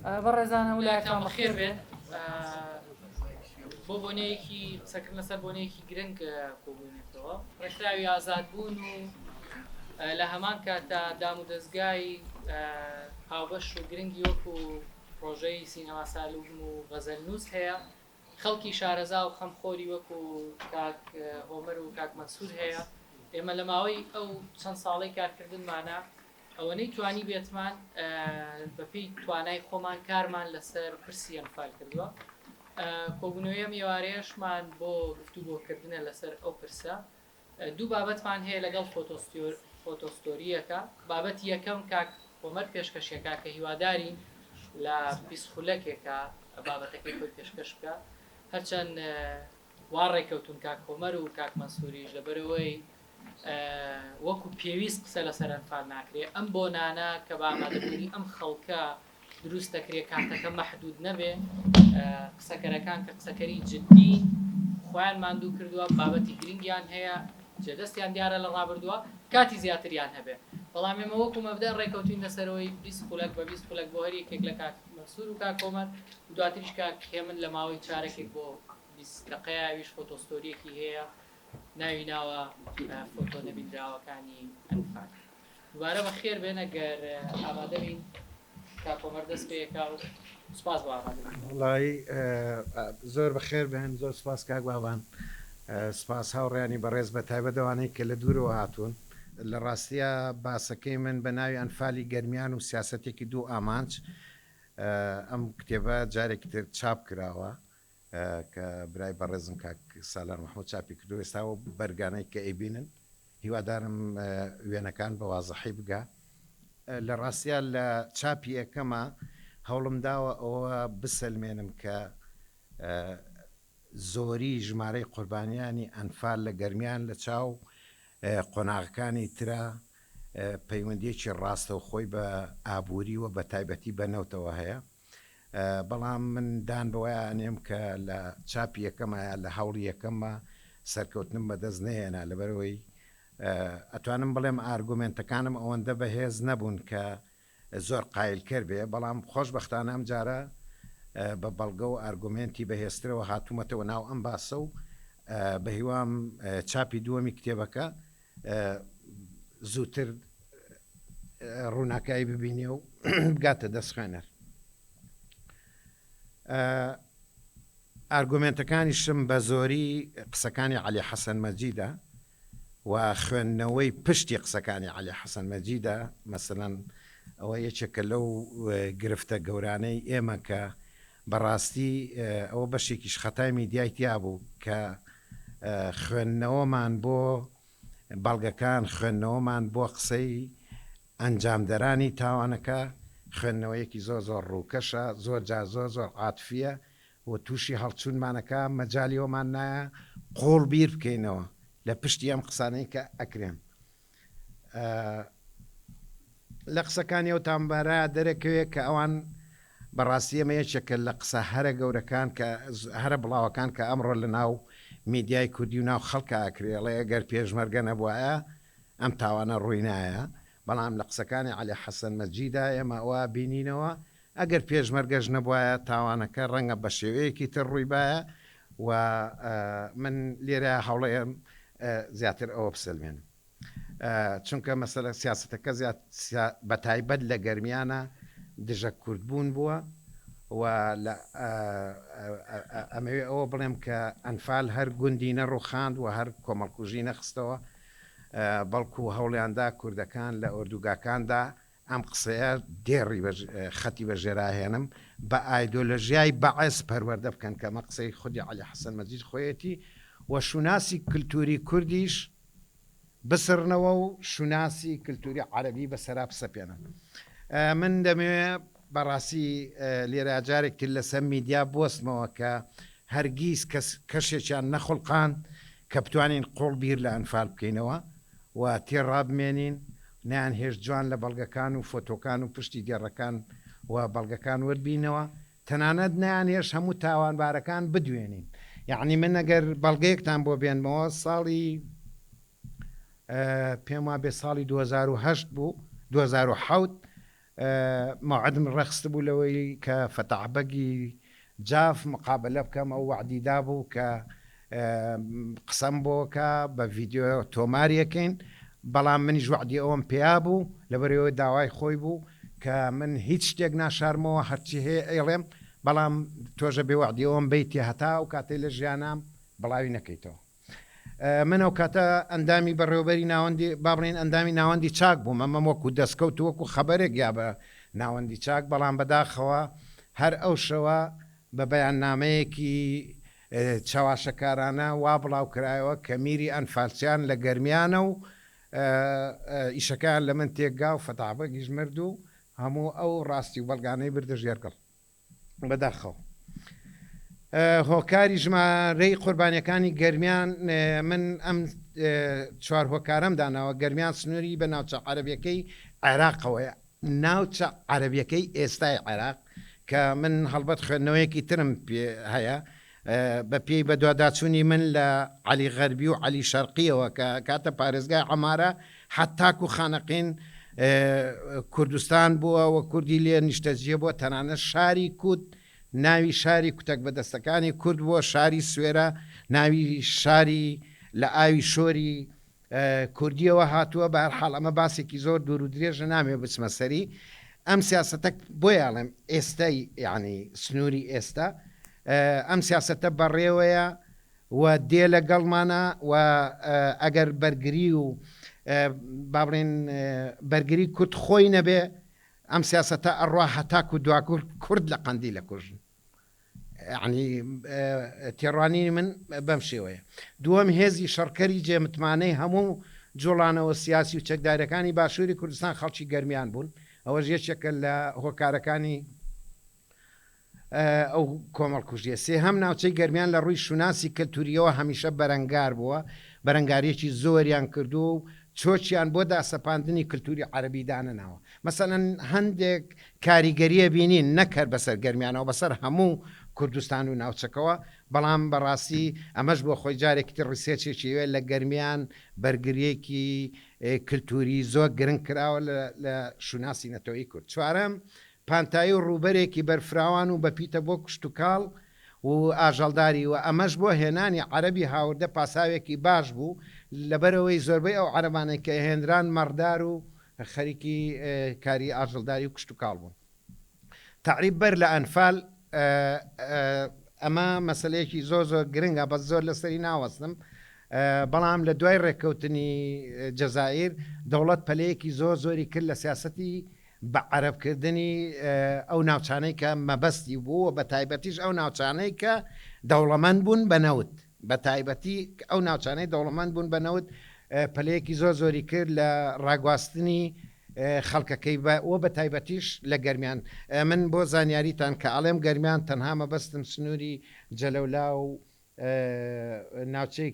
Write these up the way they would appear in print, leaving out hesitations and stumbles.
بەڕێزان هەموو خێر بێت بۆ بۆنەیەکی قسەکردن لەسەر بۆنەیەکی گرنگ کۆبوونێتەوە ڕێکخراوی ئازادبوون و لە هەمان کاتە دام و دەستگای هاوبەش و گرنگی وەکو پرۆژەی سینەما سالوون و غەزەلنووس هەیە خەڵکی شارەزا و خەمخۆری وەکو کاک هۆمەر و کاک مەسعود هەیە ئێمە لە ماوەی ئەو چەند ساڵەی کارکردنمانە ئەوەنەی توانی بێتمان بەپێی توانای خۆمان کارمان لەسەر پرسی ئەنفال کردووە کۆبوونەوەی میێوارەیەشمان بۆ گفتوگۆکردنە لەسەر ئەو پرسە دوو بابەتمان هەیە لەگەڵ فۆتۆستۆریەکە بابەتی یەکەم کاک هۆمەر پێشکەشێکا کە هیوادارین لە بیسخولەکێکە بابەتەکەی خۆی پێشکەش بکە هەرچەند وا ڕێکەوتون کاک هۆمەر و کاک مەسعودیش لەبەرەوەی وەکو پێویست قسە لەسەر ئەنفال ناکرێت ئەم بۆ نانە کە بە ئامادەبوونی ئەم خەڵکە دروست دەکرێت کاتەکە مەحدود نەبێ قسەکەرەکان کە قسەکەری جددی خۆیان ماندوو کردووە بابەتی گرنگیان هەیە جێدەستیان دیارە لە ڕابردووە کاتی زیاتریان هەبێ بەڵام ئێمە وەکو مەبدە ڕێکەوتین لەسەرەوەی 20 خولەک بە 20 خولەک بۆ هەر یەکێک لە کاک مەسعود و کاک هۆمەر دواتریش کاک هێمن لە ماوەی چارەکێک بۆ 20 دقەیەویش فۆتۆستۆریەکی هەیە ناوی ناوە فۆتۆ نەبینراوەکانی ئەنفال دوبارە بە خێر بێن ئەگەر ئامادە بین کاک هۆمەر دەست پێیەکا و سوپاس بۆ ئامادە وڵی زۆر بەخێر بێن زۆر سپاس کاک باوان سپاس هاوڕێیانی بەڕێز بە تایبەتەوانەی کە لە دوورەوە هاتوون لە ڕاستیە باسەکەی من بە ناوی ئەنفالی گەرمیان و سیاسەتێکی دوو ئامانج ئەم کتێبە جارێکی تر چاپ کراوە کە برای بەڕێزم کاک سالار محمود چاپی کردو ئێستاوە بەرگانەی کە ئەیبینن هیوادارم وێنەکان بە وازەحی بگا لە ڕاستیە لە چاپی یەکەمە هەوڵم داوە ئەوە بسەلمێنم کە زۆری ژمارەی قوربانیانی ئەنفال لە گەرمیان لە چاو قۆناغەکانی ترە پەیوەندیەکی ڕاستە و خۆی بە ئابووری و بە تایبەتی بەنەوتەوە هەیە بەڵام من دان بەوەیە ئەنێم کە لە چاپی یەکەمە لە هەوڵی یەکەمە سەرکەوتنم بەدەست نهێنا لەبەرەوەی ئەتوانم بڵێم ئارگومنتەکانم ئەوەندە بەهێز نەبوون کە زۆر قایلکرد بێ بەڵام خۆشبەختانە ئەم جارە بە بەڵگە و ئارگومنتی بەهێسترەوە هاتوومەتەوە ناو ئەم باسە و بە هیوام چاپی دووەمی کتێبەکە زووتر ڕووناکایی ببینێ و بگاتە دەست خوێنەر ئارگومنتەکانیشم بە زۆری قسەکانی عەلی حەسەن مەجیدە و خوێندنەوەی پشتی قسەکانی عەلی حەسەن مەجیدە مەسەلەن ئەوە یەکێکە لەو گرفتە گەورانەی ئێمە کە بەڕاستی ئەوە بەشێکیش خەتای میدیای تیا بوو کە خوێندنەوەمان بۆ بەڵگەکان خوێندنەوەمان بۆ قسەی ئەنجامدەرانی تاوانەکە خوێندنەوەیەکی زۆر زۆر ڕووکەشە زۆر جا زۆر زۆر عاتفیە و تووشی هەڵچوونمانەکە مەجالیەوەمان نایە قۆڵ بیر بکەینەوە لە پشتی ئەم قسانەی کە ئەکرێن لە قسەکانی ئەو تامبارە دەرەکەوێت کە ئەوان بەڕاستی ئەمە یەکێکە لە قسە هەرە گەورەکان کە هەرە بڵاوەکان کە ئەمڕۆ لە ناو میدیای کوردی و ناو خەڵکە ئاکرێڵێ ئەگەر پێشمەرگە نەبووایە ئەم تاوانە ڕووی نایە بەڵام لە قسەکانی عەلی حەسەن مەجیدا ئێمە ئەوە بینینەوە ئەگەر پێشمەرگەش نەبووایە تاوانەکە ڕەنگە بە شێوەیەکی تر ڕووی باە و من لێرە هەوڵەیەم زیاتر ئەوە بسەلمێنم چونکە مەسەلە سیاسەتەکە بە تایبەت لە گەرمیانە دژە کوردبوون بووە و ئەمەوێ ئەوە بڵێم کە ئەنفال هەر گوندی نەڕووخاند و هەر کۆمەڵکوژی نەخستەوە بەڵکو هەوڵیاندا کوردەکان لە ئۆردوگاکاندا ئەم قسەیە دێڕی خەتی بەژێراهێنم بە ئایدۆلۆژیای بەعەس پەروەردە بکەن کە ئەمە قسەی خودی عەلی حەسەن مەجید خۆیەتی و شوناسی کللتوری کوردیش بسرنەوە و شوناسی کللتوری عەرەبی بەسەرا بسەپێنن من دەمەوێت بەڕاستی لێرە جارێکتر لەسەر میدیا بۆستمەوە کە هەرگیز کەشێکیان نەخڵقان کە بتوانین قۆڵ بیر لە ئەنفال بکەینەوە و تێڕابمێنین نیان هێش جوان لە بەڵگەکان و فۆتۆکان و پشتی گێڕەکان و بەڵگەکان وەربینەوە تەنانەت نیان هێش هەموو تاوانبارەکان بدوێنین یعنی من ئەگەر بەڵگەیەکتان بۆ بێنمەوە ساڵی پێم وا بێ ساڵی 2010 بوو 2010 موعد من رخص بولوي كفتح بقي جاف مقابلة بكم أو وعدي دابو ك قسم بوكا بفيديو توماريكين بەڵام منیش وعدی ئەوم پیابوو لەبەرەوەی داوای خۆی بوو کە من هیچ شتێک ناشارمەوە هەرچی هەیە ئێڵێم بەڵام تۆژە بێ وعدی ئەوم بیتی هەتا و کاتێ لە ژیانام بڵاوی نەکەیتەوە. من ئەو کاتە ئەندامی بەڕێوەبەری ناوەندی بابڕێن ئەندامی ناوەندی چاک بووم ئەمە وەکو دەستکەوت وەکو خەبەرێک یا بە ناوەندی چاک بەڵام بەداخەوە هەر ئەو شەوە بە بەیان نامەیەکی چاواشەکارانە وا بڵاو کرایەوە کە میری ئەنفالچیان لە گەرمیانە و ئیشەکان لە من تێکگا و فەتابەگیش مرد و هەموو ئەو ڕاستی و بەڵگانەی بردە ژێرگەڵ بەداخەوە. هۆکاری ژمارەی قوربانیەکانی گەرمیان من ئەم چوار هۆکارم داناوە گەرمیان سنووری بە ناوچە عەرەبیەکەی عێراقەوەیە ناوچە عەرەبیەکەی ئێستای عێراق کە من هەڵبەت خوێندنەوەیەکی ترم هەیە بە پێی بە دوواداچوونی من لە عەلی غەربی و عەلی شەرقیەوە کە کاتە پارێزگای عەمارە حتاک و خانەقین کوردستان بووە و کوردی لێ نیشتەجێ بووە تەنانەت شاری کورد ناوی شاری کوتەک بەدەستەکانی کورد بووە شاری سوێرە ناوی شاری لە ئاوی شۆری کوردیەوە هاتووە بە هەرحاڵ ئەمە باسێکی زۆر دوور و درێژە نامێ بچمە سەری ئەم سیاسەتە بۆ یاڵێم ئێستای یعنی سنووری ئێستا ئەم سیاسەتە بەڕێوەیە و دێ لەگەڵمانە و ئەگەر بەرگری و بابڕێن بەرگری کورد خۆی نەبێ ئەم سیاسەتە ئەڕوا هەتاک و دواکوور کورد لە قەندی لە کوژن ینی تێڕوانی من بەم شێوەیە. دووەم هێزی شەڕکەری جێمتمانەی هەموو جوڵانەوە سیاسی و چەکدارەکانی باشووری کوردستان خەڵکی گەرمیان بوون ئەوە یەکێکە لە هۆکارەکانی ئەو کۆمەڵکوژیە. سێهەم ناوچەی گەرمیان لە ڕووی شوناسی کەلتوریەوە هەمیشە بەرەنگار بووە بەرەنگاریەکی زۆریان کردو و چۆچیان بۆ داسەپاندنی کللتوری عەرەبی دانەناوە مەسەلەن هەندێک کاریگەریە بینین نەکرد بەسەر گەرمیانەوە بەسەر هەموو کوردستان و ناوچەکەەوە بەڵام بەڕاستی ئەمەش بۆ خۆی جارێکی ڕیسێچێکیوێ لە گەرمیان بەرگریەکی کللتوری زۆر گرنگ کراوە لە شوناسی نەتەوەی کورد. چوارەم پانتایی و ڕووبەرێکی بەرفراوان و بەپیتە بۆ کشتتوکاڵ و ئاژەڵداری و ئەمەش بۆ هێنانی عەرەبی هاوردە پاساوێکی باش بوو لەبەرەوەی زۆربەی ئەو عەرەبانەی کە هێنران مەڕدار و خەریکی کاری ئاژەڵداری و کشتتوکاڵ بوون. تعریب بەر لە ئەنفال ئەمە مەسلەیەکی زۆر زۆر گرنگە بە زۆر لەسەری ناوەستم بەڵام لە دوای ڕێککەوتنی جەزائیر دەوڵەت پەلەیەکی زۆر زۆری کرد لە سیاسەتی بە عەرەبکردنی ئەو ناوچانەی کە مەبەستی بوو بە تایبەتیش ئەو ناوچانەی کە دەوڵەمەند بوون بەنەوت بە تایبەتی ئەو ناوچانەی دەوڵەمەند بوون بەنەوت پەلەیەکی زۆر زۆری کرد لە ڕاگواستنی خەڵکەکەی و بە تایبەتیش لە گەرمیان. من بۆ زانیاریتان کە ئەڵێم گەرمیان تەنها مەبەستم سنووری جەلەولا و ناوچەی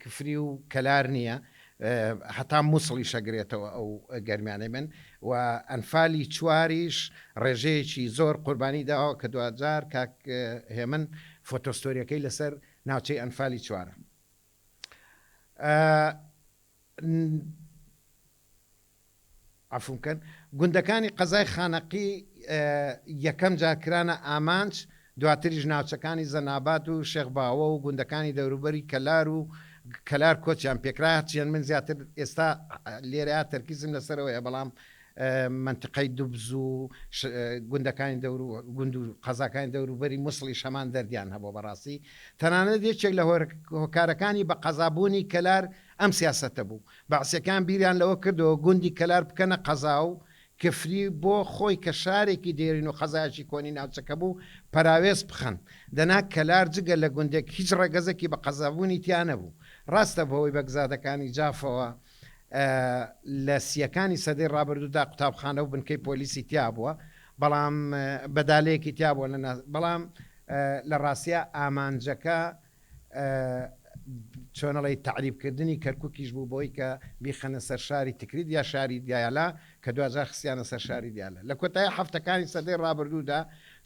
کفری و کەلار نییە هەتا مووسڵی شەگرێتەوە ئەو گەرمیانەی من و ئەنفالی چواریش ڕێژەیەکی زۆر قوربانی داوە کە دوجار کاک هێمن فۆتۆستۆریەکەی لەسەر ناوچەی ئەنفالی چوارە. عفوکەن گوندەکانی قەزای خانەقی یەکەم جارکرانە ئامانج دواتریش ناوچەکانی زەناباد و شێخباوە و گوندەکانی دەوروبەری کەلار و کەلار کۆچیان پێکرا چیان من زیاتر ئێستا لێرەیە تەرکیزم لەسەرەوەیە بەڵام منتقەی دوبز و گوندەکانی گوند و قەزاکانی دەوروبەری مووسڵی شەمان دەردیان هەبوو بەڕاستی تەنانەت یەکێک لە هۆکارەکانی بە قەزابوونی کەلار ئەم سیاسەتە بوو بەعسیەکان بیریان لەوە کردەوە گوندی کەلار بکەنە قەزا و کفری بۆ خۆی کە شارێکی دێرین و خەزایکی کۆنی ناوچەکە بوو پەراوێز بخەن دەنا کەلار جگە لە گوندێک هیچ ڕێگەزێکی بە قەزابوونی تیانە بوو. ڕاستە بەوەی بەگزادەکانی جافەوە لە سیەکانی سەدەی ڕابردوودا قوتابخانە و بنکەی پۆلیسی تیا بووە بەڵام بەدالەیەکی تیا بووە بەڵام لە ڕاستیە ئامانجەکە چۆنەڵی تعریبکردنی کەرکووکیش بوو بۆی کە بیخەنە سەر شاری تکرید یا شاری دیالە کە دوجار خستیانە سەر شاری دیالە. لە کۆتایی هەفتەکانی سەدەی ڕابردوودا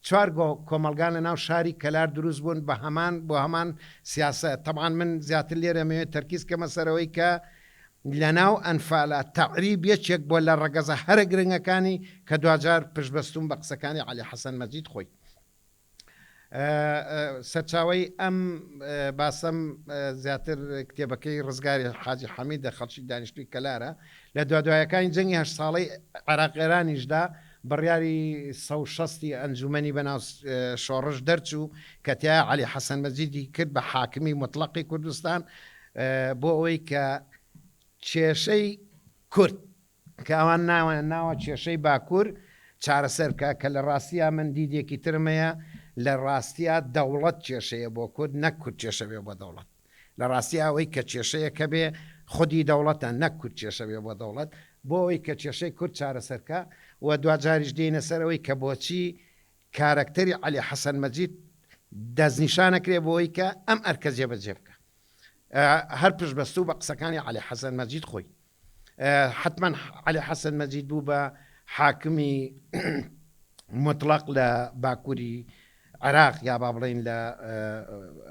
چوار کۆمەلگان لە ناو شاری کەلار دروست بوون بە هەمان سیاسەت. طبعاً من زیاتر لێرەمەوێت تەرکیز کەمە سەرەوەی کە لەناو ئەنفالە تەعریب یەکێک بۆ لە ڕەگەزە هەرە گرنگەکانی کە دوجار پشتبەستون بە قسەکانی عەلی حەسەن مەجید خۆی سەرچاوەی ئەم باسەم زیاتر کتێبەکەی ڕزگاری حاجی حەمیدە خەڵکی دانیشتووی کەلارە لە دوایەکانی جەنگی 8 ساڵەی عێراقێرانیشدا بڕیاری 160 ئەنجومەنی بەناو شۆڕش دەرچوو کە تیا عەلی حەسەن مەجیدی کرد بە حاکمی مطلقی کوردستان بۆ ئەوەی کە کێشەی کورد کە ئەوان ناوە کێشەی باکوور چارەسەرکە کە لە ڕاستیە من دیدێکی ترمەیە لە ڕاستیە دەوڵەت کێشەیە بۆ کورد نەک کورد کێشە بێ بۆ دەوڵەت لە ڕاستی ئەوەی کە کێشەیە کە بێ خودی دەوڵەتە نەک کورد کێشە بێ بۆ دەوڵەت بۆ ئەوەی کە کێشەی کورد چارەسەرکە و دوجاریش دێنە سەرەوەی کە بۆچی کارکتەری عەلی حەسەن مەجید دەستنیشانەکرێ بۆی کە ئەم ئەرکە جێبەجێ بکە هەر پشتبەستوو بە قسەکانی عەلی حەسەن مەجید خۆی حتما عەلی حەسەن مەجید بوو بە حاکمی مطلق لە باکووری عراق یا با بڵین لە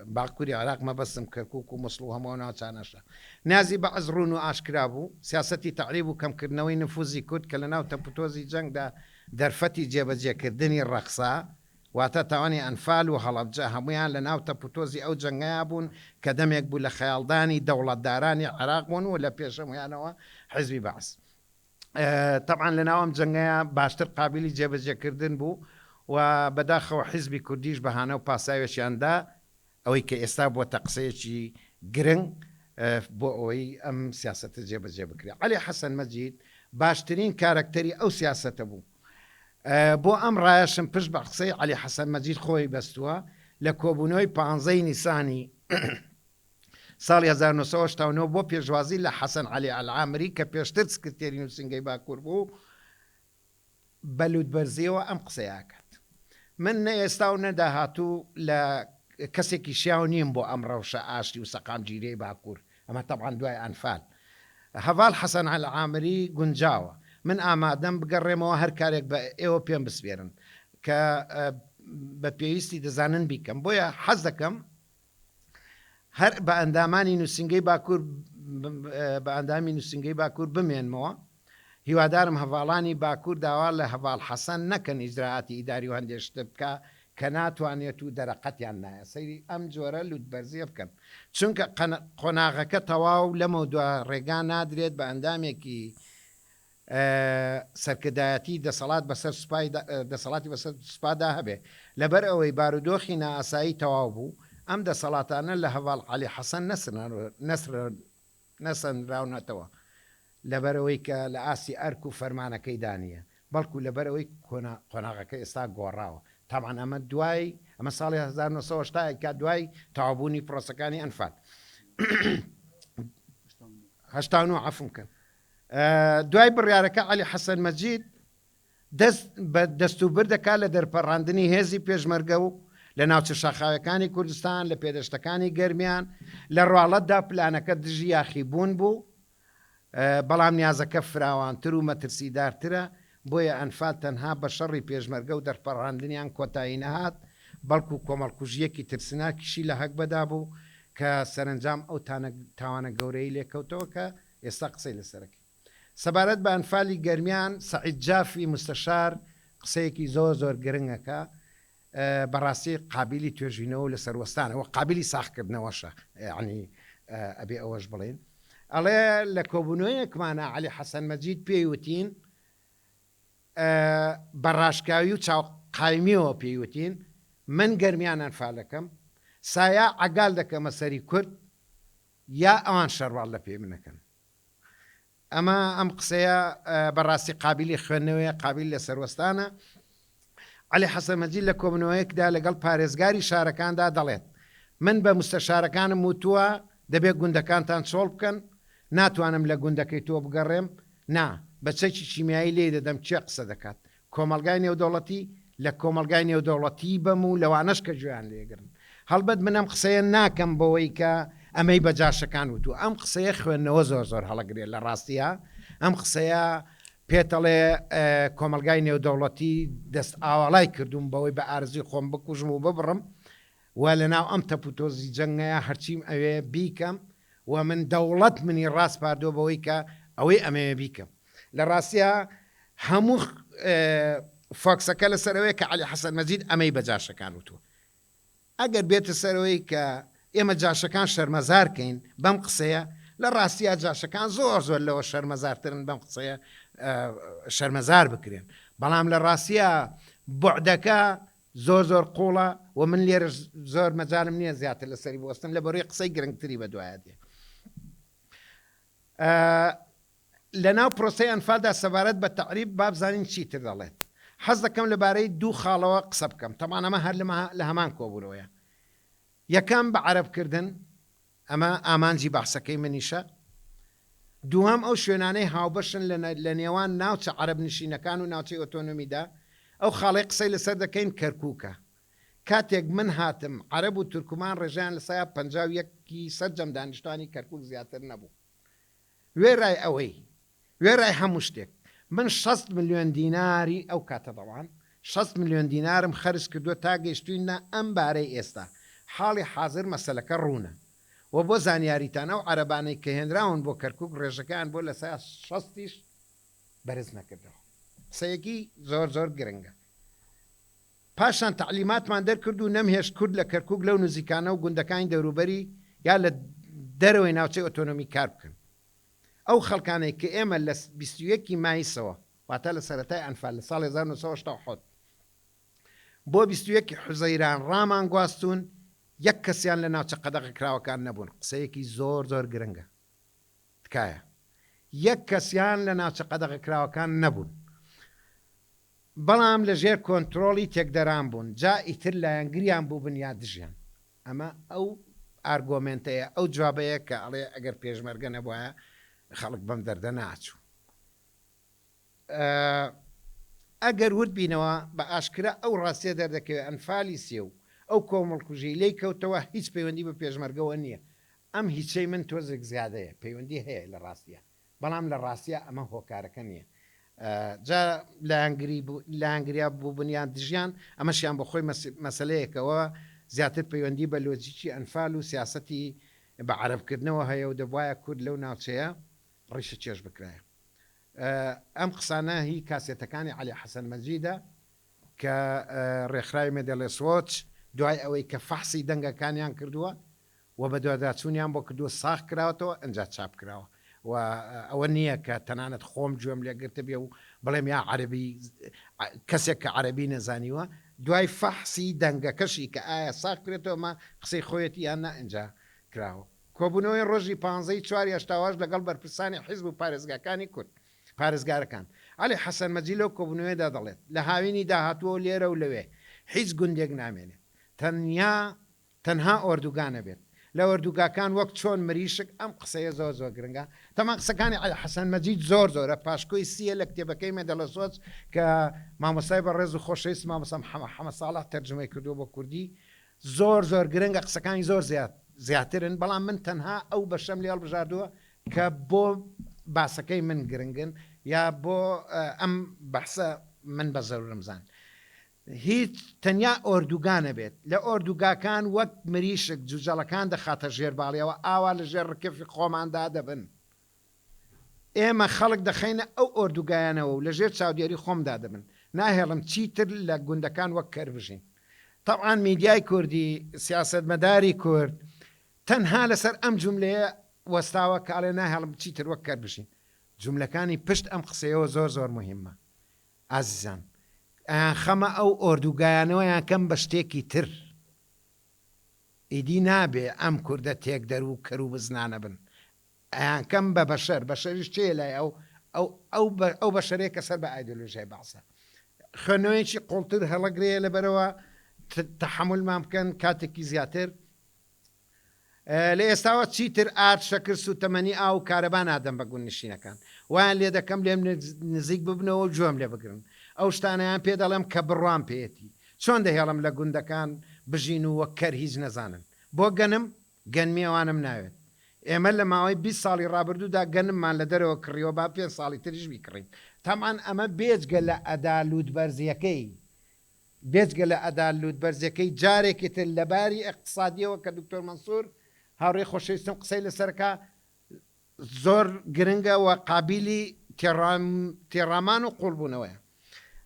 باکووری عراق مەبەستم کەرکووک و مسڵ و هەموو ناوچانەشە نازی بە ئەزڕون و ئاشکرا بوو سیاسەتی تەعریب و کەمکردنەوەی نفوزی کورد کە لە ناو تەپوتۆزی جەنگدا دەرفەتی جێبەجێکردنی ڕەخسا واتە تاوانی ئەنفال و هەڵەبجە هەمویان لە ناو تەپوتۆزی ئەو جەنگەیە بوون کە دەمێک بوو لە خەیاڵدانی دەوڵەتدارانی عراق بوون و لە پێشەمویانەوە حیزبی بەعس طبعا لە ناوەم جەنگەیە باشتر قابلی جێبەجێکردن بوو و بەداخەوە حیزبی کوردیش بەهانە و پاساوێکیاندا ئەوەی کە ئێستا بۆتە قسەیەکی گرنگ بۆ ئەوەی ئەم سیاسەتە جێبەجێ بکرێ عەلی حەسەن مەجید باشترین کارکتەری ئەو سیاسەتە بوو بۆ ئەم ڕایەشم پشت بە قسەی عەلی حەسەن مەجید خۆی بەستووە لە کۆبوونەوەی 15 نیسانی ساڵی 1970 بۆ پێشوازی لە حەسەن عەلی ئەلعامری کە پێشتر سکرتێری نووسنگەی باکوور بوو بەلوودبەرزیەوە ئەم قسەیەکات من نە ئێستا و نەداهاتوو لە کەسێکی شیاو نیم بۆ ئەم ڕەوشە ئاشتی و سەقام گیرەی باکوور ئەمە تەبعاً دوای ئەنفال هەڤاڵ حەسەن ئەلعامری گونجاوە من ئامادەم بگەڕێمەوە هەر کارێک بە ئێوە پێم بسپێرن کە بە پێویستی دەزانن بیکەم بۆیە حەز دەکەم هەر بە ئەندامانی نووسنگەی باکوور بە ئەندامی نووسنگەی باکوور بمێنمەوە هیوادارم هەڤاڵانی باکوور داوا لە هەڤاڵ حەسەن نەکەن ئیجراعاتی ئیداری و هەندێشتە بکە کە ناتوانێت و دەرەقەتیان نایە سەیری ئەم جۆرە لوودبەرزیە بکەن چونکە قۆناغەکە تەواو لەمە دو ڕێگا نادرێت بە ئەندامێکی سەرکردایەتی دەسەڵاتی بەسەر سوپادا هەبێ لەبەر ئەوەی بارودۆخی نائاسایی تەواو بوو ئەم دەسەڵاتانە لە هەڤاڵ عەلی حەسەن نەسەنراونەتەوە لەبەرەوەی کە لە ئاسی ئەرک و فەرمانەکەی دانیە بەڵکو لەبەرەوەی قۆناغەکە ئێستا گۆڕاوە تامان ئەمە دوای ئەمە ساڵی 1970 کا دوای تەواوبوونی پرۆسەکانی ئەنفال هەشتا و عەفوم کەن دوای بڕیارەکە عەلی حەسەن مەجید دەستوبر دەکات لە دەرپەڕاندنی هێزی پێشمەرگە و لە ناوچە شاخاوەکانی کوردستان لە پێدەشتەکانی گەرمیان لە ڕواڵەتدا پلانەکە دژی یاخیبوون بوو بەڵام نیازەکە فراوانتر و مەترسیدارترە بۆیە ئەنفال تەنها بە شەڕی پێشمەرگە و دەرپەڕاندنیان کۆتایی نەهات بەڵکو کۆمەڵکوژیەکی ترسناکیشی لە هەک بەدا بوو کە سەرنجام ئەو تاوانە گەورەی لێکەوتەوە کە ئێستا قسەی لەسەرەکە سەبارەت بە ئەنفالی گەرمیان سەعید جافی مستەشار قسەیەکی زۆر گرنگەکە بەڕاستی قابلی توێژینەوە لە سەروەستانەوە قابلی ساختکردنەوەشە یعنی ئەبێ ئەوەش بڵێن ئەڵێ لە کۆبوونەوەیەکمانە عەلی حەسەن مەجید پێیوتین بەڕاشکاوی و چاوقایمیەوە پێیوتین من گەرمیان ئەنفالەکەم سایە عەگال دەکەمە سەری کورد یا ئەوان شەڕواڵ لە پێ منەکەن ئەمە ئەم قسەیە بەڕاستی قابلی خوێندنەوەیە قابل لە سەروەستانە عەلی حەسەن مەجید لە کۆبوونەوەیەکدا لەگەڵ پارێزگاری شارەکاندا دەڵێت من بە مستەشارەکانم وتووە دەبێت گوندەکانتان چۆڵ بکەن ناتوانم لە گوندەکەی تۆ بگەڕێم نا بەچەکی چیمیایی لێ دەدەم چێ قسە دەکات کۆمەلگای نێودەوڵەتی لە کۆمەلگای نێودەوڵەتی بەم و لەوانەش کە گوێیان لێگرن هەڵبەت من ئەم قسەیە ناکەم بەوەی کە ئەمەی بەجاشەکان وتو ئەم قسەیە خوێندنەوە زۆر هەڵەگرێت لە ڕاستیە ئەم قسەیە پێتەڵێ کۆمەلگای نێودەوڵەتی دەست ئاوەڵای کردوم بەوەی بە ئارزی خۆم بکوژم و ببڕم و لە ناو ئەم تەپوتۆزی جەنگەیە هەرچیم ئەوێ بیکەم ومن دەوڵەت منی ڕاست پاردۆ بەوەی کە ئەوەی ئەمەوێ بیکەم لە ڕاستیە هەموو فۆکسەکە لەسەرەوەی کە عەلی حەسەن مەجید ئەمەی بە جاشەکان وتووە ئەگەر بێتە سەرەوەی کە ئێمە جاشەکان شەرمەزارکەین بەم قسەیە لە ڕاستیە جاشەکان زۆر زۆر لەوە شەرمەزارترن بەم قسەیە شەرمەزار بکرێن بەڵام لە ڕاستیە بوعدەکە زۆر قوڵە و من لێرە زۆر مەجالم نییە زیاتر لەسەری بۆستم لە بەڕووی قسەی گرنگتری بە دوایە دێ لە ناو پرۆسەی ئەنفالدا سەبارەت بە تەعریب با بزانین چیتر دەڵێت حەز دەکەم لەبارەی دوو خاڵەوە قسە بکەم تەمان ئەمە هەر لە هەمان کۆبوورەوەیە یەکەم بە عەرەبکردن ئەمە ئامانجی بەحسەکەی منیشە دووەم ئەو شوێنانەی هاوبەشن لە نێوان ناوچە عەرەب نشینەکان و ناوچەی ئۆتۆنۆمیدا ئەو خاڵی قسەی لەسەر دەکەین کەرکووکە کاتێک من هاتم عەرەب و تورکمان ڕێژیان لە سایە 51 سەرجەم دانیشتوانی کەرکووک زیاتر نەبوو وێرای ئەوەی وێرای هەموو شتێک من 6 ملیۆن دیناری ئەو کاتە دەوان 6 ملیۆن دینارم خەرج کردووە تا گەیشتوینە ئەم بارەی ئێستا حاڵی حاضر مەسەلەکە ڕوونە و بۆ زانیاریتان ئەو عەرەبانەی کە هێنراون بۆ کەرکووک ڕێژەکان بۆ لە سایە 6 بەرز نەکردەوە قسەیەکی زۆر گرنگە پاشان تعلیماتمان دەرکرد و نەمهێش کورد لە کەرکووک لەو نزیکانە و گوندەکانی دەوروبەری یا لە دەرەوەی ناوچەی ئۆتۆنۆمی کار بکەن ئەو خەڵکانەی کە ئێمە لە 21 مایسەوە واتە لە سەرەتای ئەنفال لە ساڵی 1970 بۆ 21 حوزەیران ڕامان گواستون یەک کەسیان لە ناوچە قەدەغە کراوەکان نەبوون قسەیەکی زۆر گرنگە تکایە یەک کەسیان لە ناوچە قەدەغە کراوەکان نەبوون بەڵام لە ژێر کۆنتترۆلی تێکدەران بوون جا ئیتر لایەنگریان بوو بنیاد دژیان ئەمە ئەو ئارگۆمنتەیە ئەو جوابەیە کە ئەڵێ ئەگەر پێشمەرگە نەبووە خەڵک بەم دەردە ناچوو ئەگەر ورد بینەوە بە ئاشکرا ئەو ڕاستیە دەردەکەوێت ئەنفالی سێ و ئەو کۆمەڵکوژی لی کەوتەوە هیچ پەیوەندی بە پێشمەرگەوە نییە ئەم هیچەی من تۆزێک زیادەیە پەیوەندی هەیە لە ڕاستیە بەڵام لە ڕاستیە ئەمە هۆکارەکە نییە جا لایەنگریا بوو بنیان دژیان ئەمەشیان بە خۆی مەسلەیەکەوە زیاتر پەیوەندی بە لۆجیکی ئەنفال و سیاسەتی بە عەرەبکردنەوە هەیە و دەبوایە کورد لەو ناوچەیە ڕیشە چێژ بکرایە ئەم قسانە هی کاسێتەکانی عەلی حەسەن مەجیدە کە ڕێکخراوی مێدەڵێ سوۆچ دوای ئەوەی کە فەحسی دەنگەکانیان کردووە و بە دوواداچوونیان بۆ کردووە ساخ کراوەتەوە ئەنجا چاپ کراوە و ئەوە نییە کە تەنانەت خۆم گوێم لێگرتە بێ و بڵێم یا عەرەبی کەسێک کە عەرەبی نەزانیوە دوای فەحسی دەنگەکەشی کە ئایا ساخ کرێتەوە مە قسەی خۆیەتی یان نە ئەنجا کراوە کۆبوونەوەی ڕۆژی 15/4 لەگەڵ بەرپرسانی حیزب و پارێزگاکانی کورد پارێزگارەکان عەلی حەسەن مەجید لەو کۆبوونەوەیدا دەڵێت لە هاوینی داهاتووە لێرە و لەوێ هیچ گوندێک نامێنێت تەنها ئۆردوگانە بێت لە وەردوگاکان وەک چۆن مریشک ئەم قسەیە زۆر گرنگە تەمان قسەکانی عەلی حەسەن مەجید زۆرە پاشکۆی سیە لە کتێبەکەی مێدەڵە سۆچ کە مامۆستای بەڕێز و خۆشەویست مامۆستا محەممەد ساڵح تەرجمەی کردووە بە کوردی زۆر گرنگە قسەکانی زۆر زیاترن بەڵام من تەنها ئەو بەشەم لێ هەڵبژاردووە کە بۆ باسەکەی من گرنگن یا بۆ ئەم بەحسە من بە زەرورم زان هیچ تەنیا ئۆردوگانە بێت لە ئۆردوگاکان وەک مریشک جوجەڵەکان دەخاتە ژێرباڵیەوە ئاوا لە ژێر ڕکەفی خۆماندا دەبن ئێمە خەڵک دەخینە ئەو ئۆردوگایانەوە و لە ژێر چاودێری خۆمدا دەبن ناهێڵم چیتر لە گوندەکان وەک کەربژین طبعاً میدیای کوردی سیاسەتمەداری کورد تەنها لەسەر ئەم جوملەیە وەستاوە کاڵێ ناهێڵم چیتر وەک کەربژین جوملەکانی پشت ئەم قسەیەوە زۆر مهمە ئازیزان خەمە ئەو ئۆردوگایانەوەیان کەم بە شتێکی تر ئیدی نابێ ئەم کووردە تێک دەرو و کەر و بزنانە بن ئەیان کەم بە بەشەریش چێ لای ئەو بەشەرەیە کە سەر بە ئایدۆلۆژیای باسە خوێنەوەیەکی قوڵتر هەڵەگرەیە لەبەرەوە تەحملمان بکەن کاتێکی زیاتر لە ئێستاوە چیتر ئار شەکر سوتەمەنی ئاو کارەبا نادەم بە گوون نشینەکان وایان لێ دەکەم لێم نزیک ببنەوە گوێم لێ بگرن ئەو شتانەیان پێ دەڵێم کە بڕوان پێێتی چۆن دەهێڵم لە گوندەکان بژین و وەک کەر هیچ نەزانن بۆ گەنم گەنمیێوانم ناوێت ئێمە لە ماوەی 20 ساڵی ڕابردوودا گەنممان لە دەرەوە کڕیەوە با 5 ساڵی تریش بیکڕین تامان ئەمە بێجگە لە ئەدالود بەرزیەکەی بێجگە لە ئەدالود بەرزەکەی جارێکی تر لەباری ئەقتصادیەوە کە دکتۆر مەنسوور هاوڕێی خۆشەویستم قسەی لەسەرکە زۆر گرنگە و قابلی تێڕامان و قوڵبوونەوەیە.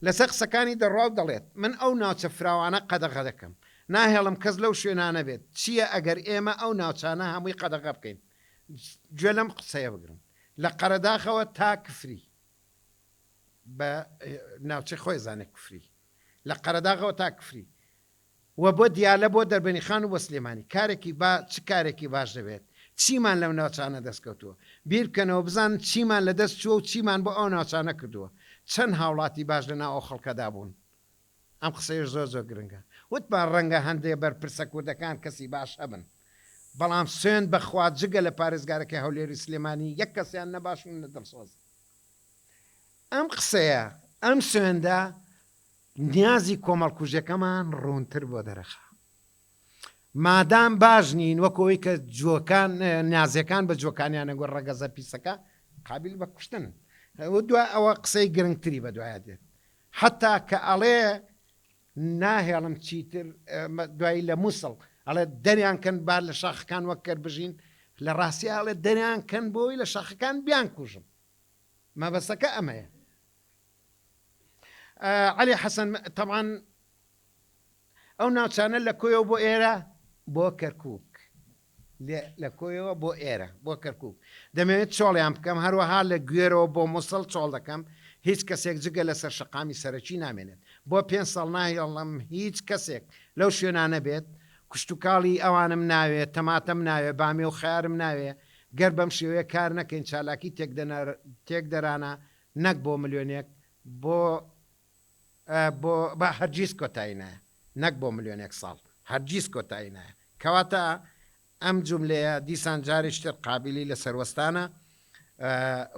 لەسەر قسەکانی دەڕاو دەڵێت من ئەو ناوچە فراوانە قەدەغە دەکەم، ناهێڵم کەس لەو شوێنانە بێت. چییە ئەگەر ئێمە ئەو ناوچانە هەمووی قەدەغە بکەین؟ گوێ لەم قسەیە بگرن، لە قەرەداخەوە تا کفری بە ناوچەی خۆی زانێ کفری، لە قەرەداغەوە تا کفری و بۆ دیالە بۆ دەربەنی خان و بە سلێمانی کارێکی چ کارێکی باش دەبێت؟ چیمان لەو ناوچانە دەستکەوتووە؟ بیر بکەنەوە بزان چیمان لە دەست چووە و چیمان بۆ ئەو ناوچانە کردووە. چەند هاوڵاتی باش لەناو ئەو خەڵکەدا بوون. ئەم قسەیش زۆر زۆر گرنگە. وتمان ڕەنگە هەندێک بەرپرسە کوردەکان کەسی باش هەبن، بەڵام سوێن بەخوا جگە لە پارێزگارەکەی هەولێری سلێمانی یەک کەسیان نەباشن لە دڵسۆز. ئەم قسەیە ئەم سوێندا نیازی کۆمەڵکوژەکەمان ڕوونتر بۆ دەرەخە. مادام باش نین وەکەوەی کە جوۆکان نیازەکان بە جوۆکانیانە گۆ ڕەگەزە پیسەکە قابل بە کوشتن. دوای ئەوە قسەی گرنگتری بە دوایە دێت، حتا کە ئەڵێ ناهێڵم چیتر دوایی لە مووسڵ ئەڵێ دەریان کەن بار لە شاخەکان وەک کرد بژین، لە ڕاستی ئەڵێ دەریان کەن بۆی لە شاخەکان بیان کوژم. مەبەستەکە ئەمەیە. علی حەسەن تەبعاً ئەو ناوچانە لە کۆیەوە بۆ ئێرە بۆ کەرکووک، لە کۆیەوە بۆ ئێرە بۆ کەرکووک دەمەوێت چۆڵیان بکەم، هەروەها لە گوێرەوە بۆ مووسڵ چۆڵ دەکەم. هیچ کەسێک جگە لەسەر شقامی سەرەکی نامێنێت. بۆ 5 ساڵ ناهێڵم هیچ کەسێک لەو شوێنانە بێت، کوشتتوکاڵی ئەوانم ناوێت، تەماتەم ناوێ، بامێ و خیارم ناوێ، گەر بەم شێوەیە کار نەکەین چالاکی تێک دەرانە نەک بۆ ملیۆنێک بۆ هەرگیز کۆتایی نایە، نەک بۆ ملیۆنێک ساڵ هەرگیز کۆتایی نایە. کەواتە ئەم جوملەیە دیسان جاریشتر قابلی لە سەروەستانە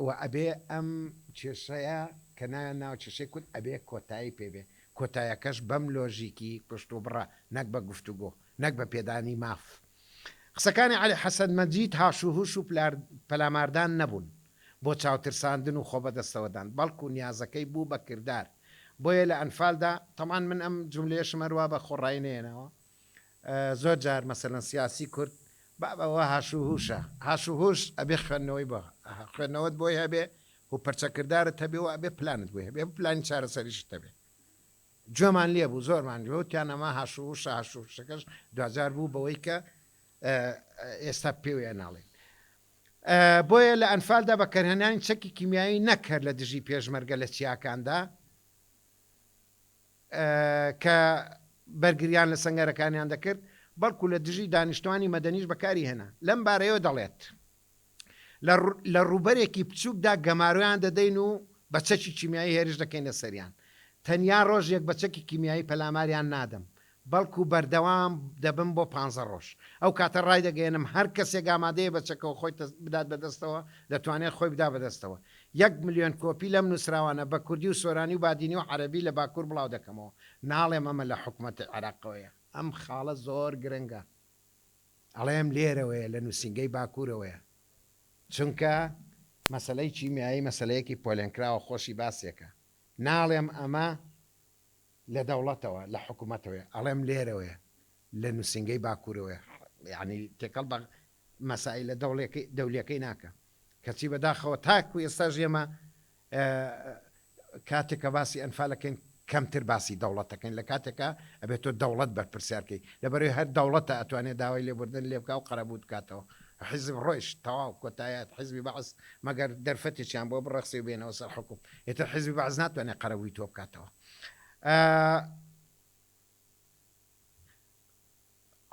و ئەبێ ئەم کێشەیە کە ناو کێشەی کورد ئەبێ کۆتایی پێبێ. کۆتاییەکەش بەم لۆژیکی پشت و بڕە، نەک بە گفتوگۆ، نەک بە پێدانی ماف. قسەکانی علی حەسەن مەجید هاشوهوش و پەلاماردان نەبوون بۆ چاوترساندن و خۆ بەدەستەوەدان، بەڵکو نیازەکەی بوو بە کردار. بۆیە لە ئەنفالدا تەمان من ئەم جملەیەشم هەروە بە خۆڕایی نێنەوە. زۆر جار مەسەلەن سیاسی کورد بابەوە هاشوهوشە، هاشوهوش ئەبێ خوێندنەوەی بۆ خوێندنەوەت بۆی هەبێ و پەرچەکردارت هەبێ و ئەبێ پلانت بۆی هەبێ، پلانی چارەسەریشت هەبێ. گوێمان لێ بوو زۆرمان گوتیان ئەمە هاشوهوشە، هاشوهوشەکەش دوجار بوو بەوەی کە ئێستا پێویە ناڵێن. بۆیە لە ئەنفالدا بەکارهێنانی چەکی کیمیایی نەکرد لە دژی پێشمەرگە لە چیاکاندا کە بەرگریان لە سەنگەرەکانیان دەکرد، بەڵکو لە دژی دانیشتوانی مەدەنیش بەکاری هێنا. لەم بارەیەوە دەڵێت لە ڕوبەرێکی بچووکدا گەمارویان دەدەین و بە چەکی کیمیایی هێرش دەکەین لە سەریان. تەنیا ڕۆژێک بە چەکی کیمیایی پەلاماریان نادەم، بەڵکو بەردەوام دەبم بۆ 15 ڕۆژ. ئەو کاتە ڕای دەگەێنم هەر کەسێک ئامادەیە بە چەکەوە خۆی بدات بەدەستەوە دەتوانێت خۆی بدا بەدەستەوە. 1 ملیۆن کۆپی لەم نووسراوانە بە کوردی و سۆرانی و بادینی و عەرەبی لە باکوور بڵاو دەکەمەوە. ناڵێم ئەمە لە حکوومەتی عێراقەوەیە، ئەم خاڵە زۆر گرنگە. ئەڵێم لێرەوەیە لە نووسینگەی باکوورەوەیە، چونکە مەسەلەی کیمیایی مەسەلەیەکی پۆلێنکراوە خۆشی باسێکە. ناڵێم ئەمە لە دەوڵەتەوە لە حکوومەتەوەی، ئەڵێم لێرەوەیە لە نووسینگەی باکوورەوەی، یعنی تێکەڵ بە مەسائل لە دەولیەکەی ناکە. کەچی بەداخەوە تاکو ئێستا ژێمە کاتێکە باسی ئەنفالەکەین کەمتر باسی دەوڵەتەکەین، لە کاتێکە ئەبێت تۆ دەوڵەت بەرپرسیارکەی، لەبەرەوەی هەر دەوڵەتە ئەتوانێت داوای لێبوردن لێ بکە و قەرەبوو بکاتەوە. حیزب ڕۆیش تەواو کۆتاییات حیزبی بەعس مەگەر دەرفەتێکیان بۆ بڕەخسی و بێنەوە سەر حکوم، ئێتر حیزبی بەعس ناتوانێت قەرەبووی تۆ بکاتەوە.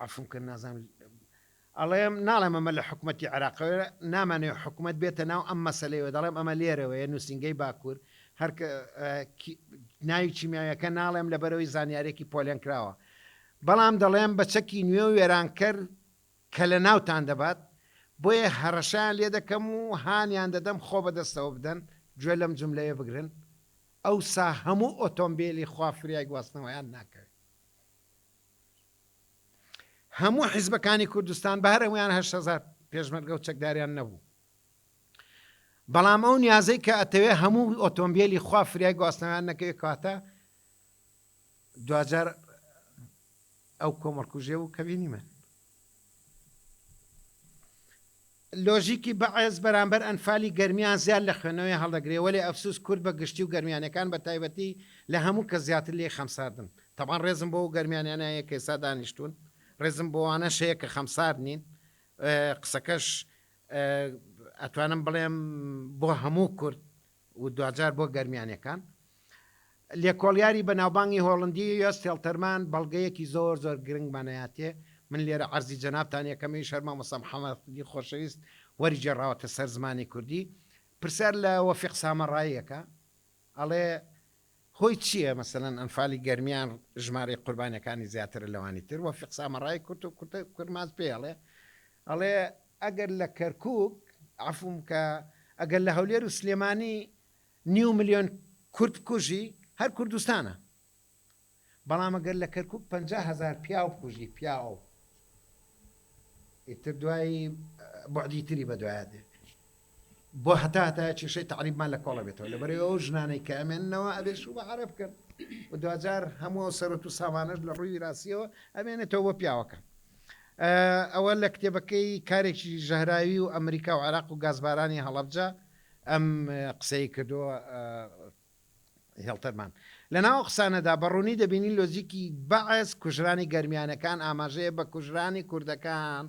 عەفوم کرد نازانم ئەڵێم ناڵێم ئەمە لە حکوومەتی عێراقەوە نامانێ حکوومەت بێتە ناو ئەم مەسەلەیەوە، دەڵێم ئەمە لێرەوەیە نووسینگەی باکوور هەر ناوی کیمیایەکە ناڵێم لەبەرەوەی زانیارێکی پۆلێنکراوە، بەڵام دەڵێم بە چەکی نوێ و وێرانکەر کە لە ناوتان دەبات، بۆیە هەڕەشیان لێ دەکەم و هانیان دەدەم خۆ بەدەستەوە بدەن. گوێ لەم جملەیە بگرن، ئەوسا هەموو ئۆتۆمبیلی خوافریای گواستنەوەیان ناکەوێت. هەموو حیزبەکانی کوردستان بە هەرەمویان 8,000 پێشمەرگە و چەکداریان نەبوو، بەڵام ئەو نیازەی کە ئەتەوێ هەموو ئۆتۆمبیلی خوافریای گواستنەوەیان نەکەوێت، کاتە دوجار ئەو کۆمەڵکوژێ و کەبینی من لۆژیکی بەعێز بەرامبەر ئەنفالی گەرمیان زیاد لە خوێنەوەی هەڵدەگرێ وەلی ئەفسوس کورد بە گشتی و گەرمیانەکان بە تایبەتی لە هەموو کە زیاتر لێ خەمساردن تەمان ڕێزم بۆ و گەرمیانیانەیە کە ئێستا دانیشتون ڕێزم بۆوانە شەیە کە خەمسار نین قسەکەش ئەتوانم بڵێم بۆ هەموو کورد و دوجار بۆ گەرمیانەکان لێکۆڵیاری بەناوبانگی هۆڵندی یاستێڵتەرمان بەڵگەیەکی زۆر زۆر گرنگمانەیاتێ من لێرە عەرزی جەنابتان یەکەمی شەرمە مەسەم حەمەدی خۆشەویست وەری جێڕاوەتە سەر زمانی کوردی پرسیار لە وەفیق سامەڕاییەکە ئەڵێ هۆی چییە مەسەلەن ئەنفالی گەرمیان ژمارەی قوربانەکانی زیاتر لەوانی تر وەفیق سامەڕایی کورد و کورماز پێڵێ ئەڵێ ئەگەر لە کەرکووک عەفوم کە ئەگەر لە هەولێر و سلێمانی 9 ملیۆن کورد کوژی هەر کوردستانە بەڵام ئەگەر لە کەرکووک 50,000 پیاو بکوژی پیاو ئیتر دوایی بۆعدی تری بەدوایادێ بۆ هەتا کێشەی تعریبمان لە کۆڵە بێتەوە لەبەرەوە ئەو ژنانەی کە ئەمێننەوە ئەبێش و بە عەرەب بکەن و دوجار هەموو سەرەت و سامانەش لە ڕووی راسیەوە ئەمێنێتەوە بۆ پیاوەکە ئەوە لە کتێبەکەی کارێکی ژەهراوی و ئەمریکا و عێراق و گازبارانی هەڵەبجە ئەم قسەی کردووە هێڵتەرمان لەناو قسانەدا بەڕوونی دەبینی لۆزیکی بەعەز کوژرانی گەرمیانەکان ئاماژەیە بە کوژرانی کوردەکان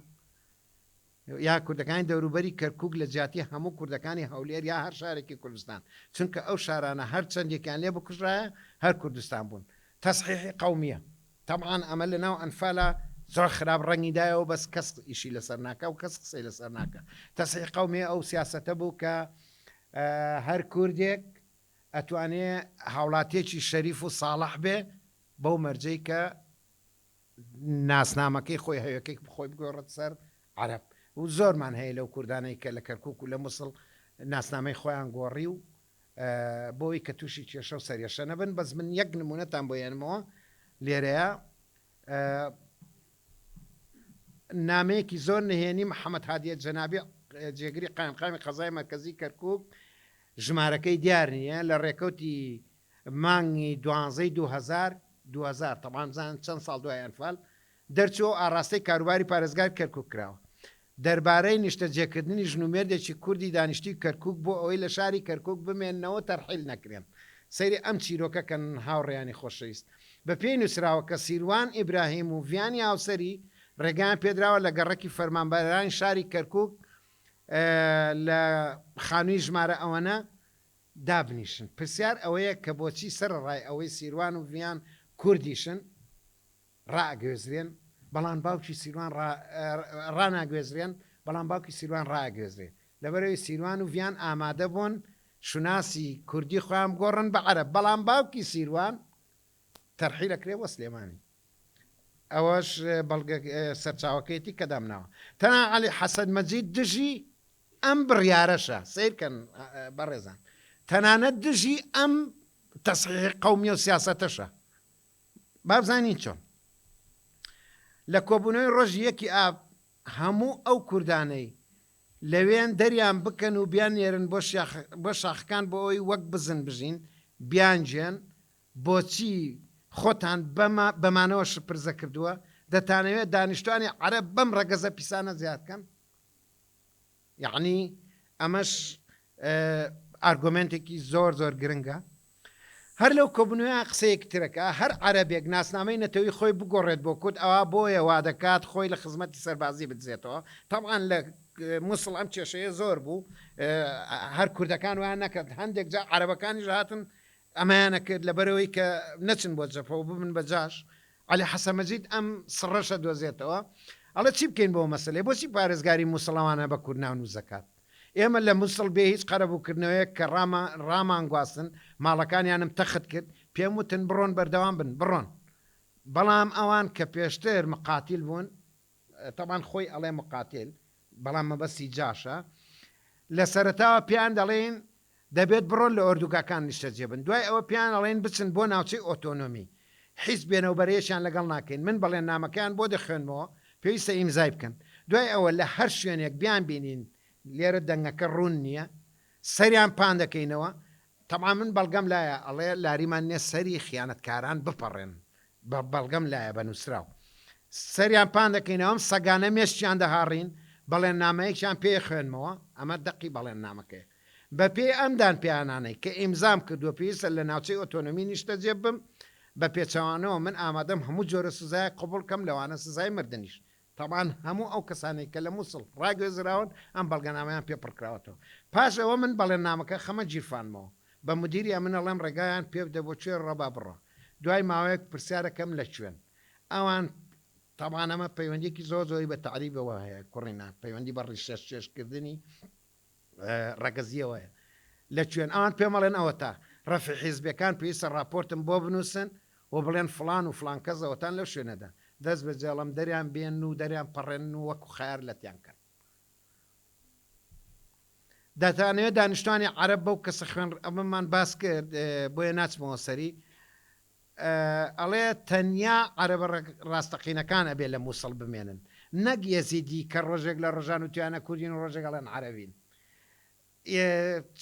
یا کوردەکانی دەوروبەری کەرکووک لە جیاتی هەموو کوردەکانی هەولێر یا هەر شارێکی کوردستان چونکە ئەو شارانە هەر چەندێکیان لێ بکوژرایە هەر کوردستان بوون تەسحیحی قەومیە طبعاً ئەمە لەناو ئەنفالە زۆر خراپ ڕەنگیدایەوە بەس کەس ئیشی لەسەر ناکە و کەس قسەی لەسەر ناکە تەسحیح قەومیە ئەو سیاسەتە بوو کە هەر کوردێک ئەتوانێ هاوڵاتێکی شەریف و ساڵح بێ بەو مەرجەی کە ناسنامەکەی خۆی هەیەکەی خۆی بگۆڕێت سەر عەرەب و زۆرمان هەیە لەو کوردانەی کە لە کەرکووک و لە مووسڵ ناسنامەی خۆیان گۆڕی و بۆی کە تووشی کێشە و سەریەشە نەبن بەس من یەک نمونەتان بۆ یێنمەوە لێرەیە نامەیەکی زۆر نهێنی محەممەد هادیە جەنابی جێگری قایمقامی قەزای مەرکەزی کەرکووک ژمارەکەی دیار نییە لە ڕێکەوتی مانگی 2000 تەمانزان چەند ساڵ دوای ئەنفال دەرچوە ئاڕاستەی کاروباری پارێزگار کەرکووک کراوە دەربارەی نیشتە جێکردنی ژنومێردێکی کوردی دانیشتی کەرکووک بۆ ئەوەی لە شاری کەرکووک بمێننەوە تەرحیل نەکرێن سەیری ئەم چیرۆکەکەن هاوڕێیانی خۆشەویست بە پێی نووسراوە کە سیروان ئیبراهیم و ڤیانی هاوسەری ڕێگان پێدراوە لە گەڕەکی فەرمانبەرانی شاری کەرکووک لە خانووی ژمارە ئەوەنە دابنیشن پرسیار ئەوەیە کە بۆچی سەرڕای ئەوەی سیروان و ڤیان کوردیشن ڕائگوێزرێن بەڵام باوکی سیروان ڕناگوێزرێن بەڵام باوکی سیروان ڕاگوێزرێن لەبەرەوەی سیروان و ڤیان ئامادە بوون شوناسی کوردی خۆیان گۆڕن بە عەرەب بەڵام باوکی سیروان تەرحیل ئەکرێ بۆ سلێمانی ئەوەش بەڵگە سەرچاوەکەیەتی کە دامناوە تەنها عەلی حەسەن مەجید دژی ئەم بڕیارەشە سیرکەن بەڕێزان تەنانەت دژی ئەم تەسحیحی قەومی و سیاسەتەشە با بزانین چۆن لە کۆبوونەوەی ڕۆژی یەکی ئاب هەموو ئەو کوردانەی لەوێن دەریان بکەن و بیان نێرن بۆ شاخەکان بۆ ئەوی وەک بزن بژین بیانجێن بۆچی خۆتان بەمانەوە شپرزە کردووە دەتانەوێت دانیشتوانی عەرەب بەم ڕەگەزە پیسانە زیادکەن یعنی ئەمەش ئارگومنتێکی زۆر زۆر گرنگە هەر لەو کۆبوونەوەیان قسەیەک ترەکە هەر عەرەبێک ناسنامەی نەتەوەی خۆی بگۆڕێت بۆ کورد ئەوە بۆیە وا دەکات خۆی لە خزمەتی سەربازی بدزێتەوە طبعاً لە مووسڵ ئەم کێشەیە زۆر بوو هەر کوردەکان ویان نەکرد هەندێک جا عەرەبەکانیش هاتن ئەمایانە کرد لەبەرەوەی کە نەچن بۆ جەپەوە ببن بە جاش عەلی حەسەن مەجید ئەم سڕەشە دۆزێتەوە ئەڵێ چی بکەین بۆ مەسەلەی بۆچی پارێزگاری مووسڵەوانە بە کورد ناون و زەکات ئێمە لە مووسڵ بێ هیچ قەرەبووکردنەوەیە کە ڕامان گواستن ماڵەکانیانم تەخت کرد پێم وتن بڕۆن بەردەوام بن بڕۆن بەڵام ئەوان کە پێشتر مقاتیل بوون تەمان خۆی ئەڵێ مقاتیل بەڵام مەبەستی جاشە لە سەرەتاوە پیان دەڵێن دەبێت بڕۆن لە ئۆردوگاکان نیشتەجێ بن دوای ئەوە پیان ئەڵێن بچن بۆ ناوچەی ئۆتۆنۆمی حیز بێنەوبەرەیەشیان لەگەڵ ناکەین من بەڵێن نامەکان بۆ دەخوێنمەوە پێویستە ئیمزای بکەن دوای ئەوە لە هەر شوێنێک بیان بینین لێرە دەنگەکە ڕوون نییە سەریان پان دەکەینەوە تەما من بەڵگەم لایە ئەڵێ لاریمان نێ سەری خیانەتکاران بپەڕێن بە بەڵگەم لایە بە نووسراو سەریان پان دەکەینەوەم سەگانە مێشتیان دەهاڕین بەڵێن نامەیەکیان پێ خوێنمەوە ئەمە دەقی بەڵێن نامەکەی بە پێ ئەمدان پیانانەی کە ئیمزام کردووە پێویستە لە ناوچەی ئۆتۆنۆمی نیشتە جێ بم بە پێچەوانەوە من ئامادەم هەموو جۆرە سزای قوبڵ کەم لەوانە سزای مردنیش تاوان هەموو ئەو کەسانێک کە لە مووسڵ ڕاگوێزراون ئەم بەڵگەنامەیان پێ پڕکراوەتەوە پاش ئەوە من بەڵێن نامەکە خەمە گیرفانمەوە بە مدیری منەڵەم ڕێگایان پێ بدە بۆ کوێ ڕەبا بڕە دوای ماوەیەک پرسیارەکەم لە کوێن ئەوان تاوان ئەمە پەیوەندێکی زۆر زۆری بە تعریبەوە هەیە کوڕینا پەیوەندی بە ڕیشەش چێشکردنی ڕەگەزیەوەیە لە کوێن ئەوان پێمەڵێن ئەوە تا ڕەفی حیزبەکان پێویستە راپۆرتم بۆ بنووسن و بڵێن فلان و فلان کەسەوەتان لەو شوێنەدا دەست بە جێڵم دەریان بێن و دەریان پەڕێن و وەکو خیار لەتیان کرد دەتانەوێت دانیشتوانی عەرەب بەو کەسە خوێن ئەمەمان باس کرد بۆیە ناچمەوە سەری ئەڵێ تەنیا عەرەبە ڕاستەقینەکان ئەبێ لە مووسڵ بمێنن نەک یەزیدی کە ڕۆژێک لە ڕۆژان و توانە کوردین و ڕۆژێک ئەڵێن عەرەبین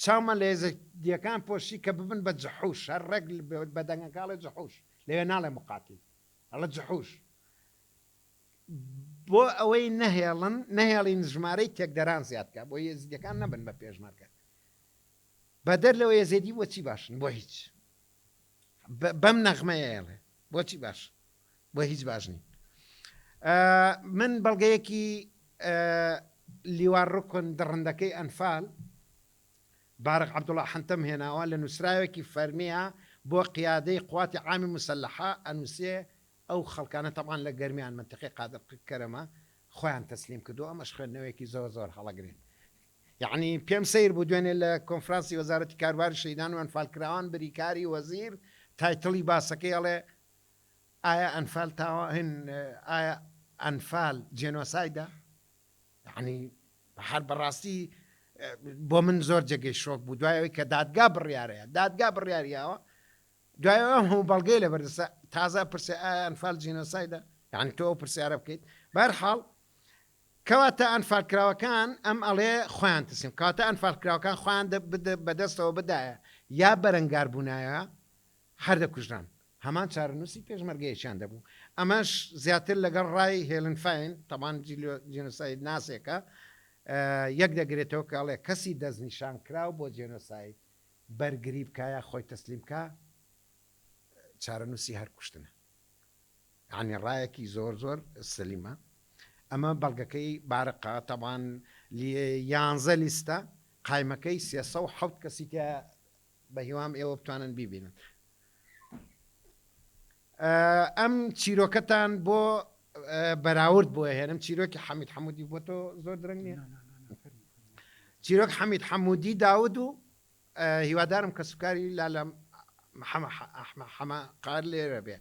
چاومە لە یەزیدیەکان پۆشی کە ببن بە جەحوش هەر ڕێک بە دەنگەکاڵێ جەحوش لەوێ ناڵێ مقاتل ئەڵە جەحوش بۆ ئەوەی نەهێڵین ژمارەی تێکدەران زیادکە بۆ یەزیدیەکان نەبن بە پێشمەرگە بەدەر لەوە یەزیدی بۆچی باشن بۆ هیچ بەم نەغمەیە ئێڵێ بۆچی باش بۆ هیچ باش نین من بەڵگەیەکی لیوان ڕکن دڕندەکەی ئەنفال بارق عەبدوڵڵا حەنتەم هێناوە لە نووسراوێکی فەرمیە بۆ قیادەی قواتی عامی مسلحە ئەنووسێ ئەو خەڵکانە تەمان لە گەرمیان منتقی قادر کەرەمە خۆیان تەسلیم کردو ئەمەش خوێندنەوەیەکی زۆر زۆر هەڵەگرین یعنی پێم سیر بوو دوێنێ لە کۆنفرانسی وەزارەتی کاروباری شەیدان و ئەنفالکراوان بریکاری وەزیر تایتڵی باسەکەی ئەڵێ ئایا ئەنفال تاوان ئایا ئەنفال جێنۆسایدە یعنی هەر بەڕاستی بۆ من زۆر جێگەی شۆک بوو دوایەوەی کە دادگا بڕیارەیە دادگا بڕیاریەوە دوایەوە هەموو بەڵگەی لە بەردەسە تازە پرسێ ئایا ئەنفال جێنۆسایدە یعنی تۆ پرسیارە بکەیت بەهەرحاڵ کەواتە ئەنفالکراوەکان ئەم ئەڵێ خۆیان تسیم کەواتە ئەنفالکراوەکان خۆیان بەدەستەوە بدایە یا بەرەنگار بوونایە هەر دەکوژران هەمان چارەنووسی پێشمەرگەیەکیان دەبوو ئەمەش زیاتر لەگەڵ ڕای هێلنفاین تەمان جێنۆساید ناسێکە یەک دەگرێتەوە کاڵێ کەسی دەستنیشان کراو بۆ جێنۆساید بەرگری بکایە خۆی تەسلیم بکە چارەنووسی هەر کوشتنە یعنی ڕایەکی زۆر زۆر سەلیمە ئەمە بەڵگەکەی بارقا تەمان 11 لیستە قایمەکەی 307 کەسی کە بە هیوام ئێوە بتوانن بیبینن ئەم چیرۆکەتان بۆ بەراورد بۆ هێنم چیرۆکی حەمید حەمودی بۆ تۆ زۆر درەنگ نییە چیرۆک حەمید حەمودی داود و هیوادارم کە سوکاری لا لە حەمە قار لێرە بێ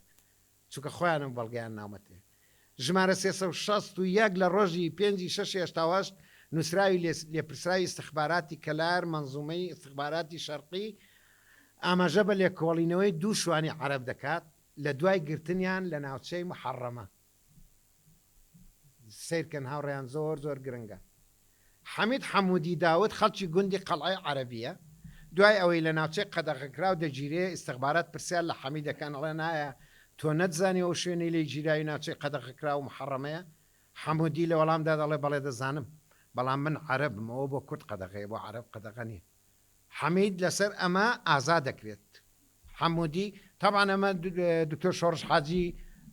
چونکە خۆیانم بەڵگەیان ناومەتێ ژمارە 361 لە ڕۆژی 5/6/8 نووسراوی لێپرسراوی استخباراتی کەلار منزومەی استخباراتی شەرقی ئاماژە بە لێکۆڵینەوەی دوو شوانی عەرەب دەکات لە دوای گرتنیان لە ناوچەی محەڕەمە سیرکەن هاوڕێیان زۆر زۆر گرنگە حەمید حەمودی داود خەڵکی گوندی قەڵعەی عەرەبیە دوای ئەوەی لە ناوچەی قەدەغەکراو دەگیرێ استخبارات پرسیار لە حەمیدەکان ئەڵێ نایە تۆ نەتزانی ئەو شوێنەی لێ گیراوی ناوچەی قەدەغەکراو و محەڕەمەیە حەمودی لە وەڵامدا دەڵێ بەڵێ دەزانم بەڵام من عەرەبم ئەوە بۆ کورد قەدەغەیە بۆ عەرەب قەدەغە نییە حەمید لەسەر ئەمە ئازا دەکرێت حەمودی تەبعان ئەمە دکتۆر شۆڕش حاجی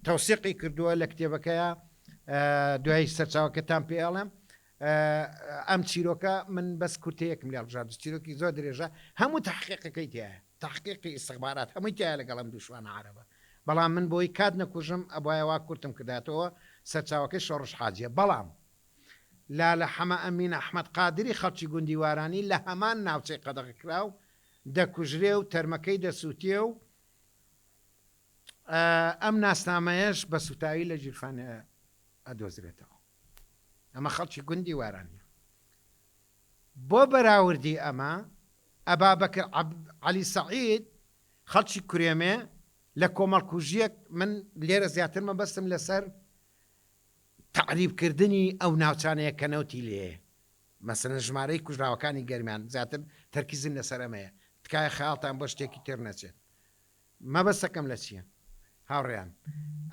تەوسیقی کردووە لە کتێبەکەیە دوای سەرچاوەکەتان پێڵێم ئەم چیرۆکە من بەس کورتەیەکم لێ بژار چیرۆکی زۆر درێژە هەموو تحقیقەکەی تایە تحقیقی استخبارات هەمووی تایە لەگەڵم دووشوانە عەرەبە بەڵام من بۆی کات نەکوژم ئەبایەوە کورتم کرداتەوە سەرچاوەکەی شۆڕش حاجیە بەڵام لا لە حەمە ئەمین ئەحمەد قادری خەڵکی گوندی وارانی لە هەمان ناوچەی قەدەغەکراو دەکوژرێ و تەرمەکەی دەسووتێ و ئەم ناسنامەیەش بە سوتاوی لە جیرفانە ئەدۆزرێتەوە ئەمە خەڵکی گوندی وارانیە بۆ بەراوردی ئەمە ئەبابەکر عەلی سەعید خەڵکی کوێمێ لە کۆمەڵکوژیەک من لێرە زیاتر مەبەستم لەسەر تعریبکردنی ئەو ناوچانەیە کە نەوتی لێ مەسەلەن ژمارەی کوژراوەکانی گەرمیان زیاتر تەرکیزن لەسەر ئەمەیە تکایە خەیاڵتان بۆ شتێکی تر نەچێت مەبەستەکەم لە چییە هاوڕێیان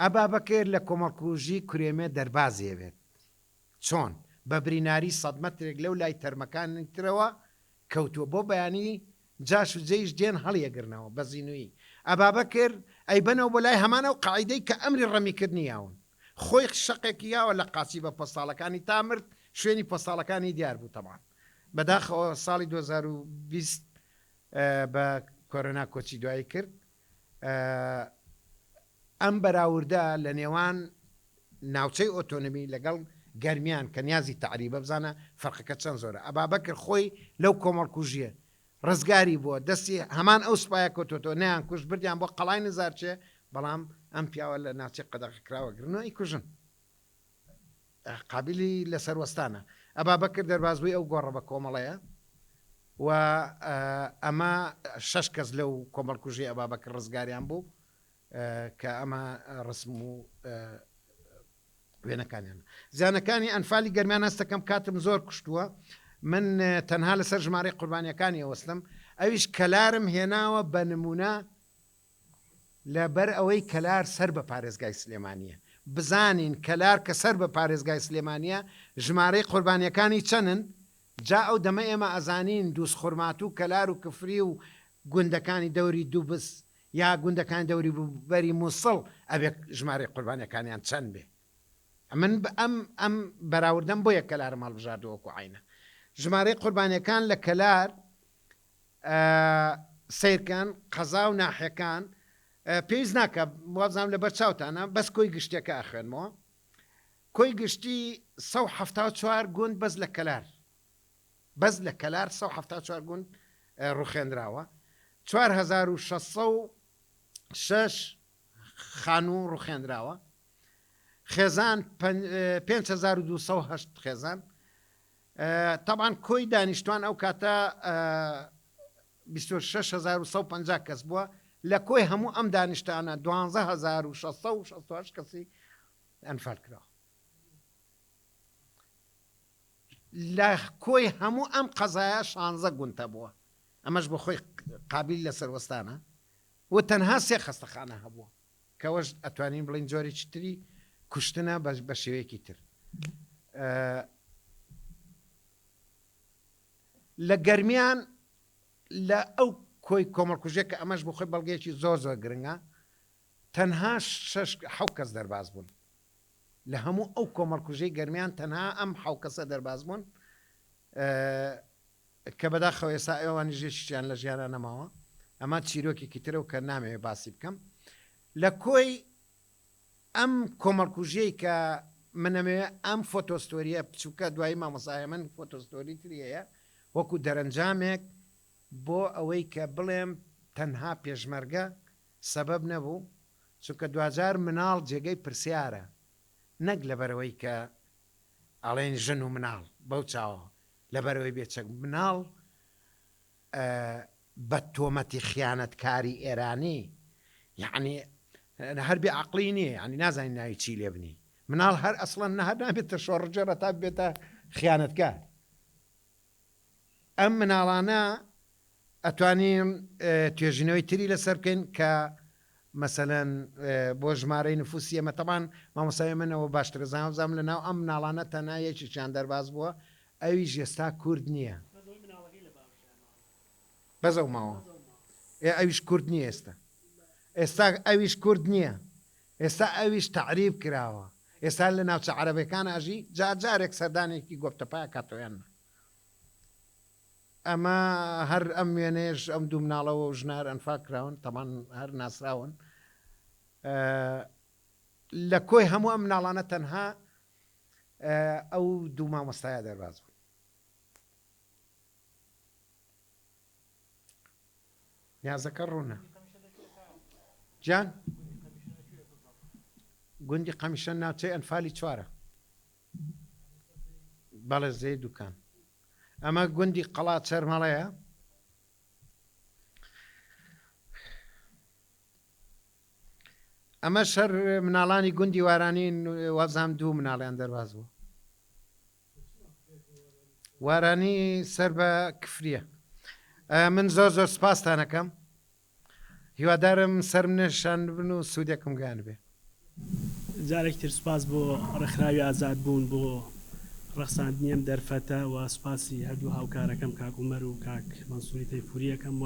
ئەبابەکر لە کۆمەڵکوژی کوێمێ دەربازیەوێت چۆن بە بریناری 100 مەترێک لەو لای تەرمەکانی ترەوە کەوتووە بۆ بەیانی جاش و جێیش دێن هەڵیەگرنەوە بە زینووی ئەبابە کرد ئەی بنەوە بۆ لای هەمانە و قاعدەی کە ئەمری ڕەمیکردنی یاون خۆی شەقێکی یاوە لە قاچی بە پۆستاڵەکانی تا مرد شوێنی پۆستاڵەکانی دیار بوو تەمان بەداخەوە ساڵی 2020 بە کۆرۆنا کۆچی دوایی کرد ئەم بەراوردە لە نێوان ناوچەی ئۆتۆنمی لەگەڵ گەرمیان کە نیازی تعریبە بزانە فەرقەکە چەند زۆرە ئەبابەکر خۆی لەو کۆمەڵکوژیە ڕزگاری بووە دەستی هەمان ئەو سوپایە کۆتۆتۆ نەیان کوژ بردیان بۆ قەڵای نزارچێ بەڵام ئەم پیاوە لە ناوچەی قەدەغکراوەگرنەوەی کوژن قابلی لەسەر وەستانە ئەبابەکر دەربازبووی ئەو گۆڕە بە کۆمەڵەیە و ئەمە 6 کەس لەو کۆمەڵکوژی ئەبابەکر ڕزگاریان بوو کە ئەمە ڕسم و وێنەکانیان زیانەکانی ئەنفالی گەرمیان هەستەکەم کاتم زۆر کوشتووە من تەنها لەسەر ژمارەی قوربانیەکانی ئەوەستم ئەویش کەلارم هێناوە بە نمونە لەبەر ئەوەی کەلار سەر بە پارێزگای سلێمانیە بزانین کەلار کە سەر بە پارێزگای سلێمانیە ژمارەی قوربانیەکانی چەندن جا ئەو دەمە ئێمە ئەزانین دووس خورمات و کەلار و کفری و گوندەکانی دەوری دووبس یا گوندەکانی دەوری بەری مووسڵ ئەبێ ژمارەی قوربانیەکانیان چەند بێ من ئەم بەراوردەم بۆ یە کەلارم هەڵبژاردەوەکو عینە ژمارەی قوربانیەکان لە کەلار سیرکەن قەزا و ناحیەکان پێویست ناکە وازام لە بەر چاوتانە بەس کۆی گشتێکە ئەخوێنمەوە کۆی گشتی 174 گوند بەس لە کەلار بەس لە کەلار 174 گوند ڕوخێنراوە 4606 خانوو ڕوخێنراوە خێزان 5208 خێزان طبعاً کۆی دانیشتوان ئەو کاتە 26150 کەس بووە لە کۆی هەموو ئەم دانیشتانە 12668 کەسی ئەنفال کراوە لە کۆی هەموو ئەم قەزایە 16 گونتە بووە ئەمەش بۆ خۆی قابل لە سەروەستانە و تەنها 3 خەستەخانە هەبووە کەوەش ئەتوانین بڵین جۆرێکی تری کوشتنە بە شێوەیەکی تر لە گەرمیان لە ئەو کۆی کۆمەڵکوژێک کە ئەمەش بۆ خۆی بەڵگەیەکی زۆر زۆر گرنگە تەنها 6 کەس دەرباز بوون لە هەموو ئەو کۆمەڵکوژەی گەرمیان تەنها ئەم 7 کەسە دەرباز بوون کە بەداخەوە ئێستا ئێوانی ژێشیان لە ژیانە نەماوە ئەمە چیرۆکێکی ترە و کە نامەوێ باسی بکەم لە کۆی ئەم کۆمەڵکوژەی کە منەمەوێ ئەم فۆتۆستۆریە بچووکە دوایی مامۆسایە من فۆتۆستۆری تریەیە وەکو دەرەنجامێک بۆ ئەوەی کە بڵێم تەنها پێشمەرگە سەبەب نەبوو چونکە دوجار مناڵ جێگەی پرسیارە نەک لەبەرەوەی کە ئەڵێن ژن و مناڵ بەو چاوە لەبەرەوەی بێچەک مناڵ بە تۆمەتی خیانەتکاری ئێرانی یعنی هەر بێ عەقڵی نییە ینی نازانین ناوی چی لێ بنی مناڵ هەر ئەسڵەن هەر نابێتە شۆڕجێرە تا بێتە خیانەتکار ئەم مناڵانە ئەتوانین توێژینەوەی تری لەسەر بکەین کە مەسەلەن بۆ ژمارەی نفوسی ئەمە تەمان مامۆسای منەوە باشتر زانام لە ناو ئەم مناڵانە تەنها یەکێکیان دەرباز بووە ئەوی ژێستا کورد نییە بەزەو ماوە ئەویش کورد نییە ئێستا ئەویش کورد نییە ئێستا ئەویش تعریب کراوە ئێستا لە ناوچە عەرەبەکان ئاژی جارێک سەردانێکی گۆپتەپای کاتۆیان ئەمە هەر ئەم وێنێش ئەم دوو مناڵەوە و ژنار ئەنفا کراون تەمان هەر ناسراون لە کۆی هەموو ئەم مناڵانە تەنها ئەو دوو مامۆستایە دەرباز بوو نیازەکە ڕوونە جان گوندی قەمیشە ناوچەی ئەنفالی چوارە بەڵێ زەی دوکان ئەمە گوندی قەڵات چەرمەڵەیە ئەمە شەر مناڵانی گوندی وارانین وەزام دوو مناڵیان دەرباز بوو وارانی سەر بە کفریە من زۆر سپاستانەکەم هیوادارم سەر منێشان بن و سوودێکم گیان بێ جارێک تر سپاس بۆ ڕێکخراوی ئازاد بوون بۆ ڕەخساندنیم دەرفەتە و سوپاسی هەردوو هاوکارەکەم کاک عومەر و کاک مەنسووری تەیفووریەکەم و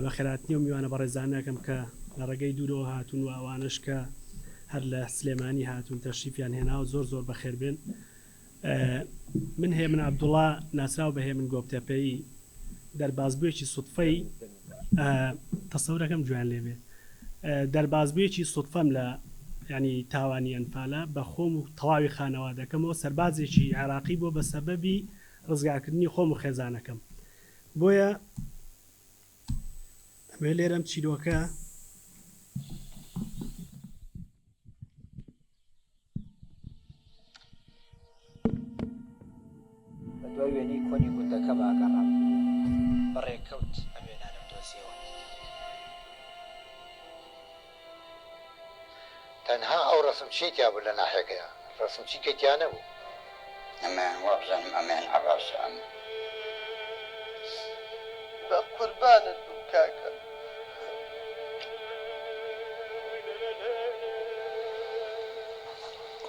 بە خێراتنی و میوانە بەڕێزانەکەم کە لە ڕێگەی دوورەوە هاتوون و ئەوانش کە هەر لە سلێمانی هاتوون تەشریفیان هێنا و زۆر بەخێربێن. من هێمن عەبدوڵڵا ناسراو بە هێمن گۆبتەپەیی دەربازبوویەکی سوتفەی تەسەورەکەم جوان لێبێ دەربازبوویەکی سوتفەم لە ینی تاوانی ئەنفالە بە خۆم و تەواوی خانەوادەکەمەوە سەربازێکی عێراقی بۆ بە سەبەبی ڕزگارکردنی خۆم و خێزانەکەم بۆیە ئەمێ لێرەم چیرۆکە بە دوای وێنەی کۆنی گوندەکە باگەڕام بەڕێکەوت ئەم وێنانم دۆزیەوە. تەنها ئەو ڕسمچیتیا بوو لە ناحێکەیە ڕسمچی کەتیا نەبوو ئەمان وابزانم ئەمان عەباس ئەم بە قوربانت بوو کاکە.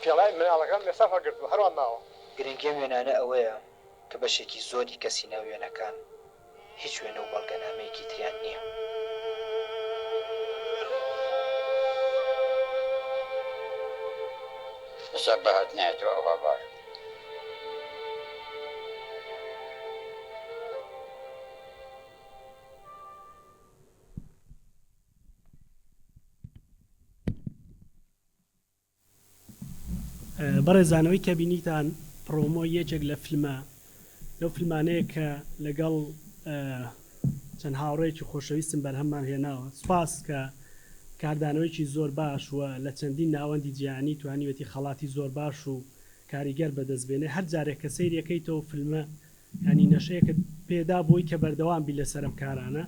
پێڵای مناڵەکان لێستا فەرگرتووە هەروان ماوە. گرنگی وێنانە ئەوەیە کە بەشێکی زۆری کەسی ناو وێنەکان هیچ وێنە و بەڵگەنامەیەکی تریان نییە. ئێستا بەهات نایەتەوە ئەوە باش. بەڕێزانەوەی کە بینیتان پرۆمۆ یەکێک لە فیلمە لەو فیلمانەیە کە لەگەڵ چەند هاوڕێکی خۆشەویستم بەرهەممان هێناوە. سوپاس کە کاردانەوەیکی زۆر باش وە لە چەندین ناوەندی جیهانی توانیوەتی خەڵاتی زۆر باش و کاریگەر بەدەستبێنێ هەر جارێک کە سەیرەکەیتەوە فیلمە ینی نەشەیەکە پێدا بۆی کە بەردەوام بی لە سەرم کارانە.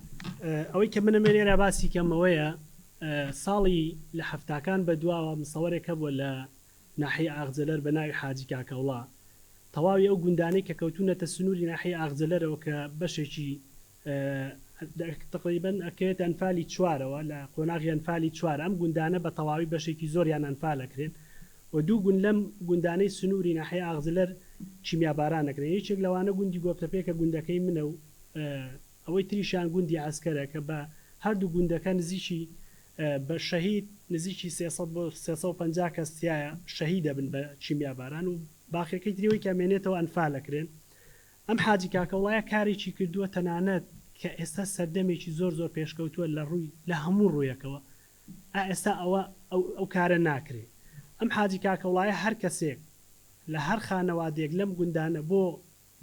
ئەوەی کە منە لێرە باسی کەمەوەیە ساڵی لە هەفتاکان بە دواوە مسەوەرێکە بووە لە ناحی ئاغجەلەر بە ناوی حاجی کاکەوڵا تەواوی ئەو گوندانەی کە کەوتونەتە سنووری ناحی ئاغجەلەرەوە کە بەشێکی تقریبا ئەکەوێت ئەنفالی چوارەوە لە قۆناغی ئەنفالی چوار ئەم گوندانە بە تەواوی بەشێکی زۆریان ئەنفالەکرێن و دوو گوند لەم گوندانەی سنووری ناحی ئاغجەلەر چیمیابارانەکرێن. یەکێک لەوانە گوندی گۆبتەپێکە گوندەکەی منە و ئەوەی تریشان گوندی عسکەرە کە بە هەردوو گوندەکە نزیکی بە شەهید نزیکی 300 بۆ 350 کەستایە شەهید دەبن بە چیمیاباران و باخەکەی تریەوەی کە مێنێتەوە ئەنفالەکرێن. ئەم حاجی کاکەوڵایە کارێکی کردووە تەنانەت کە ئێستا سەردەمێکی زۆر پێشکەوتووە لە ڕووی لە هەموو ڕوویەکەوە ئێستا ئەو کارە ناکرێت. ئەم حاجی کاکەوڵایە هەر کەسێک لە هەر خانەوادێک لەم گوندانە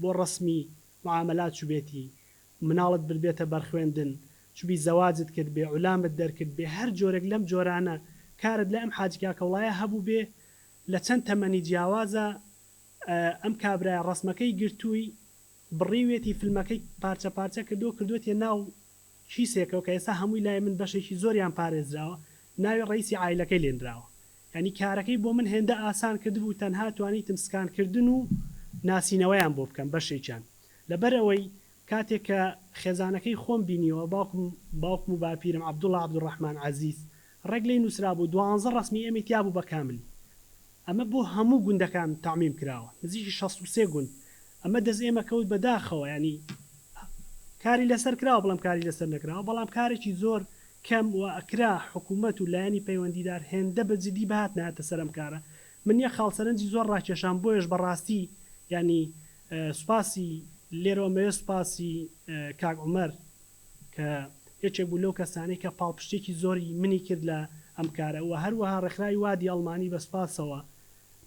بۆ ڕسمی معاملات چوبێتی مناڵت ببێتە بەرخوێندن چوبی زەواجت کرد بێ عولامت دەرکرد بێ هەر جۆرێک لەم جۆرانە کارت لە ئەم حاجی کاکەوڵایە هەبوو بێ لە چەند تەمەنی جیاوازە ئەم کابرای ڕسمەکەی گرتووی بڕیوێتی فیلمەکەی پارچە کردوێتە ناو کیسێکەوە کە ئێستا هەمووی لای من بەشێکی زۆریان پارێزراوە ناوی ڕئیسی عایلەکەی لێنراوە. ینی کارەکەی بۆ من هێندە ئاسان کردبوو تەنها توانیتم سکانکردن و ناسینەوەیان بۆ بکەم بەشێکیان لەبەر ئەوەی کاتێک کە خێزانەکەی خۆم بینیەوە باوکم و باپیرم عەبدوڵڵا عەبدوڕەحمان عەزیز ڕێک لێی نووسرا بوو 12 ڕسمی ئەمی تیا بوو بە کامل. ئەمە بۆ هەموو گوندەکان تەعمیم کراوە نزیکی 63 گوند. ئەمە دەست ئێمە کەوت بەداخەوە ینی کاری لەسەر کراوە بەڵام کاری لەسەر نەکراوە بەڵام کارێکی زۆر کەم و ئەکرا حکوومەت و لایەنی پەیوەندیدار هێندە بەجددی بەهات ناتە سەرم کارە. من یە خاڵسەرنجی زۆر ڕاکێشان بۆیش بەڕاستی ینی سوپاسی لێرەوەمەوێ سوپاسی کاک عومەر کە یەکێک بوو لەو کەسانەی کە پاڵپشتێکی زۆری منی کرد لە ئەم کارە و هەروەها ڕێکخراوی وادی ئەڵمانی بە سوپاسەوە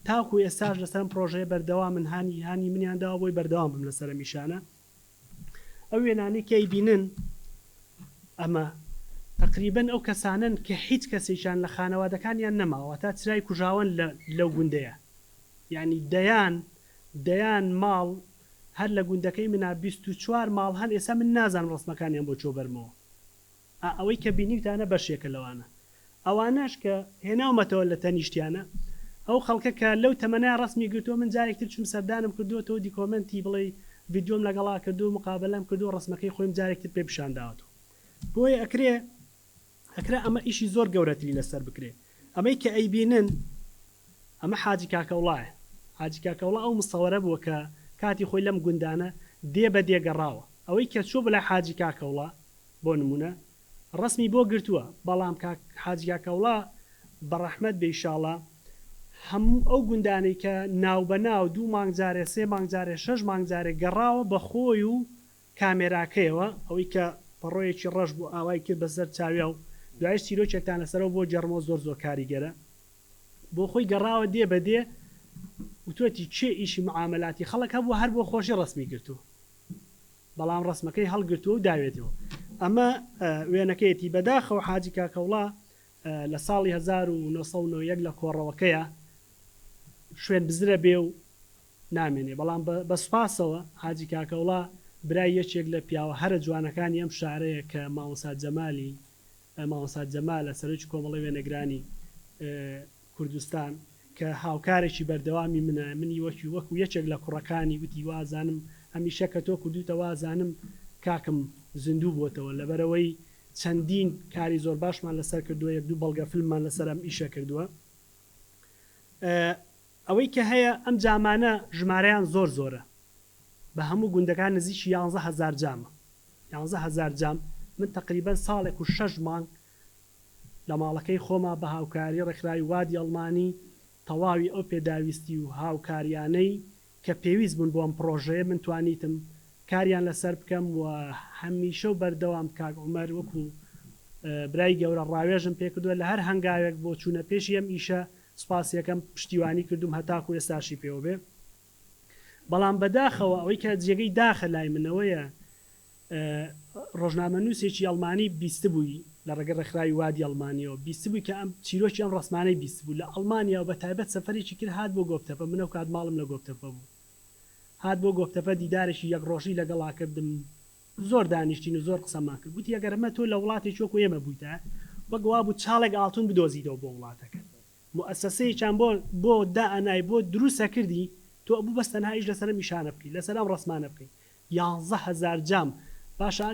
تاکو ئێستاش لەسەر پرۆژەیە بەردەوام من هانی منیانداوە بۆی بەردەوام بم لەسەر میشانە. ئەو وێنانەی کەی بینن ئەمە تقریبا ئەو کەسانن کە هیچ کەسێکیان لە خانەوادەکانیان نەماوە تا چرای کوژاون لەو گوندەیە ینی دەیان ماڵ هەر لە گوندەکەی منە 24 ماڵ هەن ئێستا من نازانم ڕسمەکانیان بۆ چۆ بەرمەوە. ئەوەی کە بینیتانە بەشێکە لەوانە ئەوانەش کە هێناومەتەوە لە تەنیشتیانە ئەو خەڵکە کە لەو تەمەنای ڕسمی گرتووە من جارێکتر چوم سەردانم کردوەوە دیکۆمنتی بڵێ ڤیددیۆم لەگەڵا کردو مقابلەم کردو ڕسمەکەی خۆیم جارێکتر پێ پیشانداوەتەوە. بۆیە ئەکرا ئەمە ئیشی زۆر گەورەتری لەسەر بکرێ. ئەمەی کە ئەیبینن ئەمە حاجی کاکەوڵایە حاجی کاکەوڵە ئەو مستەوەرە بووە کە کاتی خۆی لەم گوندانە دێ بە دێگەڕاوە ئەوەی کە چوو بەلای حاجی کاکەوڵە بۆ نمونە ڕسمی بۆ گرتووە بەڵام حاجی کاکەوڵە بەڕەحمەت بێئیشاڵڵا هەموو ئەو گوندانەی کە ناو بە ناو 2 مانگجارێ 3 مانگجارێ 6 مانگجارێک گەڕاوە بە خۆی و کامێراکەیەوە ئەوەی کە پەڕۆیەکی ڕەش بوو ئاوای کرد بەسەر چاویا و دوایش چیرۆکێکتان لەسەرەوە بۆ جەرمۆ زۆر کاریگەرە بۆ خۆی گەڕاوە دێ بەدێ وتوەتی چێ ئیشی معاملاتی خەڵک هەبوو هەر بۆ خۆشی ڕسمی گرتو بەڵام ڕسمەکەی هەڵگرتووە و داوێتەوە ئەمە وێنەکەیەتی بەداخەوە حاجی کاکەوڵا لە ساڵی 1991 لە کۆڕەوەکەیە شوێن بزرە بێ و نامێنێ بەڵام بە سوپاسەوە حاجی کاکەوڵا برای یەکێک لە پیاوە هەرە جوانەکانی ئەم شارەیە کە مامۆستا جەمال لە سەرۆکی کۆمەڵی وێنەگرانی کوردستان کە هاوکارێکی بەردەوامی منە منی وەکو یەکێک لە کوڕەکانی وتی وازانم هەمیشە کە تۆ کردوتە وازانم کاکم زیندوو بووتەوە لەبەرەوەی چەندین کاری زۆر باشمان لەسەر کردووە 1-2 بەڵگە فیلممان لەسەر ئەم ئیشە کردووە ئەوەی کە هەیە ئەم جامانە ژمارەیان زۆرە بە هەموو گوندەکان نزیکی 11,000 جامە 11,000 جام من تقریبا ساڵێک و 6 مانگ لە ماڵەکەی خۆما بە هاوکاری ڕێکخراوی وادی ئەڵمانی تەواوی ئەو پێداویستی و هاوکاریانەی کە پێویست بوون بۆ ئەم پرۆژەیە من توانیتم کاریان لەسەر بکەم و هەمیشە و بەردەوام کاک عومەر وەکو برای گەورە ڕاوێژم پێکردووە لە هەر هەنگاوێک بۆ چوونە پێشی ئەم ئیشە سوپاسیەکەم پشتیوانی کردوم هەتاکو ئێستاشی پێوە بێ بەڵام بەداخەوە ئەوەی کە جێگەی داخە لای منەوەیە ڕۆژنامە نووسێکی ئەڵمانی بیست بووی لە ڕێگە ڕێکخراوی وادی ئەڵمانیەوە بیست بووی کە ئەم چیرۆکی ئەم ڕسمانەی بیست بوو لە ئەڵمانیا و بە تایبەت سەفەرێکی کرد هات بۆ گۆفتەپە منە و کات ماڵم لە گۆفتەپە بوو هات بۆ گۆفتەپە دیدارێکی یەک ڕۆژی لەگەڵا کردم زۆر دانیشتین و زۆر قسەمان کرد گوتی ئەگەرمە تۆ لە وڵاتێکی وەکو ئێمە بوویتە وەگوا بوو چاڵێک ئاڵتون بدۆزیتەوە بۆ وڵاتەکە موسسەسەیەکیان بۆ دائەنای بۆ دروستە کردی تۆ بوو بەس تەنها ئیش لەسەر میشانە بکەیت لەسەر ئەم ڕسمانە بکەیت 11,000 جام باشە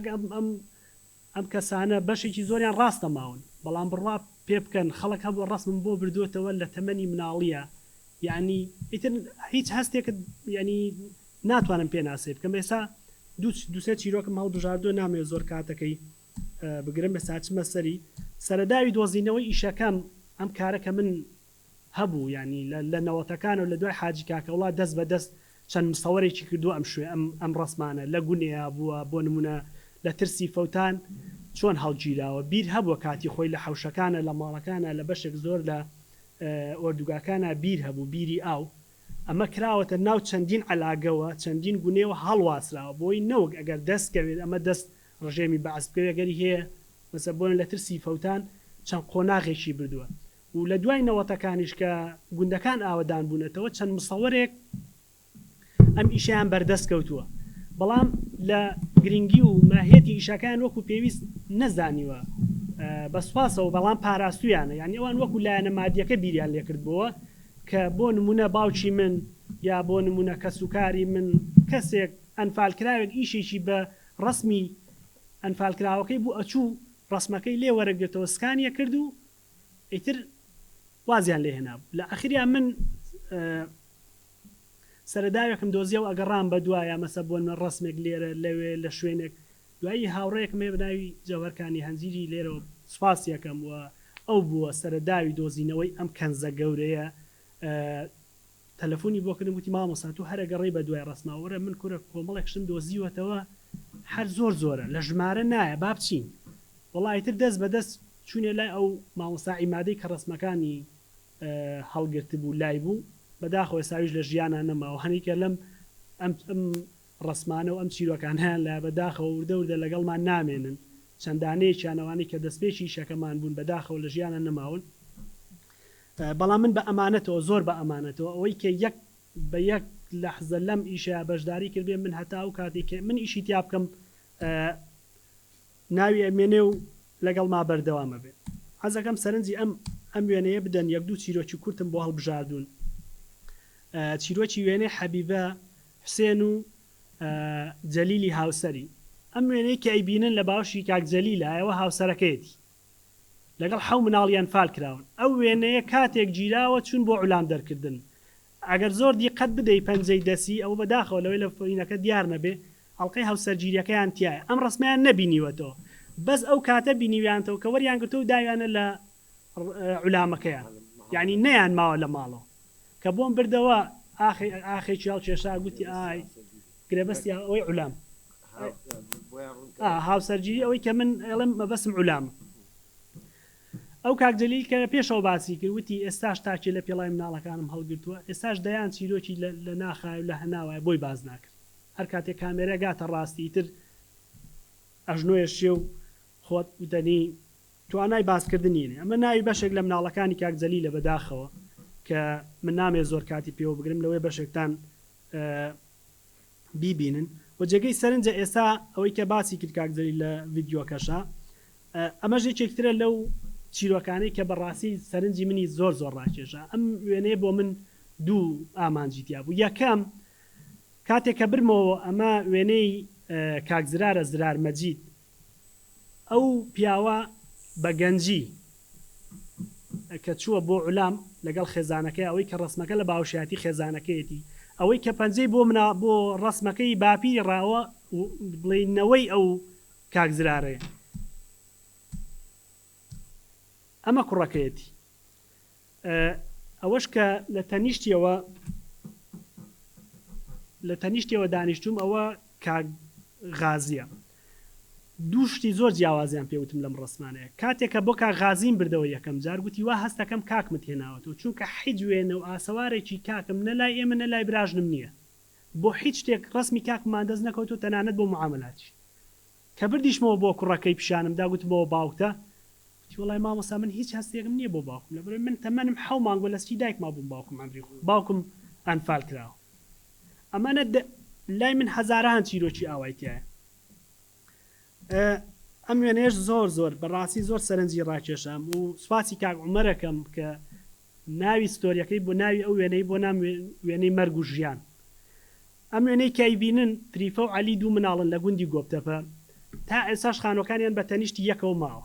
ئەم کەسانە بەشێکی زۆریان ڕاستە ماون بەڵام بڕوا پێ بکەن خەڵک هەبوو ڕسمم بۆ بردوێتەوە لە تەمەنی مناڵیە یعنی ئیتر هیچ هەستێکت ینی ناتوانم پێ ناسێ بکەم ئێستا دووسێ چیرۆکم هەڵبژاردووە نامێ زۆر کاتەکەی بگرم بە ساچمە سەری سەرەداوی دۆزینەوەی ئیشەکەم ئەم کارەکە من هەبوو ینی لە نەوەتەکان و لە دوای حاجی کاکەوڵا دەست بە دەست چەند مستەوەرێکی کردو ئەم شوێ ئەم ڕسمانە لە گونەیە بووە بۆ نمونە لە ترسی فەوتان چۆن هەڵگیراوە بیر هەبووە کاتی خۆی لە حەوشەکانە لە ماڵەکانە لە بەشێک زۆر لە ئۆردوگاکانە بیر هەبوو بیری ئاو ئەمە کراوەتە ناو چەندین علاگەوە چەندین گونێەوە هەڵواسراوە بۆی نەوەک ئەگەر دەستکەوێت ئەمە دەست ڕژێمی بەعسبکەوێگەری هەیە مەسە بۆن لە ترسی فەوتان چەند قۆناغێکی بردووە و لە دوای نەوەتەکانیش کە گوندەکان ئاوەدان بوونەتەوە چەند مسەوەرێک ئەم ئیشیان بەردەست کەوتووە بەڵام لە گرنگی و ماهێتی ئیشەکان وەکو پێویست نەزانیوە بە سوپاسەوە بەڵام پاراستویانە یعنی ئەوان وەکو لایەنە مادیەکە بیریان لێکردبووە کە بۆ نمونە باوکی من یا بۆ نمونە کەسوکاری من کەسێک ئەنفالکراوێک ئیشێکی بە ڕسمی ئەنفالکراوەکەی بوو ئەچوو ڕسمەکەی لێ وەرەگرێتەوە سکانیە کرد و ئیتر وازیان لێ هێنابوو لە ئەخریان من سەرەداوێکم دۆزیە و ئەگەڕام بە دوایە مەسە بۆن من ڕسمێک لێرە لەوێ لە شوێنێک دوایی هاوڕێکم هەیە بەناوی جەوهەرکانی هەنجیری لێرەوە سوپاسیەکەم وە ئەو بووە سەرەداوی دۆزینەوەی ئەم کەنزە گەورەیە تەلەفۆنی بۆ کردم وتی مامۆستا تۆ هەرە گەڕێی بە دوای ڕسماوەرە من کورە کۆمەڵێک شتم دۆزیوەتەوە هەر زۆرە لە ژمارە نایە با بچین وەڵای تر دەست بەدەست چوونێ لای ئەو مامۆستا عیمادەی کە ڕسمەکانی هەڵگرت بوو لای بوو بەداخۆ ئێساویش لە ژیانە نەماوە هەنیکە لەم ئەم ڕسمانە و ئەم چیرۆکانیان لە بەداخەوە وردە لەگەڵمان نامێنن چەندانەیەکیانەوانی کە دەستپێکی شەکەمان بوون بەداخەوە لە ژیانە نەماون بەڵام من بە ئەمانەتەوە زۆر بە ئەمانەتەوە ئەوەی کە یەک بە یەک لەحزە لەم ئیشە بەشداری کردێ من هەتا و کاتێک من ئیشی تیا بکەم ناوی ئەمێنێ و لەگەڵ ما بەردەوامە بێت حەزەکەم سەرنجی ئەم وێنەیە بدەن 1-2 چیرۆکی کورتم بۆ هەڵبژاردوون چیرۆکی وێنەی حەبیبە حوسێن و جەلیلی هاوسەری ئەم وێنەی کە ئەیبینن لە باوشی کاک جەلیلایەوە هاوسەرەکەیەتی لەگەڵ حەو مناڵیان فال کراون ئەو وێنەیە کاتێک گیراوە چون بۆ عولام دەرکردن ئەگەر زۆر دیقەت بدەی پەنجەی دەسی ئەو بەداخەوە لەوەی لە فۆینەکە دیار نەبێ ئەڵلقەی هەوسەرگیریەکەیان تایە ئەم ڕسمیان نەبینیوەتەوە بەس ئەو کاتە بینیویانتەوە کە وەریان گرتو و داویانە لە عولامەکەیان یعنی نەیان ماوە لە ماڵەوە کە بۆم بردەوە ئاخێکی هاو کێشا گوتی ئای گرێبەستی ئەوەی عولام هاوسەرگیری ئەوەی کە من ئەڵم مەبەسم عولامە ئەو کاکجلی کە پێشەوە باسی کرد وتی ئێستاش تاکی لە پێڵای مناڵەکانم هەڵگرتووە ئێستاش دەیان چیرۆکی لە ناخای و لە هەناوای بۆی باز ناکرد هەر کاتێک کامێرە گاتە ڕاستی تر ئەژنۆیە شێ و خۆت وتەنی توانای باسکردنیێنێ ئەمە ناوی بەشێک لە مناڵەکانی کاکجلی لە بەداخەوە کە من نامێ زۆر کاتی پێوە بگرم لەوەی بەشێکتان بیبینن و جێگەی سەرنجە ئێستا ئەوەی کە باسی کرد کاکجلی لە ڤیددیۆکەشە ئەمە ژێکێکترە لەو چیرۆکانەی کە بەڕاستی سەرنجی منی زۆر زۆر ڕاکێشە ئەم وێنەیە بۆ من دوو ئامانجیتیا بوو یەکەم کاتێک کە برمەوە ئەمە وێنەی کاکزرارە زرار مەجید ئەو پیاوە بە گەنجی کە چووە بۆ عولام لەگەڵ خێزانەکەی ئەوەی کە ڕسمەکە لە باوشایەتی خێزانەکەیەتی ئەوەی کە پەنجەی بۆ ڕسمەکەی باپی ڕاوە بڵێنەوەی ئەو کاکزرارەیە ئەمە کوڕەکەیەتی ئەوەش کە لە تەنیشتیەوە دانیشتوم ئەوە کاغازیە دوو شتی زۆر جیاوازیان پێوتم لەم ڕسمانەیە کاتێک کە بۆ کاغازیم بردەوە یەکەم جار گوتی وا هەستەکەم کاکمت هێناوەتەوە چونکە حیج وێنە و ئاسەوارێکی کاکم نەلای ئێمە نەلای براژنم نییە بۆ هیچ شتێک ڕسمی کاکمان دەست نەکەوتو تەنانەت بۆ معاملاتی کە بردیشمەوە بۆ کوڕەکەی پیشانم داگوتمەوە باوکتە وڵای مامۆستا من هیچ هەستێکم نییە بۆ باوکم لەبەر من تەمەنم حەو مانگۆ لەستی دایکما بووم باوکم ئەمری باوکم ئەنفال کراوە ئەمانە لای من هەزاران چیرۆکی ئاوایتیایە ئەم وێنێش زۆر زۆر بەڕاستی زۆر سەرنجی ڕاکێشام و سوپاسی کاک عومەرەکەم کە ناوی ستۆریەکەی بۆ ناوی ئەو وێنەی بۆ نام وێنەی مەرگ و ژیان ئەم وێنەی کایبینن تریفە و عەلی دوو مناڵن لە گوندی گۆبتەپە تا ئێساش خانۆکانیان بە تەنیشتی یەکەوە ماوە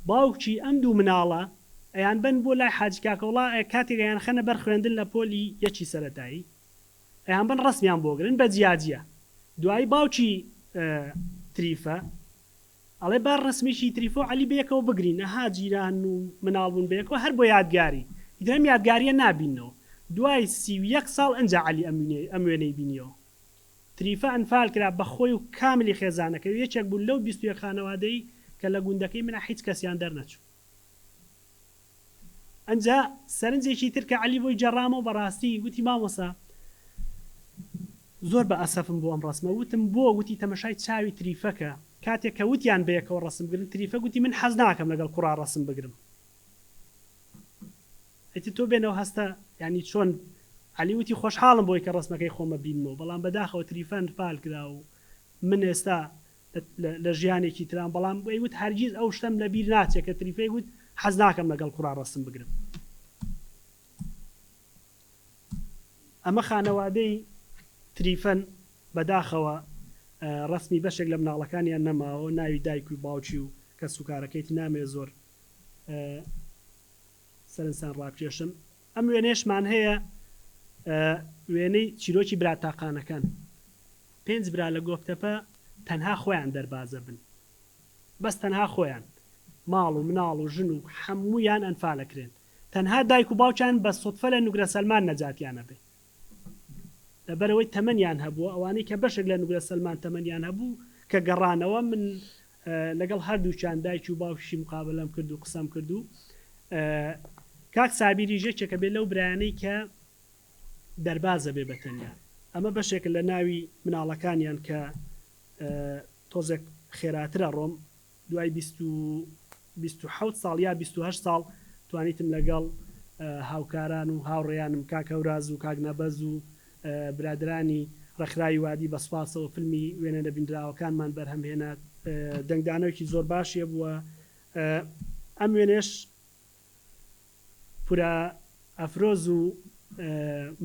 باوکی ئەم دوو مناڵە ئەیان بن بۆ لای حاج کاکەوڵا کاتێک ئەیان خەنە بەر خوێندن لە پۆلی یەکی سەرەتایی ئەیان بن ڕسمیان بۆگرن بە جیاجیە دوایی باوکی تریفە ئەڵێ بار ڕسمیشی تریفۆ عەلی بەیەکەوە بگرین ئەها جیران و مناڵبوون بەیەکەوە هەر بۆ یادگاری ئیدرەم یادگاریە نابینەوە دوای 31 ساڵ ئەنجا عەلی ئەم وێنەی بینیەوە تریفە ئەنفال کرا بە خۆی و کاملی خێزانەکە یەکێک بوو لەو 21 خانەوادەی کە لە گوندەکەی منە هیچ کەسیان دەرنەچوو ئەنجا سەرنجێکی تر کە عەلی بۆی جەڕامەوە بەڕاستی گوتی مامۆسا زۆر بە ئەسەفم بۆ ئەم ڕسمە وتم بۆ گوتی تەمەشای چاوی تریفەکە کاتێک کە وتیان بەیەکەوە ڕسم بگرن تریفە گوتی من حەز ناکەم لەگەڵ کوڕا ڕسم بگرم ئەیتی تۆ بێنەوە هەستە ینی چۆن عەلی وتی خۆشحاڵم بۆی کە ڕسمەکەی خۆمە بینمەوە بەڵام بەداخەوە تریفە ئەنفال کرا و من ئێستا لە ژیانێکی تران بەڵام وت هەرگیز ئەو شتم لە بیر ناچێت کە تریفەی گوت حەز ناکەم لەگەڵ کوڕا ڕسم بگرم ئەمە خانەوادەی تریفەن بەداخەوە ڕسمی بەشێک لە مناڵەکانیان نەماوە ناوی دایک و باوکی و کە سوکارەکەیتی نامێ زۆر سەرنجان ڕاکێشم ئەم وێنێشمان هەیە وێنەی چیرۆکی براتاقانەکان 5 برا لە گۆفتەپە تەنها خۆیان دەربازە بن بەس تەنها خۆیان ماڵ و مناڵ و ژن و هەموویان ئەنفالەکرێن تەنها دایک و باوچان بە سوتفە لە نوگرە سەلمان نەجاتیانە بێ لەبەرەوەی تەمەنیان هەبووە ئەوانەی کە بەشێک لە نوگرە سەلمان تەمەنیان هەبوو کە گەڕانەوە من لەگەڵ هەردووچان دایکی و باوشی مقابلەم کرد و قسەم کرد و کاک سابیری ژێکێکە بێت لەو برایانەی کە دەربازە بێ بەتەنیا ئەمە بەشێک لە ناوی مناڵەکانیان کە تۆزێک خێراترە ڕۆم دوای 27 ساڵ یا 28 ساڵ توانیتم لەگەڵ هاوکاران و هاوڕێیانم کاک هەوراز و کاک نەبەز و برادرانی ڕێکخراوی وادی بە سوپاسەوە فیلمی وێنە نەبینراوەکانمان بەرهەمهێنات دەنگدانەوەکی زۆر باشیە بووە ئەم وێنێش پورە ئەفرۆز و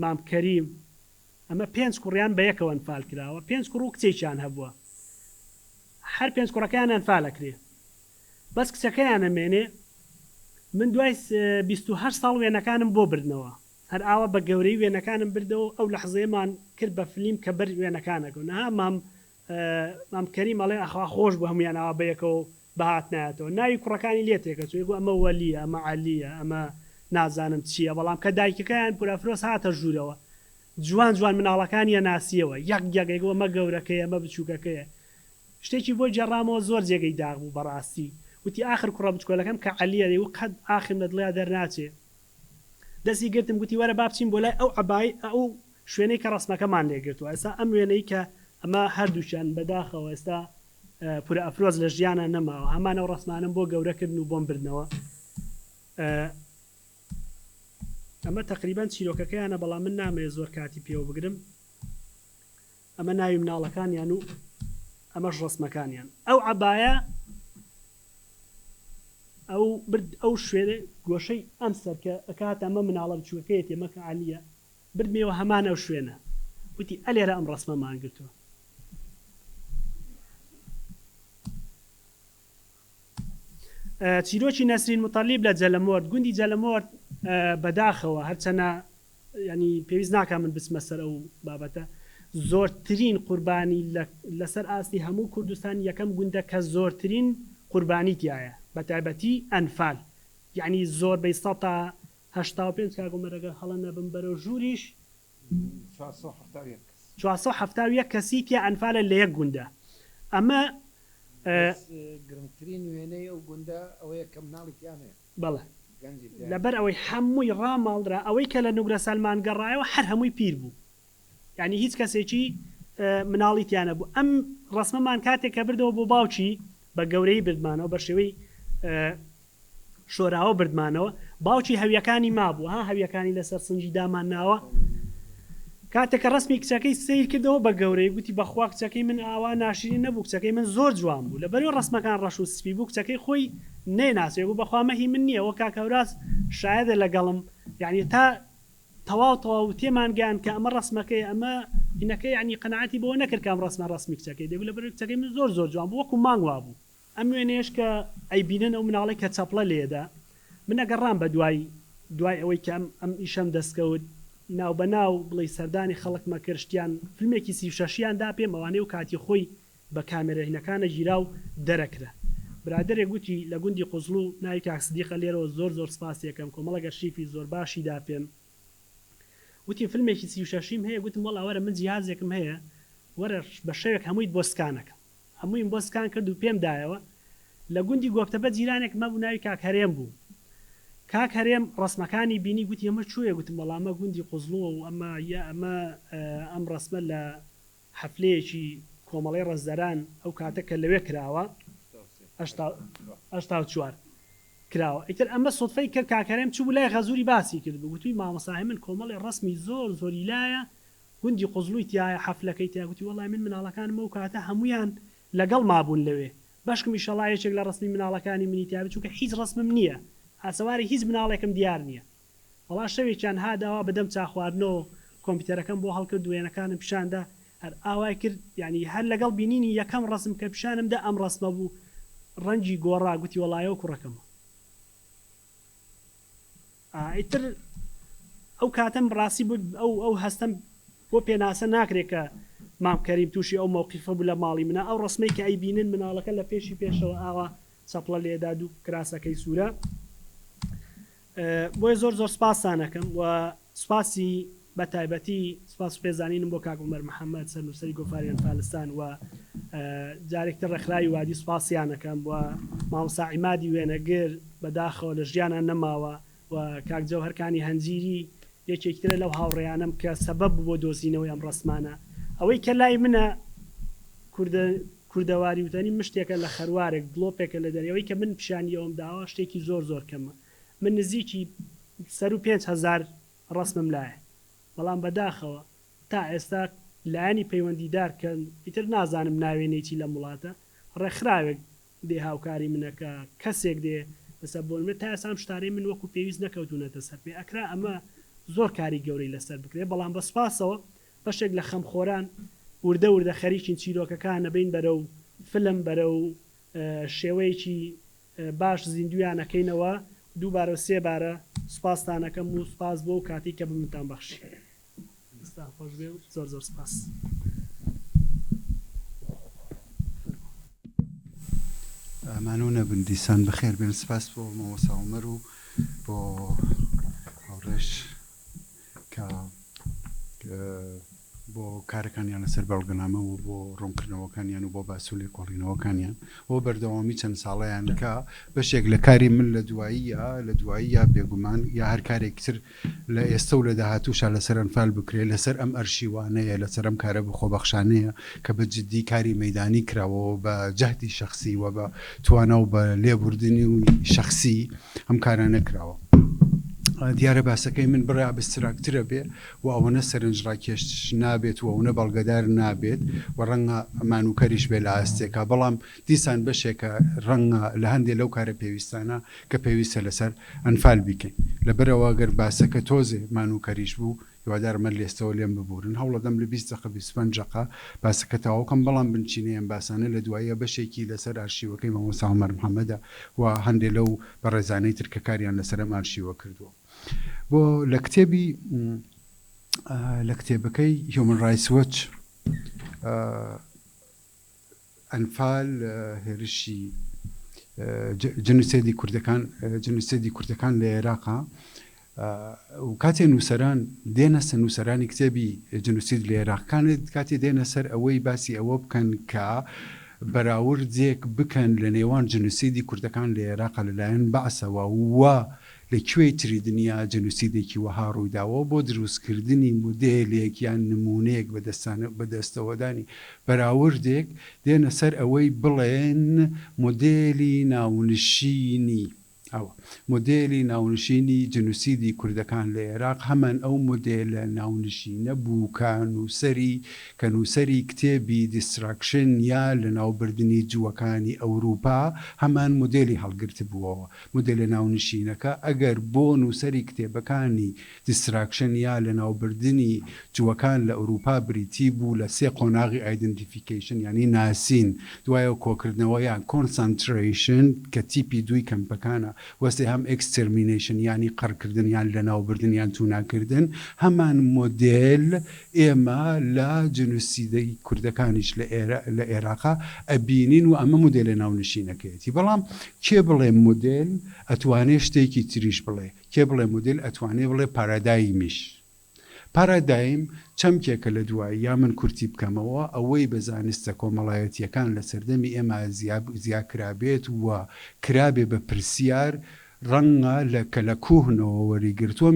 مامکەریم ئەمە 5 کوڕیان بە یەکەوە ئەنفال کراوە 5 کوڕ و کچێکیان هەبووە هەر 5 کوڕەکەیان ئەنفالەکرێ بەس کچەکەیان ئەمێنێ من دوای 28 ساڵ وێنەکانم بۆ بردنەوە هەر ئاوە بە گەورەی وێنەکانم بردەوە ئەو لە حزەیەمان کرد بە فلیم کە بەر وێنەکانەکەونها مامکەری مەڵێ ئەخوا خۆش بە هەمویان ئاوا بەیەکەوە بەهات نایەتەوە ناوی کوڕەکانی لێتێکە چێگو ئەمە وەلیە ئەمە عالیە ئەمە نازانم چییە بەڵام کە دایکەکەیان پورەفرۆس هاتە ژوورەوە جوان جوان مناڵەکانیە ناسیەوە یەک یەکێکەوە ئەمە گەورەکەی ئەمە بچووکەکەیە شتێکی بۆ جێڕامەوە زۆر جێگەی داغ بوو بەڕاستی وتی آخر کوڕە بچکۆلەکەم کە عەلیە دەی و قەت ئاخرم لە دڵیا دەرناچێ دەستی گرتم گوتی وەرە با بچین بۆ لای ئەو عەبای ئەو شوێنەی کە ڕسمەکەمان لێگرتووە ئێستا ئەم وێنەی کە ئەمە هەردووچیان بەداخەوە ئێستا پورە ئەفرۆز لە ژیانە نەماوە هەمانە و ڕسمانم بۆ گەورەکردن و بۆم بردنەوە ئەمە تقریبان چیرۆکەکەیانە بەڵام من نامەیە زۆر کاتی پێوە بگرم ئەمە ناوی مناڵەکانیان و ئەمەش ڕسمەکانیان ئەو عەبایە ئەو شوێنە گۆشەی ئەم سەرکە ئەکات ئەمە مناڵە بچووکەکەیەتی ئەمەکە عالیە بردمێەوە هەمان ئەو شوێنە وتی ئەلێرە ئەم ڕسمەمان گرتووە چیرۆکی نەسرین متەلیب لە جەلەمۆرد گوندی جەلەمۆرد بەداخەوە هەرچەنە ینی پێویست ناکە من بچمە سەر ئەو بابەتە زۆرترین قوربانی لەسەر ئاستی هەموو کوردستان یەکەم گوندە کە زۆرترین قوربانی تایە بە تایبەتی ئەنفال یعنی زۆر بەی 1970 کاگومەرەگە هەڵە نەبم بەرەو ژووریش 471 کەسی تیا ئەنفالە لە یەک گوندە ئەمە گرنگترین وێنەی ئەو گوندە ئەوەیە کە مناڵێکیانەیە بەڵێ لەبەر ئەوەی هەمووی ڕاماڵدرا ئەوەی کە لە نوگرە سەلمان گەڕایەوە هەر هەمووی پیر بوو یعنی هیچ کەسێکی مناڵیتیانە بوو ئەم ڕسمەمان کاتێک کە بردەوە بۆ باوکی بە گەورەی بردمانەوە بە شێوەی شۆراوە بردمانەوە باوکی هەویەکانی مابوو ها هەویەکانی لەسەر سنجی دامان ناوە کاتێککە ڕسمی کچەکەی سیر کردەوە بە گەورەی گوتی بەخوا کچەکەی من ئاوا ناشرین نەبوو کچەکەی من زۆر جوان بوو لە بەرەوە ڕسمەکان ڕەش و سپی بوو کچەکەی خۆی نێناسێ بوو بەخوا مەهی من نییە وە کاکەوراس شایدە لەگەڵم یعنی تا تەواو تێمان گیان کە ئەمە ڕسمەکەی ئەمە ئینەکەی ینی قەنەعەتی بۆ نەکرد کام ڕسمی کچەکەی دەبوو لە بەرەوە کچەکەی من زۆر جوان بوو وەکو مانگ وا بوو ئەم وێنەیەش کە ئەیبینن ئەو مناڵی کە چەپڵە لێدا من ئەگەڕام بە دوای ئەوەی کە ئەم ئیشەم دەستکەوت ناو بەناو بڵێ سەردانی خەڵکمە کرشتیان فیلمێکی 36یاندا پێم ئەوانەی و کاتی خۆی بە کامێرەهینەکانە ژیرا و دەرەکرا برادێک گوتی لە گوندی قوزڵ و ناوی کاکسدیقە لێرەوە زۆر سپاسیەکەم کۆمەڵەگە شیفی زۆر باشیدا پێم وتی فیلمێکی 36یم هەیە گوتم وەڵا وەرە من جیهازێکم هەیە وەرە بە شەوێک هەمووی بۆ سکانەکەم هەموویم بۆ سکان کرد و پێم دایەوە لە گوندی گۆفتەبە جیرانێک مەبوو ناوی کاکهەرێم بوو کاکهەرێم ڕسمەکانی بینی گوتی ئەمە چوویە گوتم وەڵامە گوندی قوزڵوە و ئەم ڕسمە لە حەفلەیەکی کۆمەڵی ڕەزدەران ئەو کاتە کە لەوێ کراوە 84 کراوە ئیتر ئەمە سۆدفەی کرد کاکەرێم چوو لای غەزووری باسی کرد گوتوی مامەساهی من کۆمەڵی ڕسمی زۆری لایە گوندی قوزڵوی تایە حەفلەکەی تیا گوتی وەڵای من مناڵەکانمە و کاتە هەمویان لەگەڵ مابوون لەوێ باشکم ئیشەڵایەکێک لە ڕسمی مناڵەکانی منی تیا بچووکە هیچ ڕسمم نییە ئاسەواری هیچ مناڵێکم دیار نییە وەڵا شەوێکیان هاداوا بەدەم چاخواردنەوە کۆمپیوتەرەکەم بۆ هەڵکرد دوێنەکانم پیشاندا هەر ئاوای کرد یعنی هەر لەگەڵ بینینی یەکەم ڕسم کە پیشانمدا ئەم ڕسمە بوو ڕەنگی گۆڕا گوتی وەڵایەوە کوڕەکەمە ئیتر ئەو کاتەم ڕاستی بوو ئەو هەستم بۆ پێناسە ناکرێت کە مامکەریم تووشی ئەو مووقیفە بوو لە ماڵی منە ئەو ڕسمەی کە ئەیبینن مناڵەکە لە پێشی پێشەوە ئاوا چەپڵە لێدا دوو کراسەکەی سوورە بۆیە زۆر سپاسانەکەم و سپاسی بە تایبەتی سپاس و پێزانینم بۆ کاک عومەر محەممەد سەرنووسەری گۆفاری ئەنفالستان و جارێکتر ڕێکخراوی وادی سپاسیانەکەم و مامۆستا عیمادی وێنەگر بەداخەوە لە ژیانان نەماوە و کاک جەوهەرکانی هەنجیری یەکێکترە لەو هاوڕێیانم کە سەبەب بۆ دۆزینەوەی ئەم ڕسمانە ئەوەی کە لای منە کوردەواری وتەنی مشتێکە لە خەروارێک گڵۆپێکە لە دەریەوەی کە من پیشانی ئەوم داوە شتێکی زۆر کەمە من نزیکی 5,000 ڕسمم لایە بەڵام بەداخەوە تا ئێستا لایانی پەیوەندیدار کە ئیتر نازانم ناوێنێکی لە وڵاتە ڕێکخراوێک دێ هاوکاری منەکە کەسێک دێ بەسەر بۆ من تا ئێسام شتارەی من وەکو پێویست نەکەوتونەتە سەر پێ ئەکرا ئەمە زۆر کاری گەورەی لەسەر بکرێت بەڵام بە سپاسەوە بەشێک لە خەمخۆران وردە خەریکین چیرۆکەکان نەبین بەرەو فلم بەرەو شێوەیەکی باش زیندویانەکەینەوە دووبارە سێبارە سوپاسدانەکەم و سوپاس بۆ و کاتی کە بمتان بەخشی خۆش بێ و زۆر زۆر سپاس. ئەمانە نەبن دیسان بەخێر بێن سپاس بۆ مامۆستا عومەر و بۆ هاوڕێش کە بۆ کارەکانیان لەسەر بەڵگەنامە و بۆ ڕوونکردنەوەکانیان و بۆ باسوولێ کۆڵینەوەکانیان بۆ بەردەوامی چەند ساڵەیان کە بەشێک لە کاری من لە دواییە بێگومان یا هەر کارێکتر لە ئێستا و لە داهاتووشا لەسەر ئەنفال بکرێ لەسەر ئەم ئەرشیوانەیە لەسەر ئەم کارە بخۆبەخشانەیە کە بە جددی کاری مەیدانی کراوەوە بە جەهدی شخصی و بە توانە و بە لێبوردنی و شخصی ئەم کارانە کراوە. دیارە باسەکەی من بڕێ ئابستراکترە بێ و ئەوەنە سەرنجڕاکێش نابێت و ئەوەنە بەڵگەدار نابێت و ڕەنگە مانوکەریش بێ لە ئاستێکە بەڵام دیسان بەشێکە ڕەنگە لە هەندێک لەو کارە پێویستانە کە پێویستە لەسەر ئەنفال بیکەین لەبەرەوە گەر باسەکە تۆزێ مانوکەریش بوو هیوادارمە لێستەوە لێم ببورن هەوڵەدەم لە 20 دقیقە 25 دقیقە باسەکە تەواوکەم بەڵام بنچینەیەم باسانە لە دواییە بەشێکی لەسەر ئارشیوەکەی مامۆستا عومەر محەممەدە و هەندێک لەو بەڕێزانەی ترکە کاریان لەسەر ئەم ئارشیوە کردووە. بۆ لە کتێبەکەی هیومن رایتس وەچ ئەنفال هێرشی جنوسێدی کوردەکان لە عێراقا و کاتێ نووسەران دێنە سەر نووسەرانی کتێبی جنوسید لە عێراقەکانت کاتێ دێنە سەر ئەوەی باسی ئەوە بکەن کە بەراوردێک بکەن لە نێوان جنوسیدی کوردەکان لە عێراقا لەلایەن بەعسەوە وە لەکوێی تری دنیا جنوسیدێکی وەها ڕوویداوە بۆ دروستکردنی مودێلێک یان نمونەیەک بەدەستەوەدانی بەراوردێک دێنە سەر ئەوەی بڵێن مودێلی ناونشینی جنوسیدی کوردەکان لە عێراق هەمان ئەو مودێلە ناونشینە بوو کە نووسەری کتێبی دیستراکشن یا لە ناوبردننی جووەکانی ئەوروپا هەمان مودێلی هەڵگرت بووەوە مودێلە ناونشینەکە ئەگەر بۆ نووسەری کتێبەکانی دیستراکشن یا لە ناوبردننی جووەکان لە ئەوروپا بریتی بوو لە سێ قۆناغی ئایدنتیفیکیشن ینی ناسین دوایە کۆکردنەوە یان کۆنسانتریشن کە تیپی دوی کەمپەکانە وەسێ هەم ئەکسترمینیشن ینی قڕکردن یان لە ناوبردن یان تووناکردن هەمان مۆدێل ئێمە لە جنوسیدەی کوردەکانیش لە عێراقا ئەبینین و ئەمە مودێلە ناونشینەکەیەتی بەڵام کێ بڵێ مودێل ئەتوانێ شتێکی تریش بڵێ کێ بڵێ مودێل ئەتوانێ بڵێ پارادایمیش پارادایم چەمکێکە لە دوایی یا من کورتی بکەمەوە ئەوەی بە زانستە کۆمەڵایەتیەکان لە سەردەمی ئێمە زیاکرابێت وە کرابێ بە پرسیار ڕەنگە کە لە کوهنەوە وەریگرتووە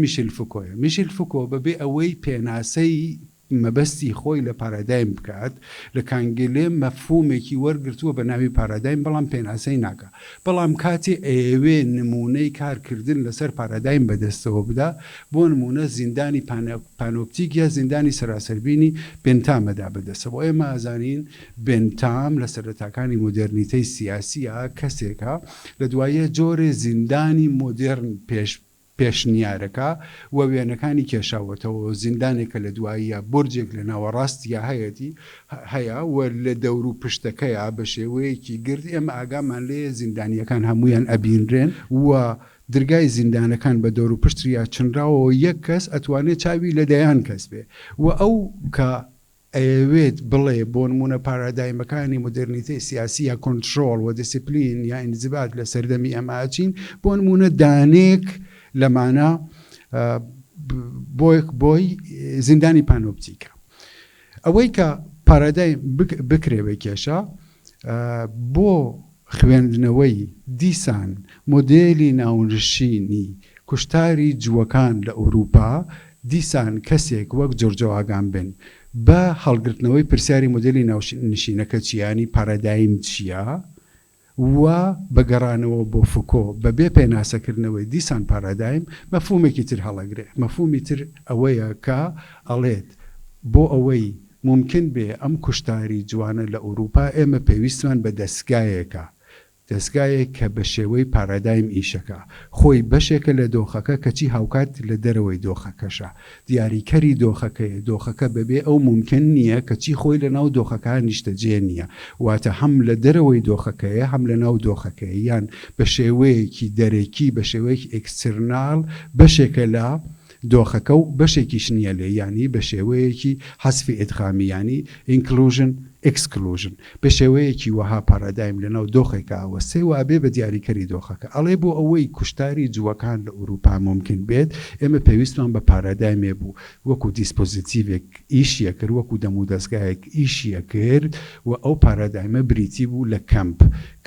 میشیل فوکۆ بەبێ ئەوەی پێناسەی مەبەستی خۆی لە پارادایم بکات لە کانگلێ مەفهومێکی وەرگرتووە بە ناوی پارادایم بەڵام پێناسەی ناکە بەڵام کاتێ ئەوێ نمونەی کارکردن لەسەر پارادایم بەدەستەوە بدا بۆ نمونە زیندانی پانۆپتیک یا زیندانی سەراسەربینی بنتامەدا بەدەستەوە ئێمە ئازانین بنتام لە سەرەتاکانی مۆدرنیتەی سیاسیە کەسێکە لە دوایە جۆرێ زیندانی مۆدرن پێشنیارەکە و وێنەکانی کێشاوەتەوە زیندانێکە لە دواییە بورجێک لە ناوەڕاستیە هەیە و لە دەور و پشتەکەیە بە شێوەیەکی گرت ئێمە ئاگامان لێ زیندانیەکان هەمویان ئەبینرێن و درگای زیندانەکان بە دەور و پشتریا چنراوەوە یەک کەس ئەتوانێت چاوی لەدایان کەس بێ و ئەو کە ئەوێت بڵێ بۆ نمونە پارادایمەکانی مۆدرنیتەی سیاسی یا کۆنتڕۆڵ و دیسیپلین یا ئینزیبات لە سەردەمی ئەماچین بۆ نمونە دانێک لەمانە بۆی زیندانی پانۆپتیکە ئەوەی کە پارادایم بکرێوە کێشە بۆ خوێندنەوەی دیسان مۆدێلی ناونشینی کوشتاری جووەکان لە ئەوروپا دیسان کەسێک وەک جۆرجەواگان بن بە هەڵگرتنەوەی پرسیاری مۆدێلی ناونشینەکە چیانی پارادایم چییە و بەگەڕانەوە بۆ فوکۆ بەبێ پێناسەکردنەوەی دیسان پارادایم مەفهومێکی تر هەڵەگرێ مەفهومی تر ئەوەیە کە ئەڵێت بۆ ئەوەی ممکن بێ ئەم کوشتاری جوانە لە ئەوروپا ئێمە پێویستمان بە دەستگایەکە دەستگایەک کە بە شێوەی پارادایم ئیشەکە خۆی بەشێکە لە دۆخەکە کەچی هاوکات لە دەرەوەی دۆخەکەشە دیاریکەری دۆخەکەیە دۆخەکە بەبێ ئەو ممکن نییە کەچی خۆی لە ناو دۆخەکە نیشتەجێ نییە واتە هەم لە دەرەوەی دۆخەکەیە هەم لە ناو دۆخەکەی یان بە شێوەیەکی دەرەکی بە شێوەیەکی ئەکسترنال بەشێکە لە دۆخەکە و بەشێکیش نییە لێ ینی بە شێوەیەکی حەسفی ئیدغامی ینی ئینکلوژن ئەکسکلوژن بە شێوەیەکی وەها پارادایم لەناو دۆخێکە ئەوەسێ وابێ بە دیاریکەری دۆخەکە ئەڵێ بۆ ئەوەی کوشتاری جووەکان لە ئوروپا ممکن بێت ئێمە پێویستمان بە پارادایمێ بوو وەکو دیسپۆزیتیڤێک ئیشیە کرد وەکو دەمو دەستگایەک ئیشیە کرد و ئەو پارادایمە بریتی بوو لە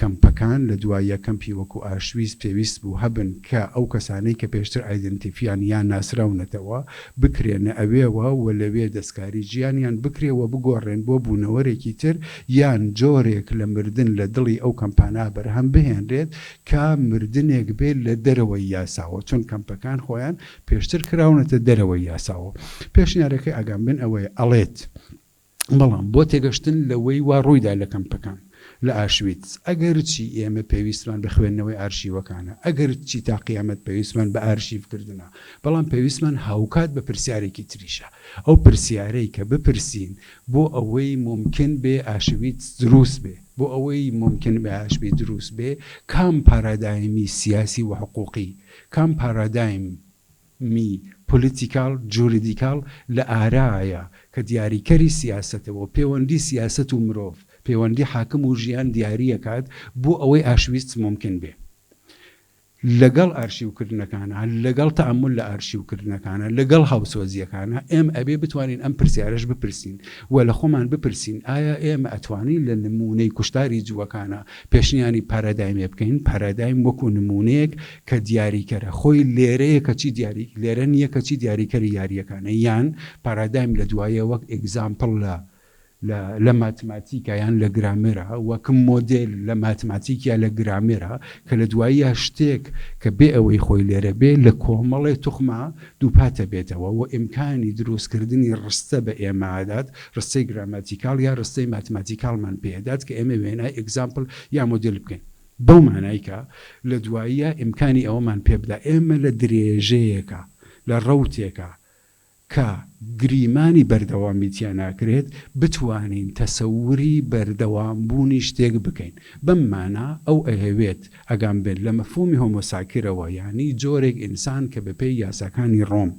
کەمپەکان لە دوایە کەمپی وەکو ئاشویز پێویست بوو هەبن کە ئەو کەسانەی کە پێشتر ئایدنتیفیان یان ناسراونەتەوە بکرێنە ئەوێەوە و لەوێ دەستکاری ژیانیان بکرێەوە بگۆڕێن بۆ بوونەوەرێکی تر یان جۆرێک لە مردن لە دڵی ئەو کەمپانە بەرهەم بهێنرێت کە مردنێک بێت لە دەرەوەی یاساوە چون کەمپەکان خۆیان پێشتر کراونەتە دەرەوەی یاساوە پێشنیارەکەی ئاگامبن ئەوەیە ئەڵێت بەڵام بۆ تێگەشتن لەوەی وا ڕوویدا لە کەمپەکان لە ئاشویتس ئەگەر چی ئێمە پێویستمان بە خوێندنەوەی ئارشیوەکانە ئەگەر چی تا قیامەت پێویستمان بە ئارشیفکردنە بەڵام پێویستمان هاوکات بە پرسیارێکی تریشە ئەو پرسیارەی کە بپرسین بۆ ئەوەی ممکن بێ ئاشویتس دروست بێ بۆ ئەوەی ممکن بێ ئاشوی دروست بێ کام پارادایمی سیاسی و حقوقی کام پارادایمی پۆلیتیکال جوریدیکال لە ئارایە کە دیاریکەری سیاسەتەوە پەیوەندی سیاست و مرۆڤ پەیوەندی حاکم و ژیان دیاریەکات بۆ ئەوەی ئاشویست ممکن بێ لەگەڵ ئارشیوکردنەکانە لەگەڵ تەعامل لە ئارشیوکردنەکانە لەگەڵ هاوسۆزیەکانە ئێمە ئەبێ بتوانین ئەم پرسیارەش بپرسین و لە خۆمان بپرسین ئایا ئێمە ئەتوانین لە نمونەی کوشتاری جووەکانە پێشنیانی پارادایمێ بکەین پارادایم وەکو نمونەیەک کە دیاریکەرە خۆی لێرەیە کەچی دیاری لێرە نییە کەچی دیاریکەری یاریەکانە یان پارادایم لە دوایە وەک ئێگزامپڵ لە ماتماتیکە یان لە گرامێرە وەکم مۆدل لە ماتماتیکیا لە گرامێرە کە لە دواییە شتێک کە بێ ئەوەی خۆی لێرە بێ لە کۆمەڵی توخما دووپاتە بێتەوە و ئیمکانی دروستکردنی ڕستە بە ئێمەدات ڕستەی گراماتیکال یا ڕستەی ماتماتیکالمان پێدات کە ئێمە وێنای ئێگزامپل یا مۆدل بکەین بەو مانایکە لە دواییە ئیمکانی ئەوەمان پێ بدا ئێمە لە درێژەیەکە لە ڕەوتێکە کە گریمانی بەردەوامیتیان ناکرێت بتوانین تەسەوری بەردەوامبوونی شتێک بکەین بەممانە ئەو ئەهەوێت ئەگام بێت لە مەفهومی هۆمۆساکرەوە ینی جۆرێک ئینسان کە بەپێی یاساکانی ڕۆم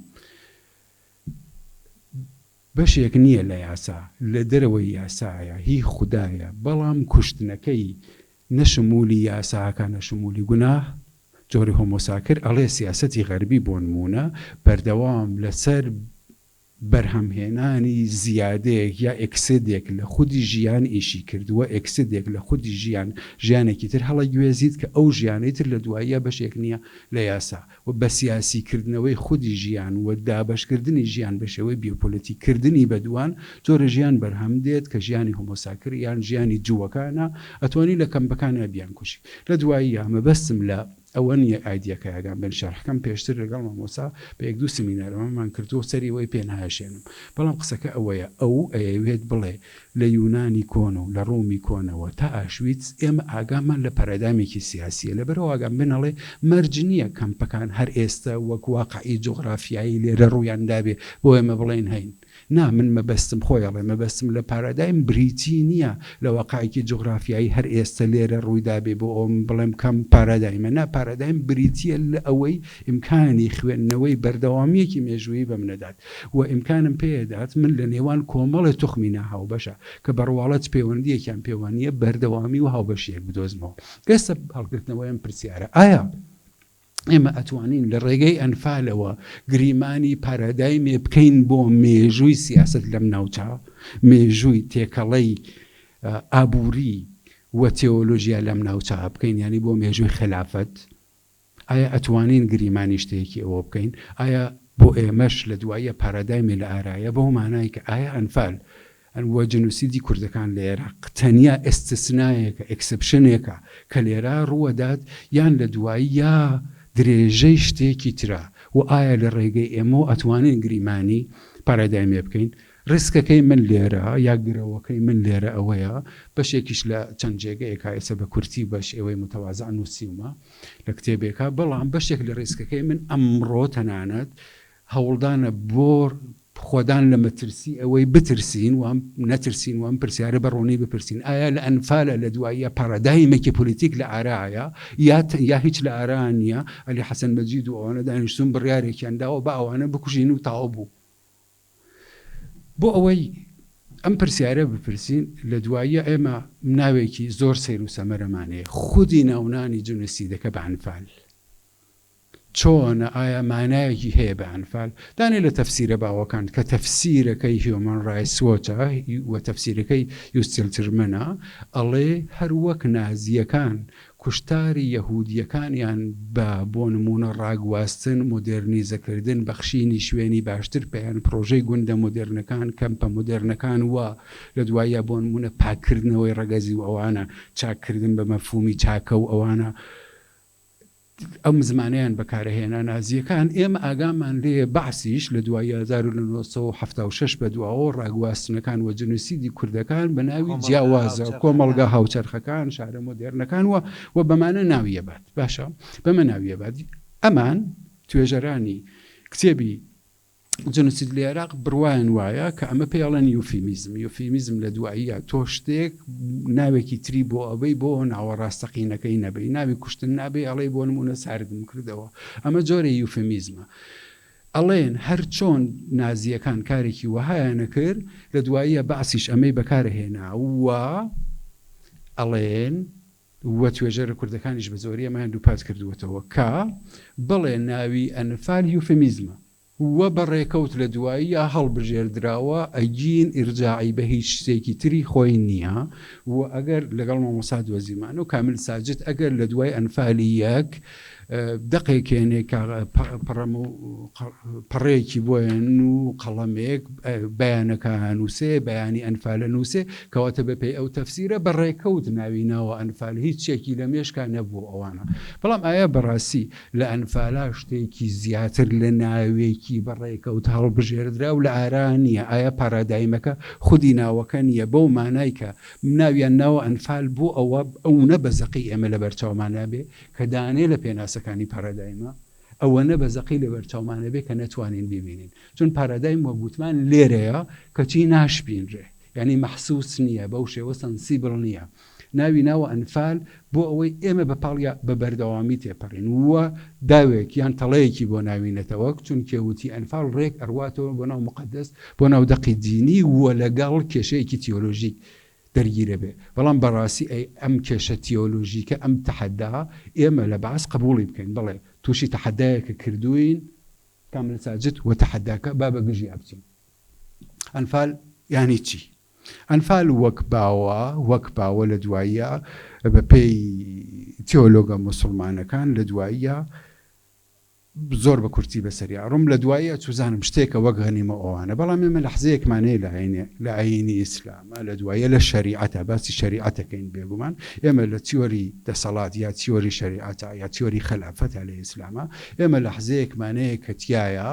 بەشێک نییە لە یاسا لە دەرەوەی یاسایە هی خوددایە بەڵام کوشتنەکەی نەشمولی یاساکە نەشمولی گوناه جۆری هۆمۆساکر ئەڵێ سیاسەتی غەربی بۆ نمونە بەردەوام لەسەر بەرهەمهێنانی زیادەیەک یا ئەکسیدێک لە خودی ژیان ئیشی کردووە ئەکسیدێک لە خودی ژیانێکی تر هەڵە گوێزیت کە ئەو ژیانەی تر لە دواییە بەشێک نییە لە یاسا و بە سیاسیکردنەوەی خودی ژیان و دابشکردنی ژیان بە شێوەی بیۆپۆلیتیکردنی بەدوان جۆرە ژیان بەرهەم دێت کە ژیانی هۆمۆساکر یان ژیانی جووەکانە ئەتوانی لە کەمپەکانە بیان کوشی لە دواییە مەبەستم لە ئەوە نیە ئایدیەکە یاگان بن شەرحەکەم پێشتر لەگەڵ مامۆسا بە یەک دوو سمینارەوەمان کردووە سەری ئەوەی پێ نایشێنم بەڵام قسەکە ئەوەیە ئەو ئەیەوێت بڵێ لە یونانی کۆن و لە ڕۆمی کۆنەوە تا ئاشویتس ئێمە ئاگامان لە پەرەدامێکی سیاسیە لەبەرەوە ئاگام بنەڵێ مەرج نییە کەمپەکان هەر ئێستا وەک واقعی جوغرافیایی لێرە ڕوویان دابێ بۆ ئێمە بڵێن هەین نا من مەبەستم خۆیڵێ مەبەستم لە پارادایم بریتی نییە لە واقعیکی جوغرافیایی هەر ئێستا لێرە ڕوویدابێ بۆ ئەوم بڵێم کەم پارادایمە نا پارادایم بریتیە لە ئەوەی ئیمکانی خوێندنەوەی بەردەوامیەکی مێژوویی بەم نەدات و ئیمکانم پێدات من لە نێوان کۆمەڵی توخمینا هاوبەشە کە بەڕواڵەت پەیوەندیەکیان پێوانیە بەردەوامی و هاوبەشیەک بدۆزمەوە گەستە هەڵگرتنەوەیان پرسیارە ئایا ئێمە ئەتوانین لە ڕێگەی ئەنفالەوە گریمانی پارادایمێ بکەین بۆ مێژووی سیاست لەم ناوچە مێژووی تێکەڵەی ئابووری و تێۆلۆژیا لەم ناوچە بکەین ینی بۆ مێژووی خلافەت ئایا ئەتوانین گریمانی شتێکی ئەوە بکەین ئایا بۆ ئێمەش لە دواییە پارادایمێ لە ئارایە بەو مانای کە ئایا ئەنفال وە جنوسیدی کوردەکان لە عێراق تەنیا ئێستسنایەکە ئەکسپشنێکە کە لێرە ڕووەدات یان لە دوایی یا درێژەی شتێکی ترا و ئایا لە ڕێگەی ئێمە ئەتوانین گریمانی پارادایمێ بکەین ڕیسکەکەی من لێرە یا گرەوەکەی من لێرە ئەوەیە بەشێکیش لە چەند جێگەیەکە ئێستا بە کورتی بەش ئێوەی متەوازە نووسیومە لە کتێبێکە بەڵام بەشێک لە ڕیسکەکەی من ئەمڕۆ تەنانەت هەوڵدانە بۆ خۆدان لە مەترسی ئەوەی بترسین وام نەترسین وام پرسیارە بەڕۆنی بپرسین ئایا لە ئەنفالە لە دواییە پارەدایمێکی پۆلیتیک لە ئارایە یا هیچ لە ئاران نییە ئەلی حەسەن مەجید و ئەوانە دانیشتون بڕیارێکیانداوە بە ئەوانە بکوژین و تاوا بوو بۆ ئەوەی ئەم پرسیارە بپرسین لە دواییە ئێمە ناوێکی زۆر سیر و سەمەرەمانەیە خودی ناونانی جنوسیدەکە بە ئەنفال چۆنە ئایا مانایەکی هەیە بە ئەنفال دانێ لە تەفسیرە باوەکان کە تەفسیرەکەی هیومن ڕایتس وۆچە و تەفسیرەکەی یوستیل ترمنە ئەڵێ هەر وەک نازیەکان کوشتاری یەهودیەکانیان بۆ نمونە ڕاگواستن مۆدێرنیزەکردن بەخشینی شوێنی باشتر پێیان پرۆژەی گوندە مۆدێرنەکان کەمپە مۆدێرنەکان وە لە دوایە بۆ نمونە پاکردنەوەی ڕەگەزی و ئەوانە چاکردن بە مەفهومی چاکە و ئەوانە ئەم زمانیان بەکارهێنا نازیەکان ئێمە ئاگامان لێ باسیش لە دوای 1976 بە دواوە ڕاگواستنەکان و جنوسیدی کوردەکان بە ناوی جیاوازە کۆمەڵگا هاوچەرخەکان شارە مۆدێرنەکان و بەمانە ناویە بات باشە بەمە ناویە بات ئەمان توێژەرانی کتێبی جنوسید لە عێراق بڕوایان وایە کە ئەمە پێڵەن یوفیمیزم لە دواییە تۆ شتێک ناوێکی تری بۆ ئەوەی بۆ ناوەڕاستەقینەکەی نەبێ ناوی کوشتن نابێ ئەڵێ بۆ نمونە ساردم کردەوە ئەمە جۆرە یوفیمیزمە ئەڵێن هەر چۆن نازیەکان کارێکی وهایانە کرد لە دواییە باسیش ئەمەی بەکارهێنا وە ئەڵێن وە توێژەرە کوردەکانیش بە زۆری ئەمەیان دووپات کردووەتەوە کە بڵێ ناوی ئەنفال یوفیمیزمە وە بەڕێکەوت لە دوایی یا هەڵبژێردراوە ئەگین ئیرجاعی بە هیچ شتێکی تری خۆی نییە و ئەگەر لەگەڵ مامۆستا دۆزیمان و کامل ساجد ئەگەر لە دوای ئەنفالی یەک دقێکێنێ پڕێکی بۆیان و قەڵەمێک بەیانەکە نووسێ بەیانی ئەنفالە نووسێ کەواتە بەپێی ئەو تەفسیرە بەڕێکەوت ناوی ناوە ئەنفال هیچ شتێکی لە مێشکا نەبوو ئەوانە بەڵام ئایا بەڕاستی لە ئەنفالا شتێکی زیاتر لە ناوێکی بەڕێکەوت هەڵبژێردرا و لە ئارانیە ئایا پارادایمەکە خودی ناوەکە نییە بەو مانای کە ناویان ناوە ئەنفال بۆ ئەوە بەزەقی ئێمە لە بەرچاومانە بێ کە دانێ لە پێناسەکانی پارادایمە ئەوەنە بەزەقی لە بەرچاومانە بێ کە نەتوانین ببینین چون پارادایم وە گوتمان لێرەیە کەچی ناشبینرێ یعنی مەحسوس نییە بەو شێوە سەنسیبڵ نییە ناوی ناوە ئەنفال بۆ ئەوەی ئێمە بەپاڵیا بە بەردەوامی تێپەڕین وە داوێک یان تەڵەیەکی بۆ ناوینەتەوە چون کێوتی ئەنفال ڕێک ئەرواتەوە بۆ ناو مقدس بۆ ناو دەقی دینی وە لەگەڵ کێشەیەکی تیۆلۆژیک دەرگیرە بێ بەڵام بەڕاستی ئەی ئەم کێشە تیۆلۆژیکە ئەم تەحەدا ئێمە لە باس قبوڵی بکەین بڵێ تووشی تەحەدایەکە کردوین کامل ساجد و تەحەداکە با بە گژی ئەبچین ئەنفال یانی چی؟ ئەنفال وەک باوە لە دواییە بە پێی تیۆلۆگە موسڵمانەکان لە دواییە زۆر بە کورتی بەسەری ڕۆم لە دواییە چوزانم شتێکە وەک غەنیمە ئەوانە بەڵام ئێمە لە حزەیەکمانەیە لە ئاینی ئیسلامە لە دواییە لە شەریعەتە باسی شەریعەتەکەین بێگومان ئێمە لە تیۆری دەسەڵات یا تیۆری شەریعەتە یا تیۆری خەلافەتە لە ئیسلامە ئێمە لە حزەیەکمانەیە کە تایە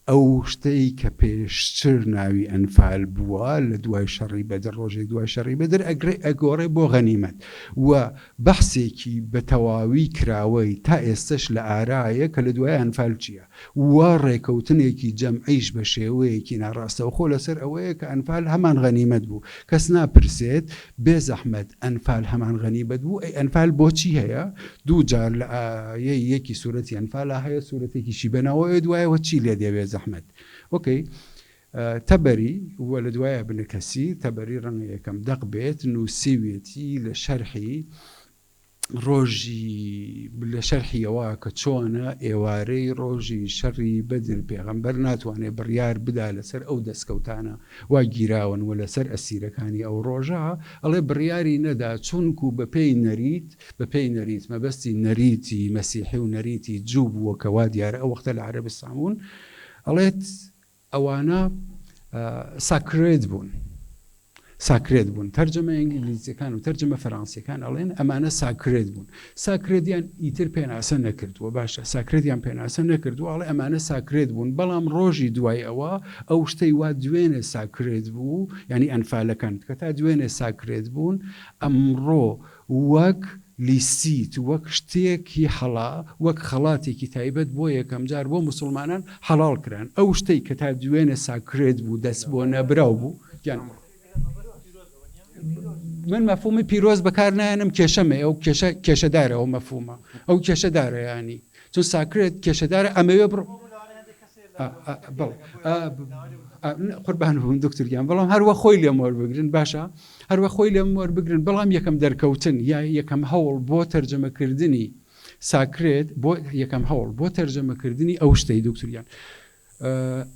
ئەو شتەی کە پێشتر ناوی ئەنفال بووە لە دوای شەڕی بەدر ڕۆژێک دوای شەڕی بەدر ئەگۆڕێ بۆ غەنیمەت و بەحسێکی بە تەواوی کراوەی تا ئێستش لە ئارایە کە لە دوای ئەنفال چییە وا ڕێکەوتنێکی جەمعیش بە شێوەیەکی ناڕاستە و خۆ لەسەر ئەوەیە کە ئەنفال هەمان غەنیمەت بوو کەس ناپرسێت بێ زەحمەت ئەنفال هەمان غەنیمەت بوو ئەی ئەنفال بۆچی هەیە دوو جار لە یەکی سوورەتی ئەنفالە هەیە سوورەتێکیشی بەناوەیە دوایەوە چی لێ دەوێت زەحمەت ئۆکەی تەبەری وە لە دوایە بنکەسی تەبەری ڕەنگە یەکەم دەق بێت نووسیوێتی لە شەرحی ڕۆژی لە شەرحیەوە کە چۆنە ئێوارەی ڕۆژی شەڕی بەدر پێغەمبەر ناتوانێت بڕیار بدا لەسەر ئەو دەستکەوتانە وا گیراون و لەسەر ئەسیرەکانی ئەو ڕۆژە ئەڵێ بڕیاری نەدا چونکو بەپێی نەریت مەبەستی نەریتی مەسیحی و نەریتی جوو بووە کە وا دیارە ئەو وەختە لە عەرەبستان ئەڵێت ئەوانە ساکرێت بوون ساکرێت بوون تەرجەمە ئینگلیزیەکان و تەرجەمە فەرانسیەکان ئەڵێن ئەمانە ساکرێت بوون ساکرێتیان ئیتر پێناسە نەکردووە باشە ساکرێتیان پێناسە نەکردو ئەڵێ ئەمانە ساکرێت بوون بەڵام ڕۆژی دوای ئەوە ئەو شتەی وا دوێنێ ساکرێت بوو ینی ئەنفالەکان کە تا دوێنێ ساکرێت بوون ئەمڕۆ وەک لیسیت وەک شتێکی وەک خەڵاتێکی تایبەت بۆ یەکەم جار بۆ موسڵمانان حەڵاڵ کران ئەو شتەی کە تا دوێنێ ساکرێت بوو دەست بۆ نەبراو بوو من مەفهومی پیرۆز بەکار نایەنم کێشەمە ئەو کێشەدارە ئەو مەفهومە ئەو کێشەدارە ینی چون ساکرێت کێشەدارە ئەمەوێ بڕ قوربان بوون دکتۆریان بەڵام هەروە خۆی لێم وەربگرن باشە هەروە خۆی لێم وەربگرن بەڵام یەکەم دەرکەوتن یا یەکەم هەوڵ بۆ تەرجەمەکردنی ساکرێت بۆ یەکەم هەوڵ بۆ تەرجەمەکردنی ئەو شتەی دکتۆریان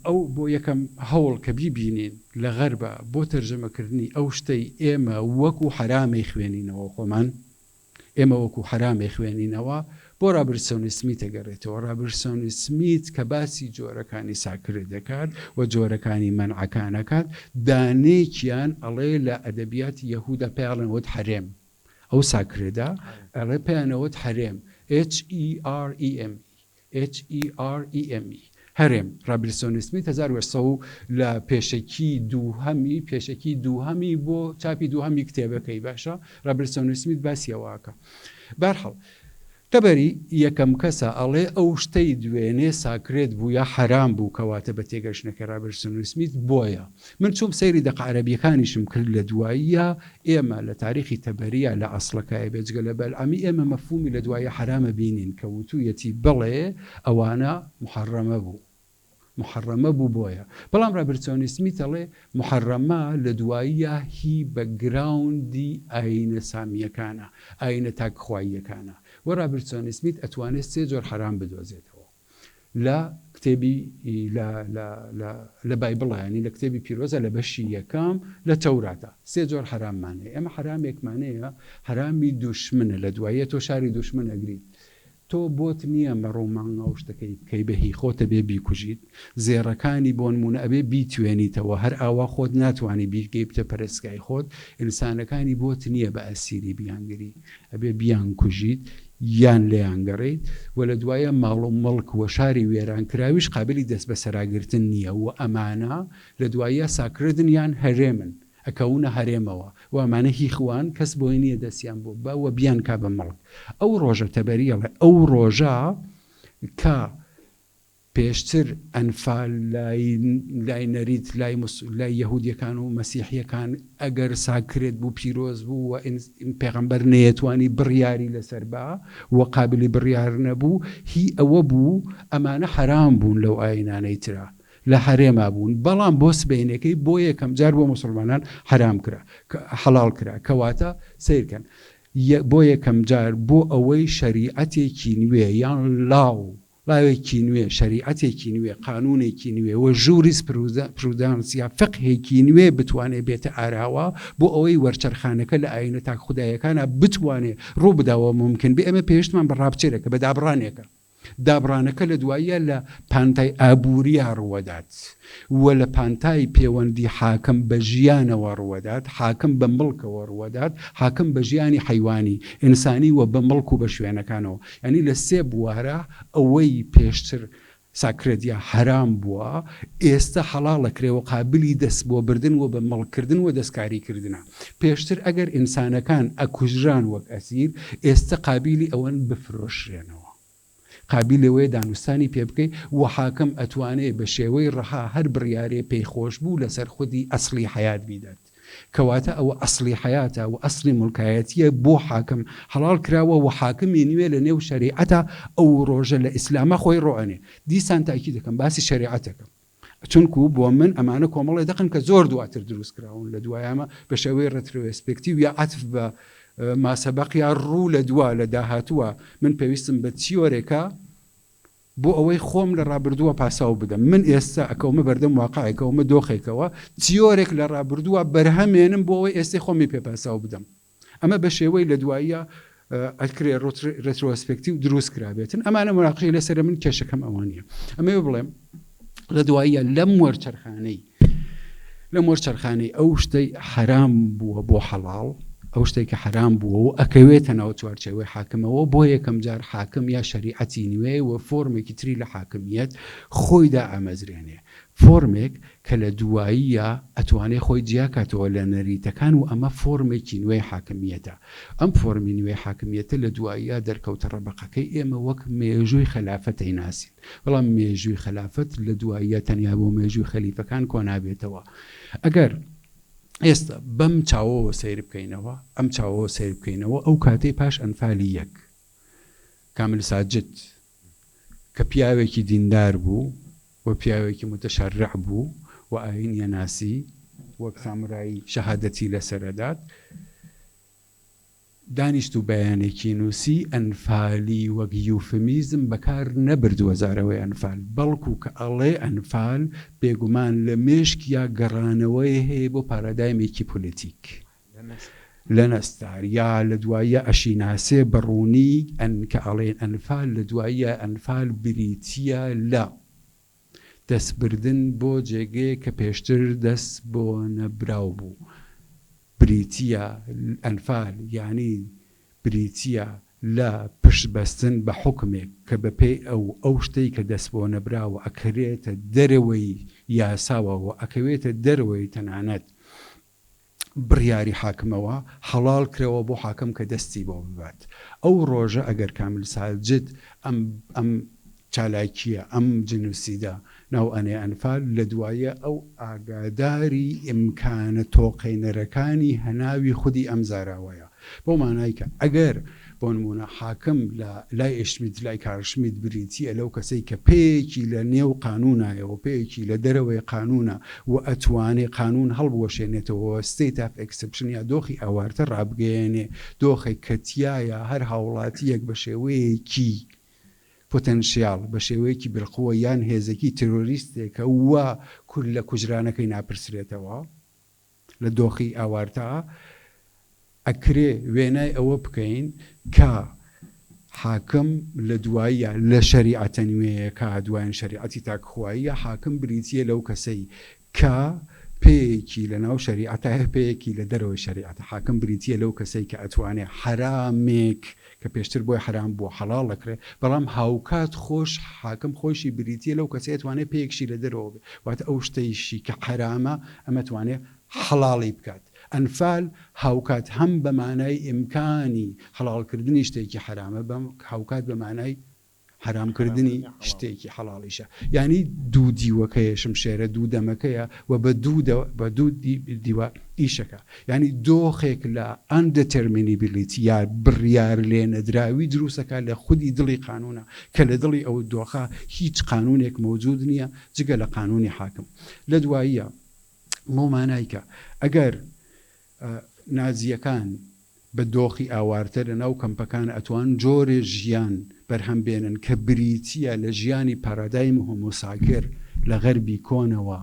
ئەو بۆ یەکەم هەوڵ کە بیبینین لە غەربە بۆ تەرجەمەکردنی ئەو شتەی ئێمە وەکو حرامی خوێنینەوە خۆمان ئێمە وەکو حرامی خوێنینەوە بۆ رابرسۆنی سمیت دەگەڕێتەوە رابرسۆنی سمیت کە باسی جۆرەکانی ساکرێت دەکات و جۆرەکانی مەنعەکانەکات دانێکیان ئەڵێ لە ئەدەبیاتی یەهودا پێڵێنەوەت حرێم ئەو ساکرێدا ئەڵێ پێیانەوەت حرێم HEREM هەرێم رابرسۆنی سمیت 1900 لە پێشەکی دووهەمی بۆ چاپی دووهەمی کتێبەکەی باشە رابرسۆنی سمیت باسیەوەکە بەرحەڵ تەبەری یەکەم کەسە ئەڵێ ئەو شتەی دوێنێ ساکرێت بوو یا حرام بوو کەواتە بە تێگەشتنەکە رابرسۆنی سمیت بۆیە من چوم سەیری دەق عەرەبیەکانیشم کرد لە دواییە ئێمە لە تاریخی تەبەریە لە ئەسڵەکەی بێجگە لە بەلعەمی ئێمە مەفهومی لە دوایە حرامە بینین کە وتوویەتی بڵێ ئەوانە محەڕەمە بوو بۆیە بەڵام رابرسۆنی سمیت ئەڵێ محەڕەمە لە دواییە هی بەگراوندی ئاینە سامیەکانە ئاینە تاکخواییەکانە و رابرسۆنی سمیت ئەتوانێت سێ جۆر حرام بدۆزێتەوە لە کتێبی لە بایبڵە ینی لە کتێبی پیرۆزە لە بەشی یەکەم لە تەوراتە سێ جۆر حراممانەیە ئەمە حرامێکمانەیە حرامی دوشمنە لە دواییە تۆ شاری دوشمن ئەگریت تۆ بۆت نییە مەڕۆمانگا و شتەکەی بکەی بەهی خۆتە بێ بیکوژیت زێڕەکانی بۆ نمونە ئەبێ بیتوێنیتەوە هەر ئاوا خۆت ناتوانانی بیرگەی بتە پەرستگای خۆت ئینسانەکانی بۆت نییە بە ئەسیری بیانگری ئەبێ بیان کوژیت یان لێیانگەڕیت و لە دوایە ماڵ و مەڵک وە شاری وێرانکراویش قابلی دەست بە سەراگرتن نییە و ئەمانە لە دوایە ساکردن یان هەرێمن ئەکەونە هەرێمەوە و ئەمانە هی خوان کەس بۆی نییە دەستیان بۆ بەوە بیان کا بە مەڵک ئەو ڕۆژە تەبەریەڵێ ئەو ڕۆژە کە پێشتر ئەنفال لای نەریت لای یەهودیەکان و مەسیحیەکان ئەگەر ساکرێت بوو پیرۆز بوو و پێغەمبەر نەیەتوانی بڕیاری لەسەر با و قابلی بڕیار نەبوو هی ئەوە بوو ئەمانە حرام بوون لەو ئاینانەی ترا لە حرێما بوون بەڵام بۆ سبەینەکەی بۆ یەکەم جار بۆ مسلمانان حرام کرا حەڵال کرا کەواتە سیرکەن بۆ یەکەم جار بۆ ئەوەی شەریعەتێکی نوێ یان لاوێکی نوێ شەریعەتێکی نوێ قانونێکی نوێ و ژوریس پرودانسیا فقهێکی نوێ بتوانێت بێتە ئاراوە بۆ ئەوەی وەرچەرخانەکە لە ئاینە تاک خودایەکانە بتوانێت ڕوو بداوە ممکن بێ ئەمە پێشتمان بەڕابچێرەکە بە دابڕانێکە دابڕانەکە لە دواییە لە پانتای ئابووریە ڕوەدات و لە پانتای پەیوەندی حاکم بە ژیانەوە ڕوەدات حاکم بە مڵکەوە ڕوەدات حاکم بە ژیانی حیوانی ئینسانی و بە مڵک و بە شوێنەکانەوە ینی لە سێ بوارە ئەوەی پێشتر ساکرێتیا حرام بووە ئێستا حەڵاڵە کرێەوە قابلی دەست بۆ بردن و بە مەڵکردن و دەستکاریکردنە پێشتر ئەگەر ئینسانەکان ئەکوژران وەک ئەسیر ئێستا قابلی ئەوەن بفرۆشرێنەوە قابلەوەی دانوستانی پێ بکەی و حاکم ئەتوانێت بە شێوەی ڕەها هەر بڕیارێ پێی خۆش بوو لەسەر خودی ئەسلی حیات بیدات کەواتە ئەوە ئەسلی حیاتە و ئەسلی مڵکایەتیە بۆ حاکم حەڵال کراوە و حاکمی نوێ لە نێو شەریعەتە ئەو ڕۆژە لە ئیسلامە خۆی ڕۆئەنێ دیسان تاکی دەکەم باسی شەریعەتەکەم چونکو بۆ من ئەمانە کۆمەڵی دەقن کە زۆر دواتر دروست کراون لە دوایامە بە شێوەی ڕێتروسپێکتیو یا عەتف بە ماسەبەقیا ڕوو لە دوا لە داهاتووە من پێویستم بە تیۆرێکە بۆ ئەوەی خۆم لە ڕابردووە پاساو بدەم من ئێستا ئەکەومە بەردەم واقعێکەوەمە دۆخێکەوە تیۆرێک لە ڕابردووە بەرهەمێنم بۆ ئەوەی ئێستی خۆمی پێ پاساو بدەم ئەمە بە شێوەی لە دواییە ئەکرێ ڕێترۆسپێکتیو دروست کرابێتن ئەمانە مراقشەی لەسەر من کێشەکەم ئەوانیە ئەمە بڵێم لە دواییە لەم وەرچەرخانەی لە مۆرچەرخانەی ئەو شتەی حرام بووە بۆ حەڵاڵ ئەو شتێک کە حرام بووە و ئەکەوێتە ناو چوارچێوەی حاکمەوە بۆ یەکەم جار حاکم یا شەریعەتی نوێ و فۆرمێکی تری لە حاکمیەت خۆیدا ئامەزرێنێ فۆرمێک کە لە دواییە ئەتوانێت خۆی جیاکاتەوە لە نەریتەکان و ئەمە فۆرمێکی نوێی حاکمیەتە ئەم فۆرمی نوێی حاکمیەتە لە دواییە دەرکەوتە ڕەبقەکەی ئێمە وەک مێژووی خلافەتەی ناسین بەڵام مێژووی خلافەت لە دواییە تەنیا بۆ مێژووی خەلیفەکان کۆنابێتەوە ئەگەر ئێستا بەم چاوەوە سیر بکەینەوە ئەم چاوەوە سیر بکەینەوە ئەو کاتەی پاش ئەنفالی یەک کامل ساجد کە پیاوێکی دیندار بوو و پیاوێکی متشرع بوو و ئاینیە ناسی وەک سامرایی شەهادەتی لەسەرەدات دانیشت و بەیانێکی نووسی ئەنفالی وەک یوفمیزم بەکار نەبردووە زارەوەی ئەنفال بەڵکو کە ئەڵێ ئەنفال بێگومان لە مێشک یا گەڕانەوەی هەیە بۆ پارادایمێکی پۆلیتیک لە نەستار یا لە دواییە ئەشیناسێ بەڕوونی کە ئەڵێن ئەنفال لە دواییە ئەنفال بریتیە لە دەستبردن بۆ جێگەیە کە پێشتر دەست بۆ نەبراو بوو بریتیە ئەنفال یعنی بریتیە لە پشت بەستن بە حکمێک کە بەپێی ئەو شتەی کە دەست بۆ نەبراوە ئەکرێتە دەرەوەی یاساوە و ئەکەوێتە دەرەوەی تەنانەت بڕیاری حاکمەوە حەڵال کرەوە بۆ حاکم کە دەستی بۆ ببات ئەو ڕۆژە ئەگەر کامل ساجد ئەم چالاکیە ئەم جنووسیدا ناو ئەنێ ئەنفال لە دوایە ئەو ئاگاداری ئیمکانە تۆقینەرەکانی هەناوی خودی ئەم زاراوەیە بۆ مانای کە ئەگەر بۆ نمونە حاکم لە لای ئشمیت لای کارشمیت بریتیە لەو کەسەی کە پێیەکی لە نێو قانونایەوە پێیەکی لە دەرەوەی قانونە و ئەتوانێ قانون هەڵبوەشێنێتەوە ستیت ئاف ئەکسپشن یا دۆخی ئەوارتە ڕابگەێنێ دۆخی کەتیایە هەر هاوڵاتیەک بە شێوەیەکی پۆتەنشیال بە شێوەیەکی برقووە یان هێزێکی تێرۆریستێکە وە کورد لە کوژرانەکەی ناپرسرێتەوە لە دۆخی ئاوارتا ئەکرێ وێنای ئەوە بکەین کە حاکم لە دواییە لە شەریعەتە نوێیەکە دوایان شەریعەتی تاکخواییە حاکم بریتیە لەو کەسەی کە پێیەکی لە ناو شەریعەتە هەیە پێیەکی لە دەرەوەی شەریعەتە حاکم بریتیە لەو کەسەی کە ئەتوانێ حرامێک کە پێشتر بۆی حرام بووە حەڵاڵ دەکرێت بەڵام هاوکات خۆش حاکم خۆشی بریتیە لەو کەسەیە توانێت پێیەکشی لە دەرەوە بێت واتە ئەو شتەیشی کە حرامە ئەمە توانێت حەڵاڵی بکات ئەنفال هاوکات هەم بە مانای ئیمکانی حەڵاڵکردنی شتێکی حرامە بەم هاوکات بە مانای حرامکردنی شتێکی حەڵاڵیشە یعنی دوو دیوەکەیە شمشێرە دوو دەمەکەیە و بە دوو دیوە ئیشەکە یعنی دۆخێک لە ئەندەتەرمینیبیلیتی یا بڕیار لێ نەدراوی دروستەکە لە خودی دڵی قانونە کە لە دڵی ئەو دۆخە هیچ قانونێک مەوجود نییە جگە لە قانونی حاکم لە دواییە مۆمانایکە ئەگەر نازیەکان بە دۆخی ئاوارتە لە ناو کەمپەکان ئەتوان جۆرێ ژیان بەرهەم بێنن کە بریتیە لە ژیانی پارادایم هۆمۆساکر لە غەربی کۆنەوە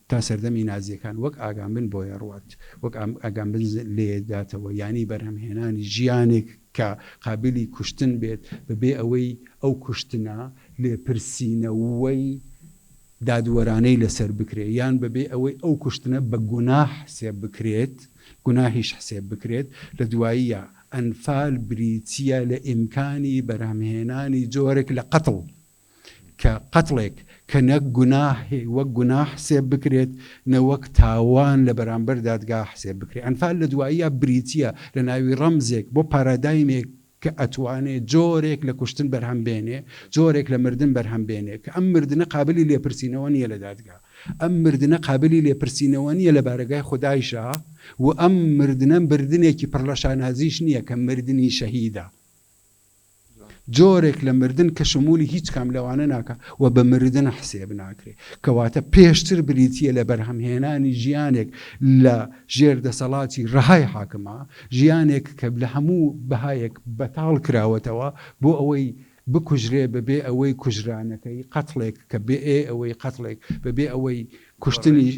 تا سەردەمی نازیەکان وەک ئاگامبن بۆیە ڕوات وەک ئاگامبن لێداتەوە ینی بەرهەمهێنانی ژیانێک کە قابلی کوشتن بێت بەبێ ئەوەی ئەو کوشتنە لێپرسینەوەی دادوەرانەی لەسەر بکرێت یان بەبێ ئەوەی ئەو کوشتنە بە گوناح حسێب بکرێت گوناهیش حسێب بکرێت لە دواییە ئەنفال بریتیە لە ئیمکانی بەرهەمهێنانی جۆرێک لە قەتڵ کە قەتڵێک کە نەک گوناهی وەک گوناح حسێب بکرێت نەوەک تاوان لە بەرامبەر دادگا حسێب بکرێت ئەنفال لە دواییە بریتیە لە ناوی ڕەمزێک بۆ پارادایمێک کە ئەتوانێت جۆرێک لە کوشتن بەرهەم بێنێ جۆرێک لە مردن بەرهەم بێنێ کە ئەم مردنە قابلی لێپرسینەوە نییە لە دادگا ئەم مردنە قابلی لێپرسینەوە نییە لە بارگای خودایشە و ئەم مردنە بردنێکی پڕ لە شانازیش نییە کە مردنی شەهیدە جۆرێک لە مردن کە شمولی هیچ کام لەوانە ناکە و بە مردن حسێب ناکرێت کەواتە پێشتر بریتیە لە بەرهەمهێنانی ژیانێک لە ژێر دەسەڵاتی ڕەهای حاکمە ژیانێک کە لە هەموو بەهایەک بەتاڵ کراوەتەوە بۆ ئەوەی بکوژرێ بەبێ ئەوەی کوژرانەکەی قەتڵێک کە بێ ئەوەی قەتڵێک بەبێ ئەوەی کوشتنی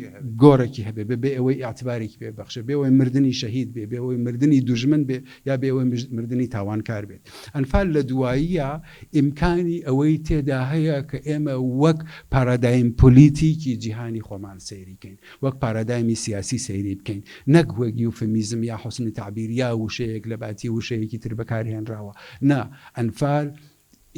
گۆڕێکی هەبێ بەبێ ئەوەی ئاعتبارێکی پێ بەخشە بێ ئەوەی مردنی شەهید بێ بێ ئەوەی مردنی دوژمن بێ یا بێ ئەوەی مردنی تاوانکار بێت ئەنفال لە دواییە ئیمکانی ئەوەی تێدا هەیە کە ئێمە وەک پارادایم پۆلیتیکی جیهانی خۆمان سەیریکەین وەک پارادایمی سیاسی سەیری بکەین نەک وەک یوفەمیزم یا حوسنی تعبیر یا وشەیەک لە باتی وشەیەکی تر بەکارهێنراوە نا ئەنفال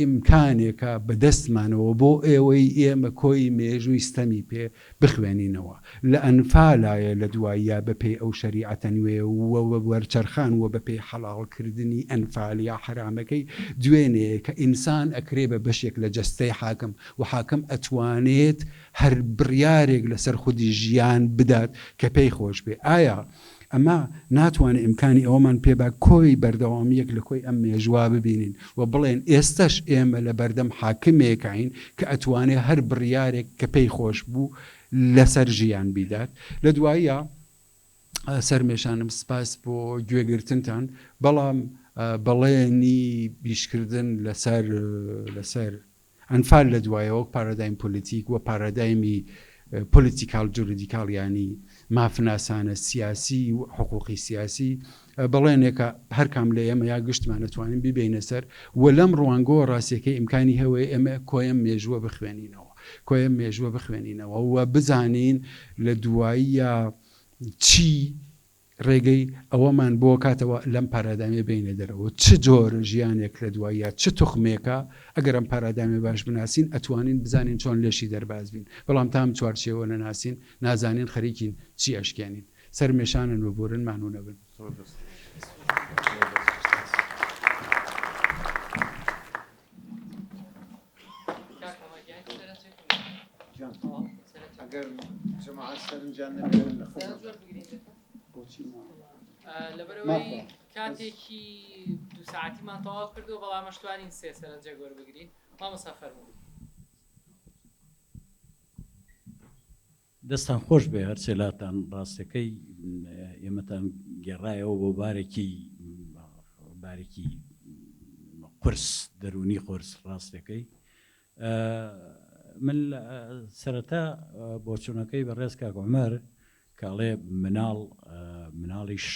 ئیمکانێکە بەدەستمانەوە بۆ ئێوەی ئێمە کۆی مێژووی ستەمی پێ بخوێنینەوە لە ئەنفالایە لە دواییە بەپێی ئەو شەریعەتە نوێ وەرچەرخان وە بەپێی حەڵاڵکردنی ئەنفال یا حرامەکەی دوێنەیە کە ئینسان ئەکرێ بە بەشێک لە جەستەی حاکم و حاکم ئەتوانێت هەر بڕیارێک لەسەر خودی ژیان بدات کە پێی خۆش بێ ئایا ئەمە ناتوانێت ئیمکانی ئەوەمان پێبا کۆی بەردەوامیەک لە کۆی ئەم مێژوا ببینین و بڵێن ئێستش ئێمە لە بەردەم حاکمێکین کە ئەتوانێت هەر بڕیارێک کە پێی خۆش بوو لەسەر ژیان بیدات لە دواییە سەرمێشانم سپاس بۆ گوێگرتنتان بەڵام بەڵێنی بیشکردن لەسەر ئەنفال لە دوایەوە پارادایم پۆلیتیک و پارادایمی پۆلیتیکال جوریدیکال ینی مافناسانە سیاسی و حقوقی سیاسی بەڵێنێکە هەر کام لە ئێمە یا گشتمان نتوانین ببینە سەر و لەم ڕوانگۆ ڕاستیەکەی ئیمکانی هەوەی ئێمە کۆیم مێژووە بخوێنینەوە و بزانین لە دواییە چی ڕێگەی ئەوەمان بۆ کاتەوە لەم پارادامێ بینە دەرەوە چ جۆر ژیانێک لە دواییە چ توخمێکە ئەگەر ئەم پارادامێ باش بناسین ئەتوانین بزانین چۆن لێشی دەرباز بین بەڵام تام چوارچێوە نەناسین نازانین خەریکین چی ئەشکێنین سەرمێشانن ببورن مانوو نەبن لەبەرەوەی کاتێکی دو ساعتیمان تەواو کردو بەڵام شتوانین سێ سەرنجە گۆربگرین مامۆستا فەرموو دەستان خۆش بێ هەر سێلاتان ڕاستەکەی ئێمەتان گێڕایەوە بۆ بارێکی قورس دەرونی قورس ڕاستەکەی من سەرەتا بۆ چوونەکەی بەڕێز کاک عومەر کاڵێ مناڵیش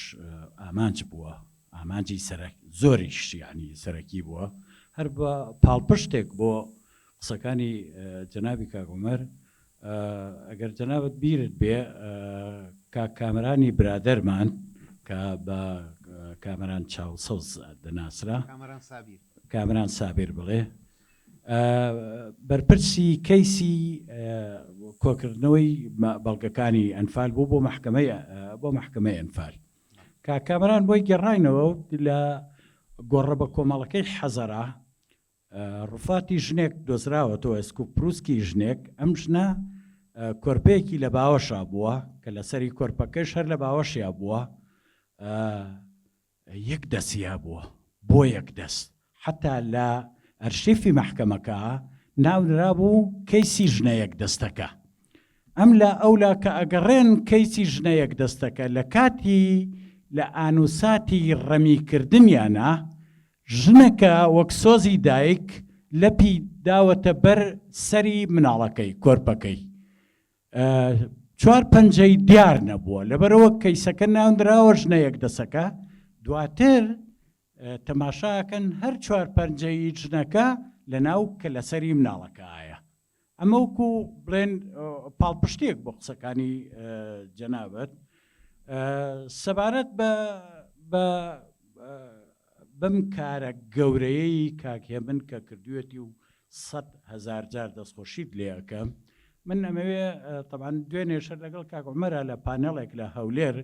ئامانج بووە ئامانجی زۆریش ینی سەرەکی بووە هەر بە پاڵپشتێک بۆ قسەکانی جەنابی کاک عومەر ئەگەر جەنابەت بیرت بێ کامەرانی برادەرمان کە بە کامەران چاوسەوز دەناسرا کامەران سابیر بڵێ بەرپرسی کەیسی کۆکردنەوەی بەڵگەکانی ئەنفال بوو بۆ محکمەی ئەنفال کامەران بۆی گەڕاینەوە لە گۆڕە بە کۆمەڵەکەی حەزەرا ڕوفاتی ژنێک دۆزراوەتەوە ئەسکوپروسکی ژنێک ئەم ژنە کۆرپەیەکی لە باوەشا بووە کە لەسەری کۆرپەکەش هەر لە باوەشیا بووە یەک دەستیا بووە بۆ یەک دەست حتا لە ئەرشیفی محکەمەکە ناونرا بوو کەیسی ژنە یەک دەستەکە ئەم لە ئەولا کە ئەگەڕێن کەیسی ژنە یەک دەستەکە لە کاتی لە ئانوساتی ڕەمیکردنیانە ژنەکە وەک سۆزی دایک لەپی داوەتە بەر سەری مناڵەکەی کۆرپەکەی چوار پەنجەی دیار نەبووە لەبەرەوە کەیسەکە ناوندراوە ژنە یەک دەستەکە دواتر تەماشاکەن هەر چوار پەنجەی ژنەکە لە ناو کە لەسەری مناڵەکە ئایا ئەمە وەکو بڵێن پاڵپشتێک بۆ قسەکانی جەنابەت سەبارەت بەم کارە گەورەیەی کاکێ من کە کردوێتی و 100,000 جار دەستخۆشیت لێ ئەەکەم من ئەمەوێ طبعاً دوێنێشە لەگەڵ کاک عومەرە لە پانەڵێک لە هەولێر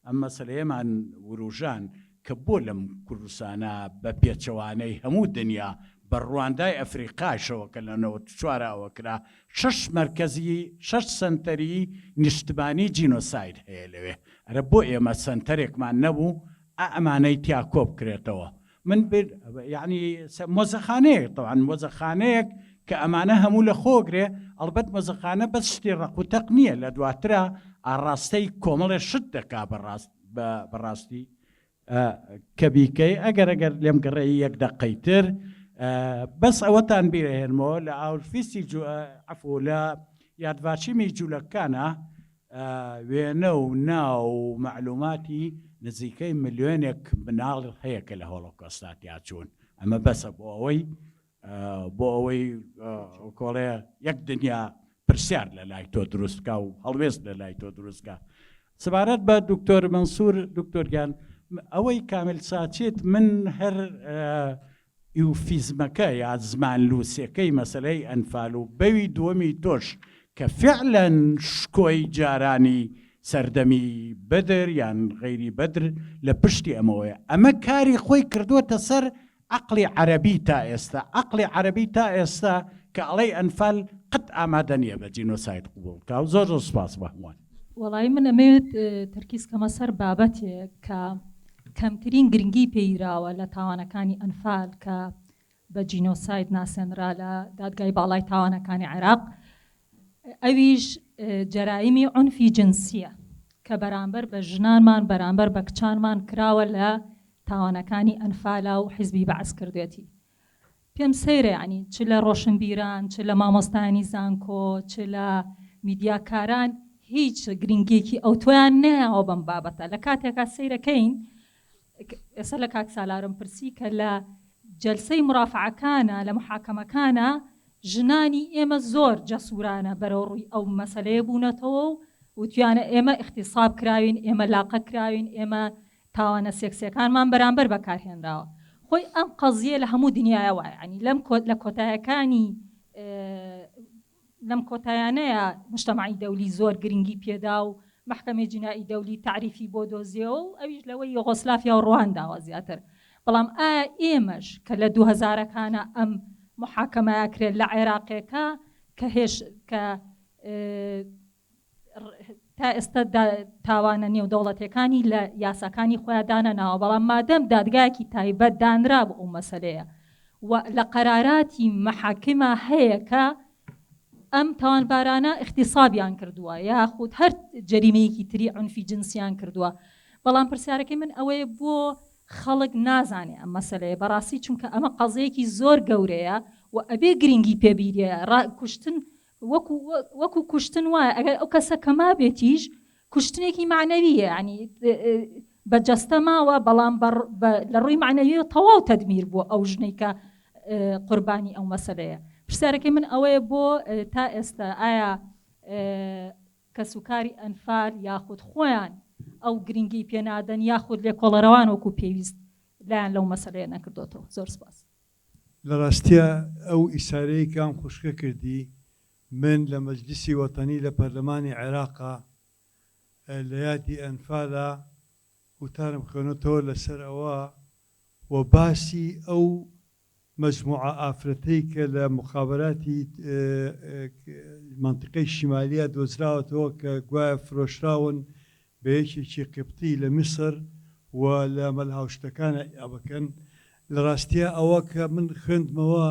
ئەم مەسەلەیەمان وروژان کە بۆ لەم کوردستانە بە پێچەوانەی هەموو دنیا بە ڕواندای ئەفریقاشەوە کە لە 94ەوە کرا 6 سنتەری نیشتمانی جینۆساید هەیە لەوێ ئەرە بۆ ئێمە سنتەرێکمان نەبوو ئەمانەی تیا کۆ بکرێتەوە من یعنی مۆزەخانەیەک طبعاً مۆزەخانەیەک کە ئەمانە هەموو لە خۆگرێ ئەڵبەت مۆزەخانە بەس شتی ڕقوتەق نییە لە دواترە ئاڕاستەی کۆمەڵێ شت دەکا بەڕاستی کە بیکەی ئەگەر لێم گەڕێی یەک دەقەیتر بەس ئەوەتان بیرەهێنمەوە لە ئاورفیستی عفو لە یادڤاچیمی جوولەکانە وێنە و ناو و معلوماتی نزیکەی ملیۆنێک مناڵ هەیە کە لە هۆڵۆکۆستاتیا چوون. ئەمە بەسە بۆ ئەوەی کۆڵێ یەک دنیا پرسیار لە لای تۆ دروستکە و هەڵوێست لە لای تۆ دروستکە. سەبارەت بە دکتۆر مەنسوور دکتۆرگیان ئەوەی کامل ساچێت من هەر ئیوفیزمەکە یا زمان لووسەکەی مەسلەی ئەنفال و بەوی دووەمی تۆش کە فعلەن شکۆی جارانی سەردەمی بەدر یان غەیری بەدر لە پشتی ئەمەوەیە. ئەمە کاری خۆی کردووەتە سەر عقلی عەرەبی تا ئێستا. عقلی عەرەبی تا ئێستا کە ئەڵەی ئەنفال قەت ئامادە نییە بە جینۆساید قبوڵ بکە و زۆر سوپاس بە هەمووان. وەڵی من ئەمەوێت تەرکیز کەمە سەر بابەتێک کە کەمترین گرنگی پێیراوە لە تاوانەکانی ئەنفال کە بە جینۆساید ناسێنرا لە دادگای باڵای تاوانەکانی عێراق، ئەویش جەرایمی عونفی جنسیە کە بەرامبەر بە ژنانمان بەرامبەر بە کچانمان کراوە لە تاوانەکانی ئەنفالا و حیزبی بەعس کردوێتی. پێم سەیرە ینی چ لە ڕۆشنبیران، چ لە مامۆستانی زانکۆ، چ لە میدیاکاران هیچ گرنگێکی ئەو تۆیان نەیەوە بەم بابەتە. لە کاتێکا سەیرەکەین ئێستا لە کاک سالارم پرسی کە لە جەلسەی مرافعەکانە لە محاکەمەکانە ژنانی ئێمە زۆر جەسوورانە بەرەو ڕووی ئەو مەسەلەیە بوونەتەوە و وتیانە ئێمە اختصاب کراوین، ئێمە لاقە کراوین، ئێمە تاوانە سێکسیەکانمان بەرامبەر بەکارهێنراوە. خۆی ئەم قەزیە لە هەموو دنیایە وایە، ینی لە کۆتایەکانی لەم کۆتایانەیە مجتەمەعی دەولی زۆر گرنگی پێدا و محکەمەی جینایی دەولی تعریفی بۆ دۆزیەوە و ئەویش لەوەی یوغۆسلافیا و ڕوانداوە زیاتر. بەڵام ئایا ئێمەش کە لە 2000ەکانە ئەم محاکەمەیە کرێت لە عێراقێکە کە کە تا ئێستا تاوانە نێودەوڵەتەکانی لە یاساکانی خۆیان دانەناوە، بەڵام مادەم دادگایەکی تایبەت دانرا بۆ ئەو مەسەلەیە و لە قەراراتی مەحاکمە هەیە کە ئەم تاوانبارانە اختصابیان کردووە یاخود هەر جەریمەیەکی تری عنفی جنسیان کردووە. بەڵام پرسیارەکەی من ئەوەیە بۆ خەڵک نازانێ ئەم مەسەلەیە بەڕاستی، چونکە ئەمە قەزەیەکی زۆر گەورەیە و ئەبێ گرنگی پێبیریە. کوشتن وەکو کوشتن وایە، ئەگەر ئەو کەسە کەما بێتیش کوشتنێکی معنەویە، ینی بەجەستە ماوە بەڵام لە ڕووی معنەویە تەواو تەدمیر بووە ئەو ژنەی کە قوربانی ئەو مەسەلەیە. پرسیارەکەی من ئەوەیە بۆ تا ئێستا ئایا کەسوکاری ئەنفال یاخود خۆیان ئەو گرنگی پێنادەن یاخود لێ کۆڵەرەوان وەکو پێویست لایەن لەو مەسەلەیە نەکردوتەوە. زۆر سپاس. لە ڕاستیە ئەو ئیسارەی کام خوشکە کردی، من لە مەجلیسی وەتەنی لە پەرلەمانی عێراقا لە یادی ئەنفالە وتارم خوێنێتەوە لەسەر ئەوە و باسی ئەو مجموعە ئافرەتەی کە لە مخابراتی منطقەی شیمالیە دۆزراوەتەوە کە گوایە فرۆشراون بە یەکێکی قبطی لە میسر و لە مەلهاوشتەکانە ئابەکەن. لە ڕاستیە ئەوە کە من خوێندمەوە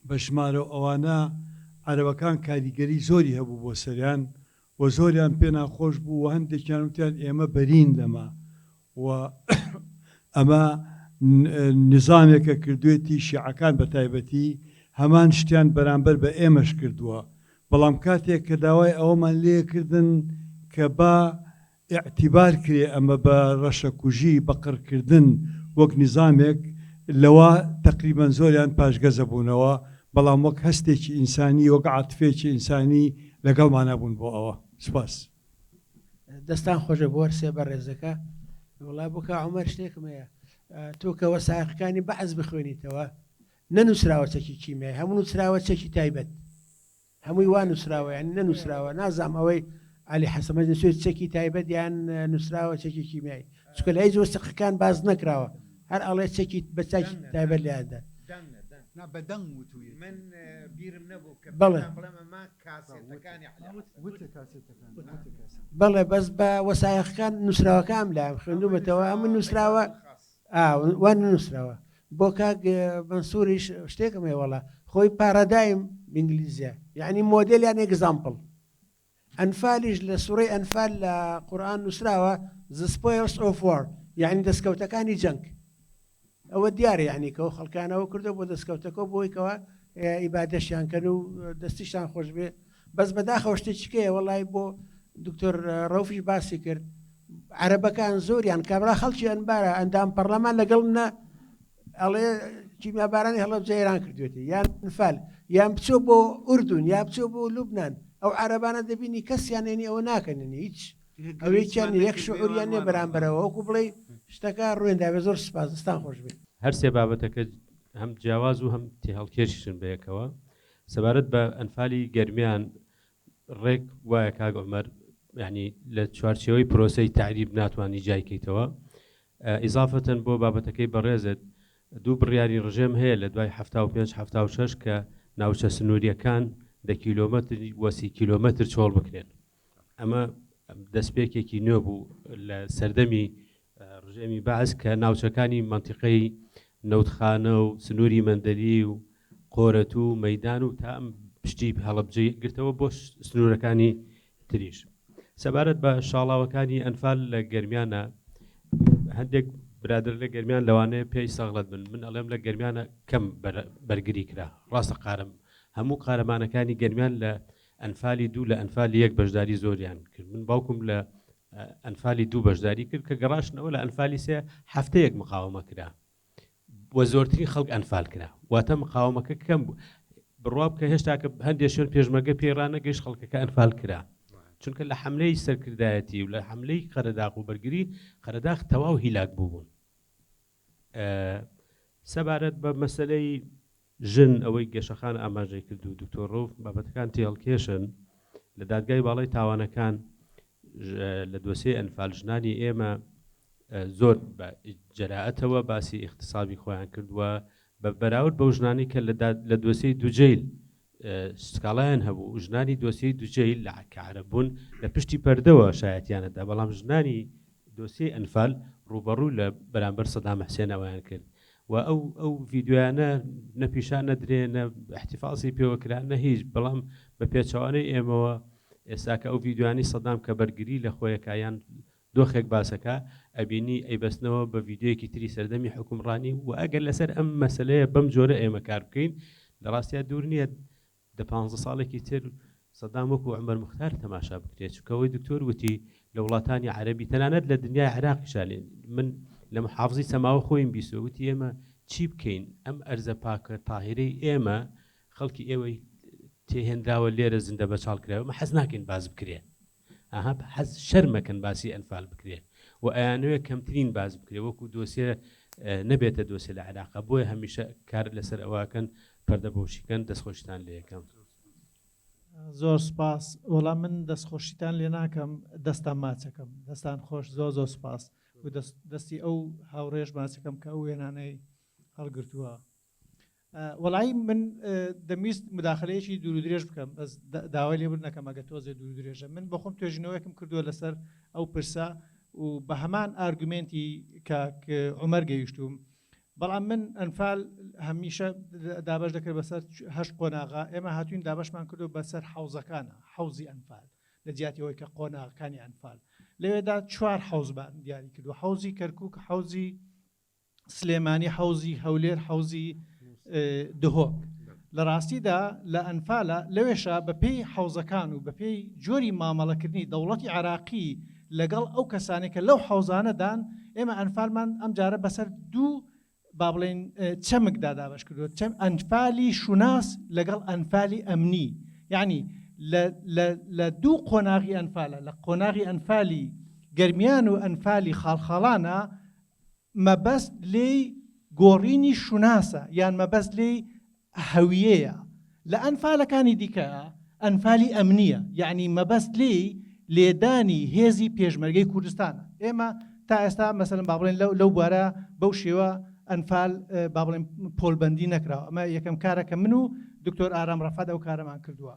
بە ژمارە ئەوانە عەرەبەکان کاریگەری زۆری هەبوو بۆ سەریان و زۆریان پێ ناخۆش بوو و هەندێکیان وتیان ئێمە بەرین لەمە و ئەمە نظامێکە کردوێتی شیعەکان بە تایبەتی هەمان شتیان بەرامبەر بە ئێمەش کردووە. بەڵام کاتێک کە داوای ئەوەمان لێکردن کە با ئیعتیبار کرێ ئەمە بە ڕەشەکوژی بەقڕکردن وەک نظامێک، لەوە تقریبان زۆریان پاشگەزە بوونەوە، بەڵام وەک هەستێکی ئینسانی وەک عاتفێکی ئینسانی لەگەڵمانە بوون بۆ ئەوە. سپاس. دەستان خۆشە بۆ هەرسێ بە ڕێزەکە. وڵا بکە عومەر شتێکم هەیە، تۆ کە وەسایقەکانی بەعز بخوێنیتەوە نەنووسراوە چەکی کیمیایی، هەموو نووسراوە چەکی تایبەت، هەمووی وان نووسراوە، یعنی نەنووسراوە. نازام ئەوەی علی حەسەمەد نووسێت چەکی تایبەت یان نووسراوە چەکی کیمیایی، چونکە لە هیچ وەسایقەکان باز نەکراوە، هەر ئەڵێ چەکی بە چەکی تایبەت لێیاندا. بەدەنگ وتووی من بیرم نەبوو کە بەڵێ بڵێمە کاسێتەکانی بەڵێ بەس بە وەسایقەکان نووسراوەکان لام خوێندومەتەوە ئەمە نووسراوە وان نووسراوە. بۆ کاک مەنسووریش شتێکم هەیە وەڵا خۆی پارەدایم بینگلیزیە، یعنی مۆدێلیان ئێگزامپڵ. ئەنفالیش لە سوڕەی ئەنفال لە قورئان نووسراوە the spoils of war، یعنی دەستکەوتەکانی جەنگ. ئەوە دیارە یعنی کەەوە خەڵکانەوە کردو بۆ دەستکەوتەکە بۆیکەوە ئیبادەشیان کەن و دەستیشان خۆش بێ بەس بەداخەوە شتێکیکەیە وەڵای بۆ دکتۆر ڕەوفیش باسی کرد عەرەبەکان زۆریان کابرا خەڵکی ئەنبارە ئەندام پەرلەمان لەگەڵ نە ئەڵێ کیمیابارانی هەڵەبجە ئێران کردوێتی یان نفال یان بچۆ بۆ ئوردون یا بچۆ بۆ لوبنان ئەو عەرەبانە دەبینی کەسیانێنی ئەوە ناکەننی هیچ ئەوەیان یەک شعوریان نێ بەرامبەرەوە وەکو بڵێ شتەکە ڕوێنداوێ زۆر سپاس دەستان خۆش بێت هەر سێ بابەتەکە هەم جیاواز و هەم تێهەڵکێشیشن بەیەکەوە سەبارەت بە ئەنفالی گەرمیان ڕێک وایە کاک عومەر یعنی لە چوارچێوەی پرۆسەی تعریب ناتوانانی جایکەیتەوە ئیزافەتەن بۆ بابەتەکەی بەڕێزت دوو بڕیاری ڕژێم هەیە لە دوای 75-76 کە ناوچە سنووریەکان 10 کیلۆمەتر وەسی کیلۆمەتر چۆڵ بکرێن ئەمە دەستپێکێکی نوێ بوو لە سەردەمی ڕژێمی بەعز کە ناوچەکانی منتیقەی نەوتخانە و سنووری مەندەلی و قۆرەت و مەیدان و تا ئەم پشتی هەڵەبجێ گرتەوە بۆ سنوورەکانی تریش سەبارەت بە شاڵاوەکانی ئەنفال لە گەرمیانە هەندێک برادر لە گەرمیان لەوانەیە پێی سەغڵەت بن من ئەڵێم لە گەرمیانە کەم بەرگری کرا ڕاستە قارم هەموو قارەمانەکانی گەرمیان لە ئەنفالی دوو لە ئەنفالی یەک بەشداری زۆریان کرد من باوکم لە ئەنفالی دوو بەشداری کرد کە گەڕاشنەوە لە ئەنفالی سێ هەفتەیەک مقاومە کرا وە زۆرترین خەڵک ئەنفال کرا واتە مقاومەکە کەم بوو بڕواب کە هێشتا کە هەندێک شوێن پێشمەرگە پێڕانەگەیشت خەڵکەکە ئەنفال کرا چونکە لە حملەی سەرکردایەتی و لە حملەی قەرەداغ و بەرگری قەرەداغ تەواو هیلاک بووبوون سەبارەت بە مەسەلەی ژن ئەوەی گەشەخان ئاماژەی کرد و دکتۆر ڕۆف بابەتەکان تێڵکێشن لە دادگای باڵای تاوانەکان لە دۆسێ ئەنفال ژنانی ئێمە زۆر جەراعەتەوە باسی اختصابی خۆیان کردووە بە بەراورد بەو ژنانی کە لە دۆسەی دووجەیل سکاڵایان هەبوو ژنانی دۆسیەی دووجەیل لە کەعرەبوون لە پشتی پەردەوە شایەتیانەدا بەڵام ژنانی دۆسیەی ئەنفال ڕوبەڕوو لە بەرامبەر سەدام حوسێن ئەویان کرد و ئەو ڤیدیۆیانە نەپیشان نەدرێ نە احتیفاڵی پێوەکران نە هیچ بەڵام بە پێچەوانەی ئێمەوە ئێستاکە ئەو ڤیدیۆیانی سەدام کە بەرگری لە خۆیەکایان دۆخێک باسەکە ئەبینی ئەیبەستنەوە بە ڤیدیۆیەکی تری سەردەمی حکومڕانی و ئەگەر لەسەر ئەم مەسەلەیە بەم جۆرە ئێمە کار بکەین لە ڕاستیا دوور نییە 15 ساڵێکی تر سەدام وەکو عومەر موختار تەماشا بکرێت چونکەوەی دکتۆر وتی لە وڵاتانی عەرەبی تەنانەت لە دنیای عێراقیشا من لە محافزی سەماوە خۆیم بیستەوە وتی ئێمە چی بکەین ئەم ئەرزە پاکە تاهیرەی ئێمە خەڵکی ئێوەی تێهێنراوە لێرە زیندە بەچاڵکراوە مە حەز ناکەین باز بکرێن ئاها حەز شەرمەکەن باسی ئەنفال بکرێن و ئەیانوێ کەمترین باز بکرێ وەکو دۆسیە نەبێتە دۆسیە لە عێراقا بۆیە هەمیشە کار لەسەر ئەوەکەن پەردە بۆشیکەن دەستخۆشتان لێ یەکەم زۆر سپاس وەڵام من دەستخۆشیتان لێ ناکەم دەستان ماچەکەم دەستان خۆش زۆر سپاس و دەستی ئەو هاوڕێژ ماچەکەم کە ئەو وێنانەی هەڵگرتووە وەڵایی من دەمیست مداخلەیەکی دوور و درێژ بکەم بەس داوای لێبوون نەکەم ئەگە تۆزێ دوور و درێژە من بە خۆم توێژینەوەیەکم کردووە لەسەر ئەو پرسە و بە هەمان ئارگومنتی کە عومەر گەیشتوم بەڵام من ئەنفال هەمیشە دابش دەکرد بەسەر هەشت قۆناغا ئێمە هاتوین دابشمان کردو بەسەر حوزەکانە حوزی ئەنفال لە جیاتیەوەی کە قۆناغەکانی ئەنفال لەوێدا 4 حوزبان دیاری کردو حوزی کەرکووک حوزی سلێمانی حوزی هەولێر حوزی دهۆک لە ڕاستیدا لە ئەنفالە لەوێشە بە پێی حوزەکان و بە پێی جۆری مامەڵەکردنی دەوڵەتی عراقی لەگەڵ ئەو کەسانێکە لەو حوزانەدان ئێمە ئەنفالمان ئەم جارە بەسەر دوو با بڵێن چەمکدا دابش کردو ئەنفالی شوناس لەگەڵ ئەنفالی ئەمنی یعنی لە دوو قۆناغی ئەنفالە لە قۆناغی ئەنفالی گەرمیان و ئەنفالی خاڵخاڵانە مەبەست لێی گۆڕینی شوناسە یان مەبەست لێی هەویەیە لە ئەنفالەکانی دیکە ئەنفالی ئەمنیە یعنی مەبەست لێی لێدانی هێزی پێشمەرگەی کوردستانە ئێمە تا ئێستا مەسەلەن با بڵێن لەو بوارە بەو شێوە ئەنفال با بڵێن پۆلبەندی نەکراوە ئەمە یەکەم کارەکە من و دکتۆر ئارام ڕەفات ئەو کارەمان کردووە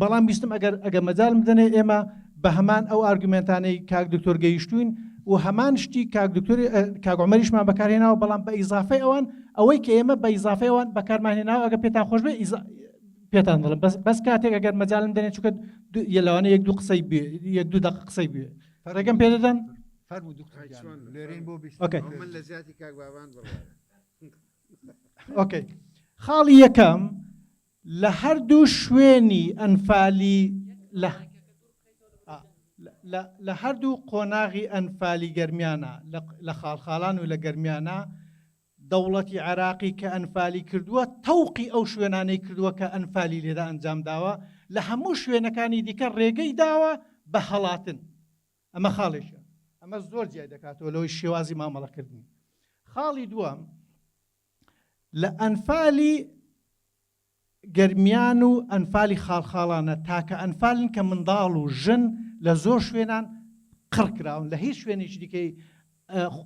بەڵام بیستم ئەگەر مەجال بدەنێ ئێمە بە هەمان ئەو ئارگومنتانەی کاک دکتۆر گەیشتوین و هەمان شتی کاک عومەریشمان بەکارهێناوە بەڵام بە ئیزافەی ئەوان ئەوەی کە ئێمە بە ئیزافەی ئەوان بەکارمان هێناوە ئەگە پێتان خۆش بێ پێتان دەڵم بەس کاتێک ئەگەر مەجالم دەنێت چونکە لەوانەیە 1-2 قسەی بێ 1-2 دقیقە قسەی بێ ڕێگەم پێ دەدەن فەرموو دوکتۆر گیان لێرەین بۆ بیست أوكي. من لە زیاتی کاک بابان بڕوە ئۆکەی خاڵی یەکەم لە هەردوو شوێنی ئەنفالی لە هەردوو قۆناغی ئەنفالی گەرمیانە لە خاڵخاڵان و لە گەرمیانە دەوڵەتی عێراقی کە ئەنفالی کردووە تەوقی ئەو شوێنانەی کردووە کە ئەنفالی لێدا ئەنجام داوە لە هەموو شوێنەکانی دیکە ڕێگەی داوە بە هەڵاتن ئەمە خاڵێکە ئەمە زۆر جیای دەکاتەوە لەوەی شێوازی مامەڵەکردنی خاڵی دووەم لە ئەنفالی گەرمیان و ئەنفالی خاڵخاڵانە تاکە ئەنفالن کە منداڵ و ژن لە زۆر شوێنان قڕکراون لە هیچ شوێنێکی دیکەی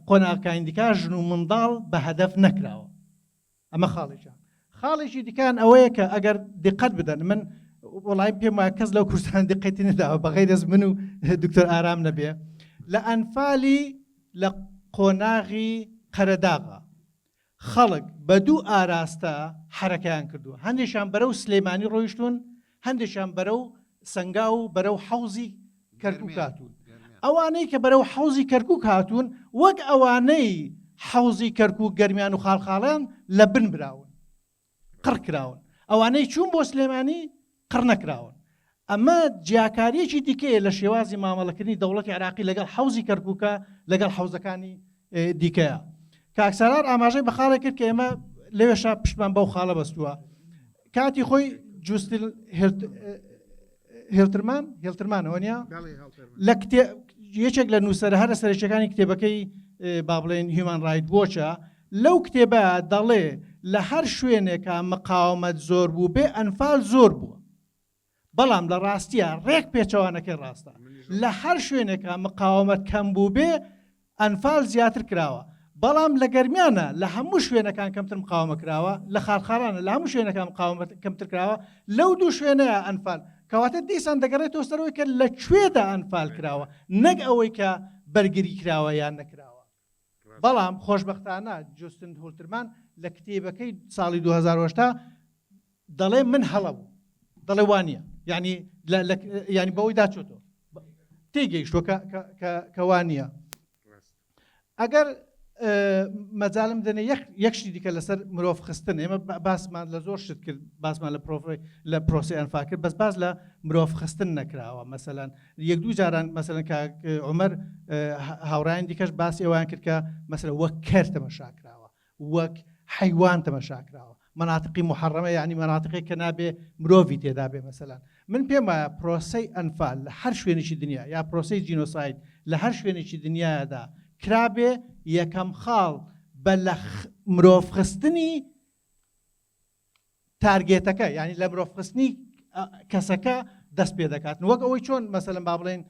قۆناغەکانی دیکە ژن و منداڵ بە هەدەف نەکراوە ئەمە خاڵێکە خاڵێکی دیکان ئەوەیە کە ئەگەر دقت بدەن من وڵای پێم وایە کەس لەو کوردستان دقەتی نەداوە بەغەیرە از من و دکتۆر ئارام نەبێ لە ئەنفالی لە قۆناغی قەرەداغا خەڵک بە دوو ئاراستە حرەکەیان کردووە هەندێکیان بەرەو سلێمانی ڕۆیشتون هەندێکیان بەرەو سەنگا و بەرەو حەوزی کەرکووک هاتوون ئەوانەی کە بەرەو حەوزی کەرکووک هاتوون وەک ئەوانەی حەوزی کەرکووک گەرمیان و خاڵخاڵیان لە بن براون قڕ کراون ئەوانەی چوون بۆ سلێمانی قڕ نەکراون ئەمە جیاکاریەکی دیکەیە لە شێوازی مامەڵەکردنی دەوڵەتی عێراقی لەگەڵ حەوزی کەرکووکە لەگەڵ حەوزەکانی دیکەیە کاکسەرار ئاماژەی بە خاڵێک کرد کە ئێمە لەوێشا پشتمان بەو خاڵە بەستووە کاتی خۆی جوستل هێلترمانەوە نیە لە یەکێک لە نووسەرە هەرە سەرچەکانی کتێبەکەی با بڵێن هیومان ڕایت وۆچە لەو کتێبە دەڵێ لە هەر شوێنێکە مقاومەت زۆر بوو بێ ئەنفال زۆر بووە بەڵام لە ڕاستیە ڕێک پێچەوانەکەی ڕاستە لە هەر شوێنێکە مقاومەت کەم بوو بێ ئەنفال زیاتر کراوە بەڵام لە گەرمیانە لە هەموو شوێنەکان کەمتر مقاومە کراوە لە خاڵخاڵانە لە هەموو شوێنەکان مقاومەت کەمتر کراوە لەو دوو شوێنەیە ئەنفال کەواتە دیسان دەگەڕێتەوە سەرەوەی کە لە کوێدا ئەنفال کراوە نەک ئەوەی کە بەرگری کراوە یان نەکراوە بەڵام خۆشبەختانە جوستن هۆلترمان لە کتێبەکەی ساڵی 2008 دەڵێ من هەڵە بوو دەڵێ وانە ینی بەوەی داچۆتەوە تێگەیشتوە کە وانە ئەگەر مەجالم دەنێ یەکشتی دیکە لەسەر مرۆڤ خستن ئێمە باسمان لە زۆر شت کرد باسمان لە پرۆسی ئەنفا کرد بەس باس لە مرۆڤ خستن نەکراوە مەسەلەن یەک دوو جاران مەسەلەن کە عومەر هاوڕایان دیکەش باسی ئەویان کرد کە مەسەلەن وەک کەر تەمەشاکراوە وەک حیوان تەمەشاکراوە مناطقی محرمە یعنی مناطقی کە نابێ مرۆڤی تێدا بێ مەسەلەن من پێم وایە پرۆسەی ئەنفال لە هەر شوێنێکی دنیا یا پرۆسەی جینۆساید لە هەر شوێنێکی دنیادا کرابێ یەکەم خاڵ بە لە مرۆڤ خستنی تارگێتەکە یعنی لە مرۆڤ خستنی کەسەکە دەست پێ دەکاتن وەک ئەوەی چۆن مەسەلەن با بڵێن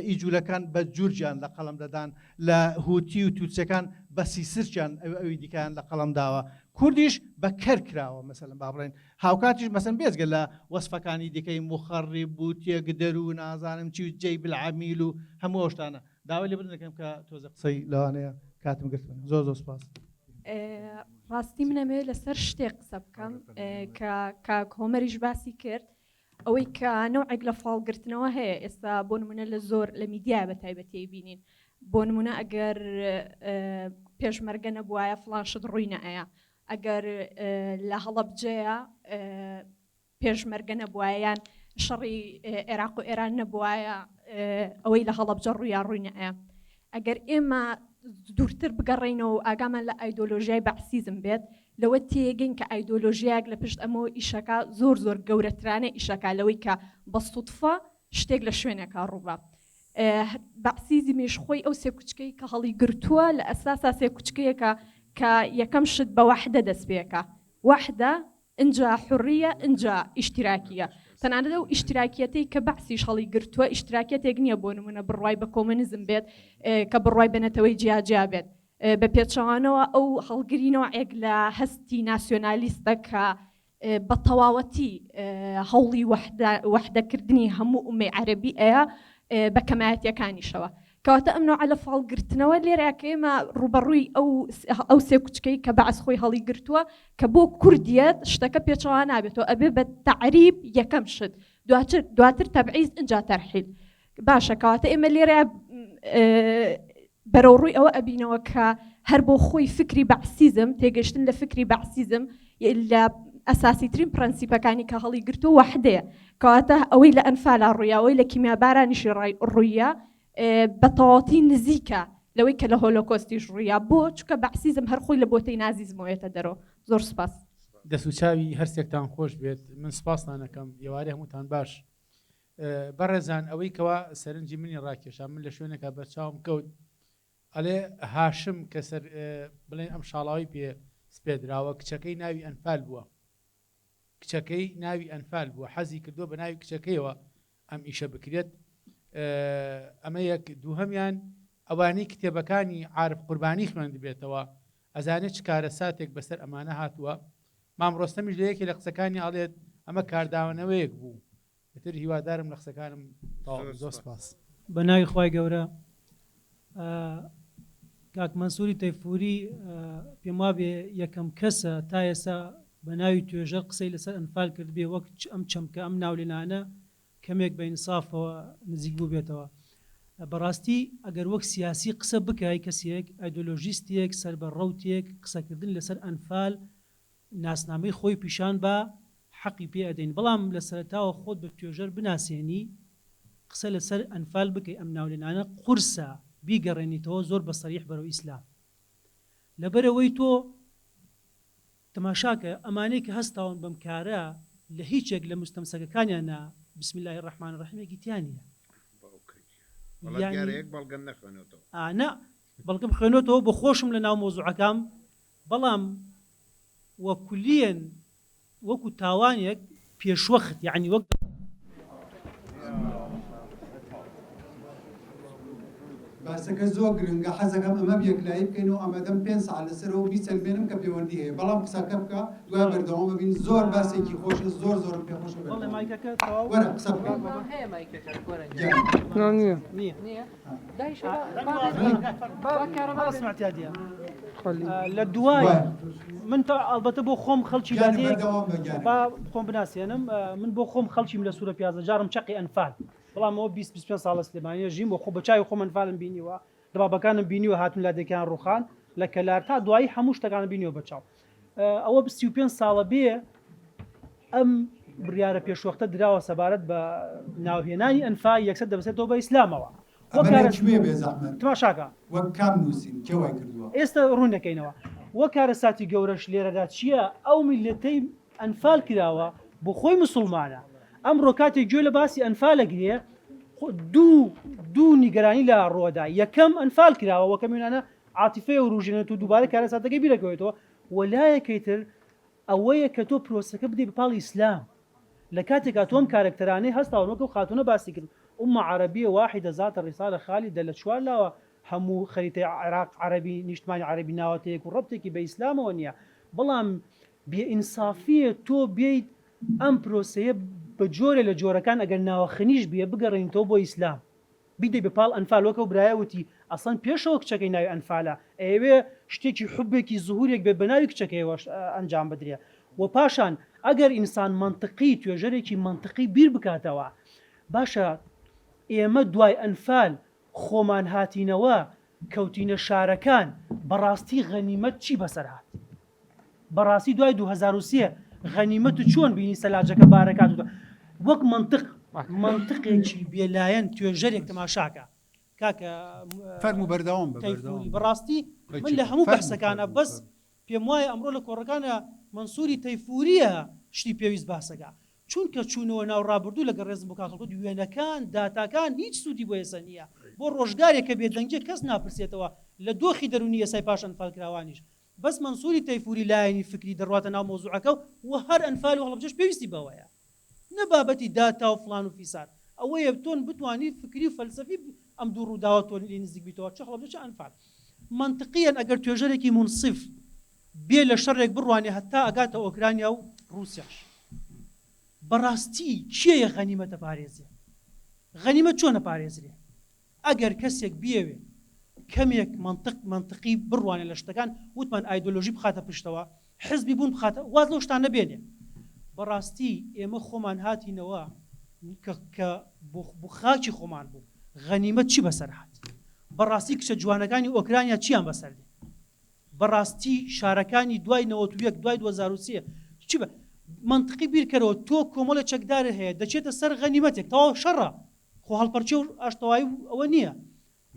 ئیجوولەکان بە جورجیان لە قەڵەم دەدان لە هوتی و تووتسەکان بە سیسرچیان ئەوی دیکەیان لە قەڵەم داوە کوردیش بە کەر کراوە مەسەلەن با بڵێن هاوکاتیش مەسەن بێزگە لە وەسفەکانی دیکەی مخەڕی بوتێک دەر و نازانم چی و جەی بالعەمیل و هەموو ئەوشتانە داوای لێ بردن دەکەم کە تۆزە قسەی لەوانەیە کاتم گرتن زۆر زۆر سپاس ڕاستی منەمەوێت لەسەر شتێک قسە بکەم کە کۆمەریش باسی کرد ئەوەی کە نەوعێک لە فاڵگرتنەوە هەیە ئێستا بۆ نمونە لە زۆر لە میدیای بە تایبەتی بینین بۆ نمونە ئەگەر پێشمەرگە نەبووایە فڵان شت ڕووی نەئەیە ئەگەر لە هەڵەبجەیە پێشمەرگە نەبووایە یان شەڕی عێراق و ئێران نەبووایە ئەوەی لە هەڵەبجە ڕوویان ڕووی نەئەیە ئەگەر ئێمە دوورتر بگەڕێنەوە و ئاگامان لە ئایدۆلۆژیای بەعسیزم بێت لەوە تێگەین کە ئایدۆلۆژیاک لە پشت ئەمەوە ئیشەکە زۆر زۆر گەورەترانە ئیشەکە لەوەی کە بە سوودفە شتێک لە شوێنێکە ڕووبە بەعسیزی مێشخۆی ئەو سێ کوچکەی کە هەڵی گرتووە لە ئەساسا سێ کوچکەیەکە کە یەکەم شت بە وەحدە دەست پێکە وەحدە ئینجا حوڕیە ئینجا ئیشتراکیە تەنانەت ئەو ئیشتراکیەتەی کە بەعسیش هەڵی گرتووە ئیشتراکیەتێک نییە بۆ نمونە بڕوای بە کۆمونیزم بێت کە بڕوای بەنەتەوەی جیاجیا بێت بە پێچەوانەوە ئەو هەڵگرینەوەیەک لە هەستی ناسیۆنالیستە کە بە تەواوەتی هەوڵی وەحدەکردنی هەموو ئومەی عەرەبی ئەیە بە کەمایەتیەکانیشەوە کەواتە ئەم نوعە لە فاڵگرتنەوە لێرە کە ئێمە ڕوبەڕووی ئەو سێ کوچکەی کە بەعس خۆی هەڵی گرتووە کە بۆ کوردیەت شتەکە پێچەوە نابێتەوە ئەبێ بە تەعریب یەکەم شت دواتر تەبعیز ئینجا تەرحیل باشە کەواتە ئێمە لێرە بەرەوڕووی ئەوە ئەبینەوە کە هەر بۆ خۆی فکری بەعسیزم تێگەشتن لە فکری بەعسیزم لە ئەساسیترین پرەنسیپەکانی کە هەڵی گرتو وحدەیە کەواتە ئەوەی لە ئەنفالە ڕوویاوەی لە کیمیابارانیشی ڕوویە بە تەواوەتی نزیکە لەوەی کە لە هۆلۆکۆستیش ڕوویا بۆ چونکە بەعسیزم هەر خۆی لە بۆتەی نازیزمەوەیەتە دەرەوە. زۆر سپاس. دەسوچاوی هەرسێکتان خۆش بێت. من سپاستان دەکەم ئێوارەی هەمووتان باش. بەڕێزان ئەوەی کەوا سەرنجی منی ڕاکێشا من لە شوێنێکە بەرچاوم کەوت ئەلێ هاشم کە سەر بڵێن ئەم شاڵاوی پێ سپێدراوە کچەکەی ناوی ئەنفال بووە. کچەکەی ناوی ئەنفال بووە حەزی کردووە بە ناوی کچەکەیەوە ئەم ئیشە بکرێت. ئەمە یەک دووهەمیان ئەوانەی کتێبەکانی عارف قوربانی خوێند بێتەوە ئەزانێت چ کارە ساتێک بەسەر ئەمانە هاتووە. مام ڕۆستەمیش لە یەکی لە قسەکانی ئاڵێت ئەمە کارداوانەوەیەک بوو. بەتر هیوادارم لە قسەکانم زۆر سپاس. بە ناوی خوای گەورە کاک مەنسووری تەیفووری پێم وابێ یەکەم کەسە تا ئێستا بە ناوی توێژەر قسەی لەسەر ئەنفال کرد بێ وەک ئەم چەمکە ئەم ناولێنانە کەمێک بە ئینسافەوە نزیک بوو بێتەوە. بەڕاستی ئەگەر وەک سیاسی قسە بکای کەسێک ئایدۆلۆژیستێک سەربەڕەوتێک قسەکردن لەسەر ئەنفال ناسنامەی خۆی پیشان بە حەقی پێ ئەدەین بەڵام لە سەرەتاوە خۆت بە توێژەر بناسیێنی قسە لەسەر ئەنفال بکەی ئەم ناولێنانە قورسە بیگەڕێنیتەوە زۆر بە سەریح بەرەو ئیسلام. لەبەرەوەی تۆ تەماشاکە ئەمانەی کە هەستاون بەم کارە لە هیچێک لە مستەمسەکەکانیانە بسم الله الرحمن الرحیم گیتیانە بەڵکم خوێنێتەوە بۆ خۆشم لە ناو مۆزوعەکەم بەڵام وەکولیەن وەکو تاوانێک پێشوەخت یعنی وەک باسەکە زۆر گرنگە حەزەکەم ئەمە بێکلایی بکەین و ئەمەدەم 5 ساعت لەسەرەوە بیسەلمێنم کە پەیوەندی هەیە بەڵام قسەکە بکە دوای بەردەوام ببین زۆر باسێکی خۆشە زۆرم پێ خۆشە وەرە قسە بکە لە دوای من ئەلبەتە بۆ خۆم خەڵکی خۆم بناسیێنم من بۆ خۆم خەڵکیم لە سوورە پیازە جارم چەقی ئەنفال بەڵام ئەوە 25 ساڵە سلێمانیە ژیم بۆ خۆ بەچوی خۆم ئەنفالم بینیوە دەبابەکانم بینیوە هاتون لادەکان ڕوخان لە کەلار تا دوایی هەموو شتەکانم بینیوە بەچاو ئەوە 35 ساڵە بێ ئەم بڕیارە پێشوەختە دراوە سەبارەت بە ناوهێنانی ئەنفال یەکسەر دەبەسێتەوە بە ئیسلامەوە تماشاکە ئێستا ڕوون دەکەینەوە وەک کارە ساتی گەورەش لێرەدا چییە ئەو میلەتەی ئەنفال کراوە بۆ خۆی مسلمانە ئەمڕۆ کاتێک گوێ لە باسی ئەنفالە گرێ دوو نیگەرانی لە ڕۆدا یەکەم ئەنفال کراوە وەکە میێنانە عاتیفەیە و ڕوژێنێت و دووبارە کارە ساتەکەی بیرەکەوێتەوە وەلایەکەی تر ئەوەیە کە تۆ پرۆسەکە بدەی بەپاڵی ئیسلام لە کاتێکا تۆم کارکتەرانەی هەستاوەکە و خاتونە باسی کرد ئومە عەرەبیە واحدە ذاتە ڕیسالە خالیدە لە چوار لاوە هەموو خەریتەی عێراق عەرەبی نیشتمانی عەرەبی ناوەتەیەک و ڕەبتێکی بە ئیسلامەوە نییە بەڵام بێئینسافیە تۆ بێیت ئەم پرۆسەیە بە جۆرە لە جۆرەکان ئەگەر ناوەخنیش بێ بگەڕێنیتەوە بۆ ئیسلام بیدەی بەپاڵ ئەنفالوەکە و برایەوتی ئەسڵەن پێشەوە کچەکەی ناوی ئەنفالە ئەوێ شتێکی حوبێکی زوهورێک بێ بە ناوی کچەکەیەوەش ئەنجام بدرێ و پاشان ئەگەر ئینسان منطقی توێژەرێکی منطقی بیر بکاتەوە باشە ئێمە دوای ئەنفال خۆمان هاتینەوە کەوتینە شارەکان بەڕاستی غەنیمەت چی بەسەر هات بەڕاستی دوای 2023 غەنیمەت و چۆن بینی سەلاجەکە بارەکات وەک منطقێکی بێلایەن توێژەرێک تەماشاکە کاکە فەرمو بەردەوام بەڕاستی من لە هەموو بەحسەکانە بەس پێم وایە ئەمڕۆ لە کۆڕەکانە مەنسووری تەیفووریە شتی پێویست باسەکە چونکە چوونەوە ناو ڕابردوو لەگە ڕێزم بۆ کاکەڵکوت وێنەکان داتاکان هیچ سوودی بۆ ێسە نییە بۆ ڕۆژگارێک کە بێدەنگێ کەس ناپرسێتەوە لە دۆخی دەرونی ئێسای پاش ئەنفالکراوانیش بەس مەنسووری تەیفووری لایەنی فکری دەڕواتە ناو مۆزوعەکە و هەر ئەنفال و هەڵبجەش پێویستی بەوەیە نەبابەتی داتا و فلان و فیسار ئەوەیە تۆن بتوانی فکری و فەلسەفی ئەم دوو ڕووداوە تۆ لێ نزیک بیتەوە چ هەڵبجە ئەنفال منطقیان ئەگەر توێژەرێکی منصف بێ لە شەڕێک بڕوانێ هەتا ئەگاتە ئۆکرانیا و رووسیاش بەڕاستی چییە غەنیمەتە پارێزێ غەنیمەت چۆنە پارێزرێ ئەگەر کەسێک بێوێ کەمێک منطقی بڕوانێ لە شتەکان وتمان ئایدۆلۆژی بخاتە پشتەوە حزبی بوون بخاتە واز لەو شتان نەبێنێ بەڕاستی ئێمە خۆمان هاتینەوە کە بۆ خاکی خۆمان بوو غەنیمەت چی بەسەر هات بەڕاستی کشە جوانەکانی ئۆکرانیا چیان بەسەردێ بەڕاستی شارەکانی دوای 91 دوای 2023 چی بە منطقی بیرکەرەوە تۆ کۆمەڵە چەکدارە هەیە دەچێتە سەر غەنیمەتێک تەواو شەڕە خۆ هەڵپەرچێ و ئاشتەوایی ئەوە نییە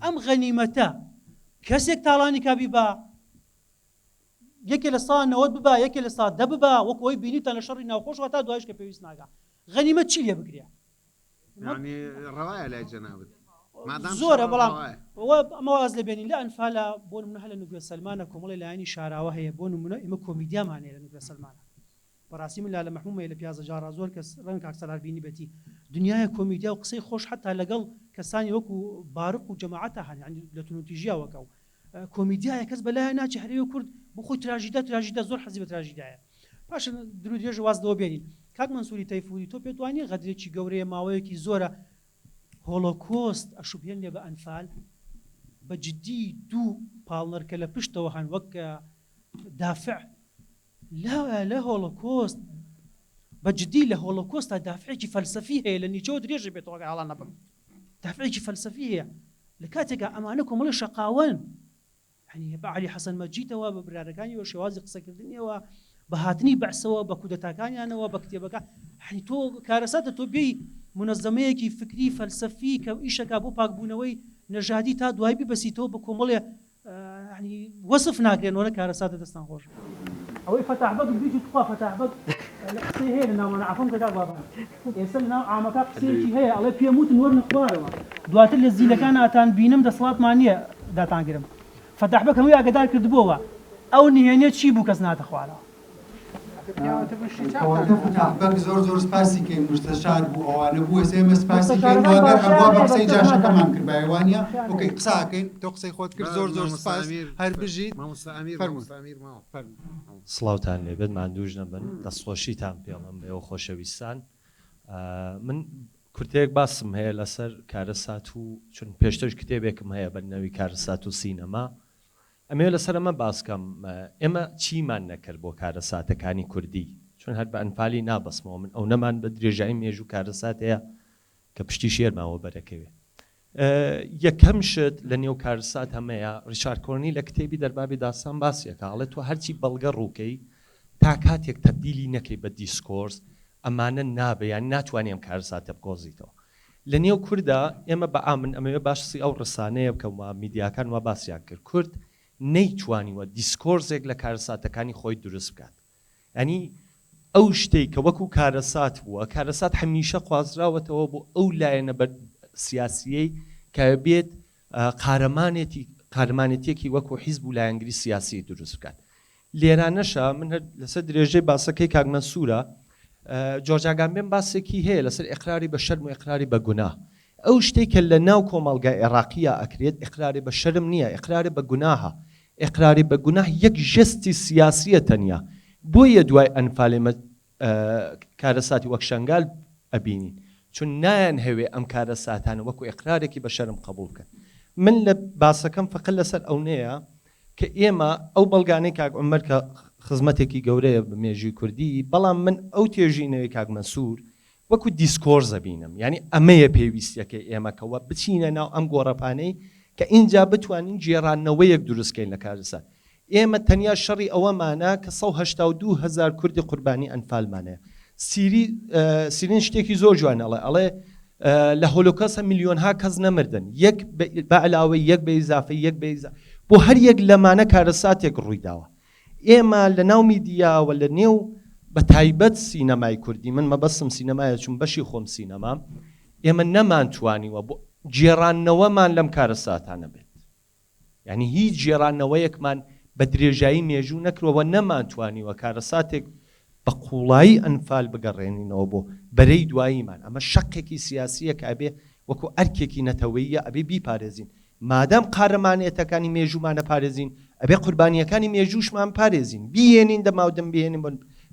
ئەم غەنیمەتە کەسێک تاڵانی کابی بە یەکێ لە سا 90 ببا یەکێ لە سا 10 ببا وەک ئەوەی بینیتە لە شەڕی ناوخۆشەوە تا دوایش کە پێویست ناگا غەنیمەت چی لێ بگرێ ڕەوایە لای جەنابەت زۆرە بەڵام ئەمە واز لەبێنین لە ئەنفالە بۆ نمونە هە لە نوگوێ سەلمانە کۆمەڵی لایەنی شاراوە هەیە بۆ نمونە ئێمە کۆمیدیامانەیە لە نوگوێ سەلمانە بەڕاستی من لا لە مەحمومەیە لە پیازە جارا زۆر کەس ڕەنگ کاکسەلار بینی بەتی دنیای کۆمیدیا و قسەی خۆش حتا لەگەڵ کەسانی وەکو بارق و جەماعەتە هەن لە تونوتیژیا وەکەو کۆمیدیایە کەس بەلایە ناچی هەرێوە کورد بۆ خۆی تراژیدا زۆر حەزی بە تراژیدایە پاشە درو درێژ وازدەوە بێنین کاک منسووری تەیفوری تۆ پێت وانیە غەدرێکی گەورەیە ماوەیەکی زۆرە هۆلۆکۆست ئەشوبێن لێ بە ئەنفال بە جددی دوو پاڵنەرکە لە پشتەوە هەن وەک دافع لە هۆلۆکۆست بە جددی لە هۆلۆکۆستا دافعێکی فەلسەفی هەیە لە نیچەوە درێژە بێتەوە هەڵا نەبم دافعێکی فەلسەفی هەیە لە کاتێکا ئەمانە کۆمەڵی شەقاون يعني بە علی حەسەن مەجیدەوە بە برارەکانی و شێوازی قسەکردنیەوە بە هاتنی بەعسەوە بە کودەتاکانیانەوە بە کتێبەکە يعني تۆ کارەساتە تۆ بێی منەزەمەیەکی فکری فەلسەفی کە ئیشەکە بۆ پاکبوونەوەی نەژادی تا دوای ببەسیتەوە بە کۆمەڵێ يعني وەصف ناکرێنەوە کارەساتە دەستان خۆش ئەوەی فەتاحبەت بیت تخوا فەتاحبەت قسەی هەیە لە ناومانە عەفەم کە کاک بابا ئێستا لە ناو عامەکە قسەیەکی هەیە ئەڵێ پێم وتن وەرنە خوارەوە دواتر لە زیلەکان ئاتان بینم دەسەڵاتمان نییە داتانگرم فەتاحبەت هەمووی ئاگادار کردبووەوە ئەو نهێنێ چی بوو کەس ناتە خوارەوە زۆر سپاسی کەین مستەشار بوو ئەوانە بوو ئێمە سپاسی کەین واگەر هەبووە بە قسەی جاشەکەمان کرد بایوانە ئۆکەی قساکەین تۆ قسەی خۆت کرد زۆر سپاس هەر بژیت سڵاوتان لێبێت ماندووش نەبن دەستخۆشیتان پێڵم بێەوە خۆشەویستان من کورتەیەک باسم هەیە لەسەر کارەسات و چون پێشترش کتێبێکم هەیە بەنەوی کارەسات و سینەما ئەمێ لەسەر ئەمە باسکەم ئێمە چیمان نەکرد بۆ کارەساتەکانی کوردی چون هەر بە ئەنفالی نابەسمەوە من ئەو نەمان بە درێژایی مێژوو کارەسات هەیە کە پشتی شێرماوە بەرەکەوێ یەکەم شت لە نێو کارەسات هەمەیە ڕیچارد کۆرنی لە کتێبی دەربابی داستان باسیەکە ئەڵێ تۆ هەرچی بەڵگە ڕووکەی تا کاتێک تەبدیلی نەکەی بە دیسکۆرس ئەمانە نابێ یان ناتوانێم کارەساتە بگۆزیتەوە لە نێو کووردا ئێمە بە ئامن ئەمەوێ باشسی ئەو ڕسانەیە بکەم میدیاکان وا باسییان کرد کورد نەیتوانیوە دیسکۆرزێک لە کارەساتەکانی خۆی دروست بکات ینی ئەو شتێک کە وەکو کارەسات بووە کارەسات هەمیشە خوازراوەتەوە بۆ ئەو لایەنە بە سیاسیەی کە بێت قارەمانێتێکی وەکو حیزب و لایەنگری سیاسی دروست بکات لێرانەشە من لەسەر درێژەی باسەکەی کاک مەنسوورە جۆرج ئاگامبێن باسێکی هەیە لەسەر ئیقراری بە شەرم و ئیقراری بە گوناه ئەو شتێکە لە ناو کۆمەڵگای عێراقیە ئەکرێت ئیقراری بە شەرم نییە ئیقراری بە گوناهە ئیقراری بە گوناه یەک ژەستی سیاسیە تەنیا بۆیە دوای ئەنفالێمە کارەساتی وەک شەنگال ئەبینین چون نایان هەوێ ئەم کارەساتانە وەکو ئیقرارێکی بە شەرم قبول بکەن من لە باسەکەم فقط لەسەر ئەو نەیە کە ئێمە ئەو بەڵگانەی کاک عومەر کە خزمەتێکی گەورەیە بە مێژووی کوردی بەڵام من ئەو تێژینەوەی کاک مەنسوور وەکو دیسکۆرزە بینم یعنی ئەمەیە پێویستیەکەی ئێمەکەوە بچینە ناو ئەم گۆڕەپانەی کە اینجا بتوانین جێڕانەوەیەک دروستکەین لە کارەسات ئێمە تەنیا شەڕی ئەوەمانە کە 182,000 کوردی قوربانی ئەنفالمانەیە سیرین شتێکی زۆر جوانەڵێ ئەڵێ لە هۆلۆکۆستە میلیۆنها کەس نەمردن یەک بە علاوەی یەک بە ئیزافە یەک بە ئیزافە بۆ هەر یەک لەمانە کارەساتێک ڕوویداوە ئێمە لە ناو میدیاوە لە نێو بە تایبەت سینەمای کوردی من مەبەستم سینەمایە چون بەشی خۆم سینەمام ئێمە نەمانتوانیوە بۆ جێڕانەوەمان لەم کارەساتانە بێت یعنی هیچ جێڕانەوەیەکمان بە درێژایی مێژوو نەکرەوە نەمانتوانیوە کارەساتێک بە قوڵایی ئەنفال بگەڕێنینەوە بۆ بەرەی دواییمان ئەمە شەقێکی سیاسیە کە ئەبێ وەکو ئەرکێکی نەتەوەییە ئەبێ بیپارێزین مادام قارەمانێتەکانی مێژوومانە پارێزین ئەبێ قوربانیەکانی مێژووشمان پارێزین بێنین دەماودەم بێنین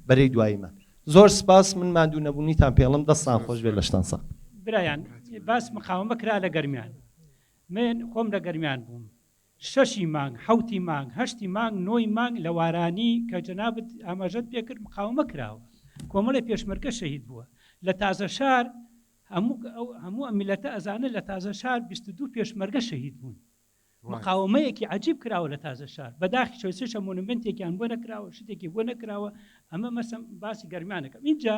بەرەی دواییمان زۆر سپاس من ماندوو نەبوونیتان پێڵم دەستان خۆش بێ لە شتان سا برایان باس مقاومە کرا لە گەرمیان من خۆم لە گەرمیان بووم 6 مانگ 7 مانگ 8 مانگ 9 مانگ لە وارانی کە جەنابەت ئاماژەت پێکرد مقاومە کراوە کۆمەڵی پێشمەرگە شەهید بووە لە تازە شار هەموو ئەم میلەتە ئەزانە لە تازە شار 22 پێشمەرگە شەهید بوون مقاومەیەکی عجیب کراوە لە تازە شار بەداخی چۆسێشە مونمنتێکیان بۆ نەکراوە شتێکی بۆ نەکراوە ئەمە مەسم باسی گەرمانەکەم اینجا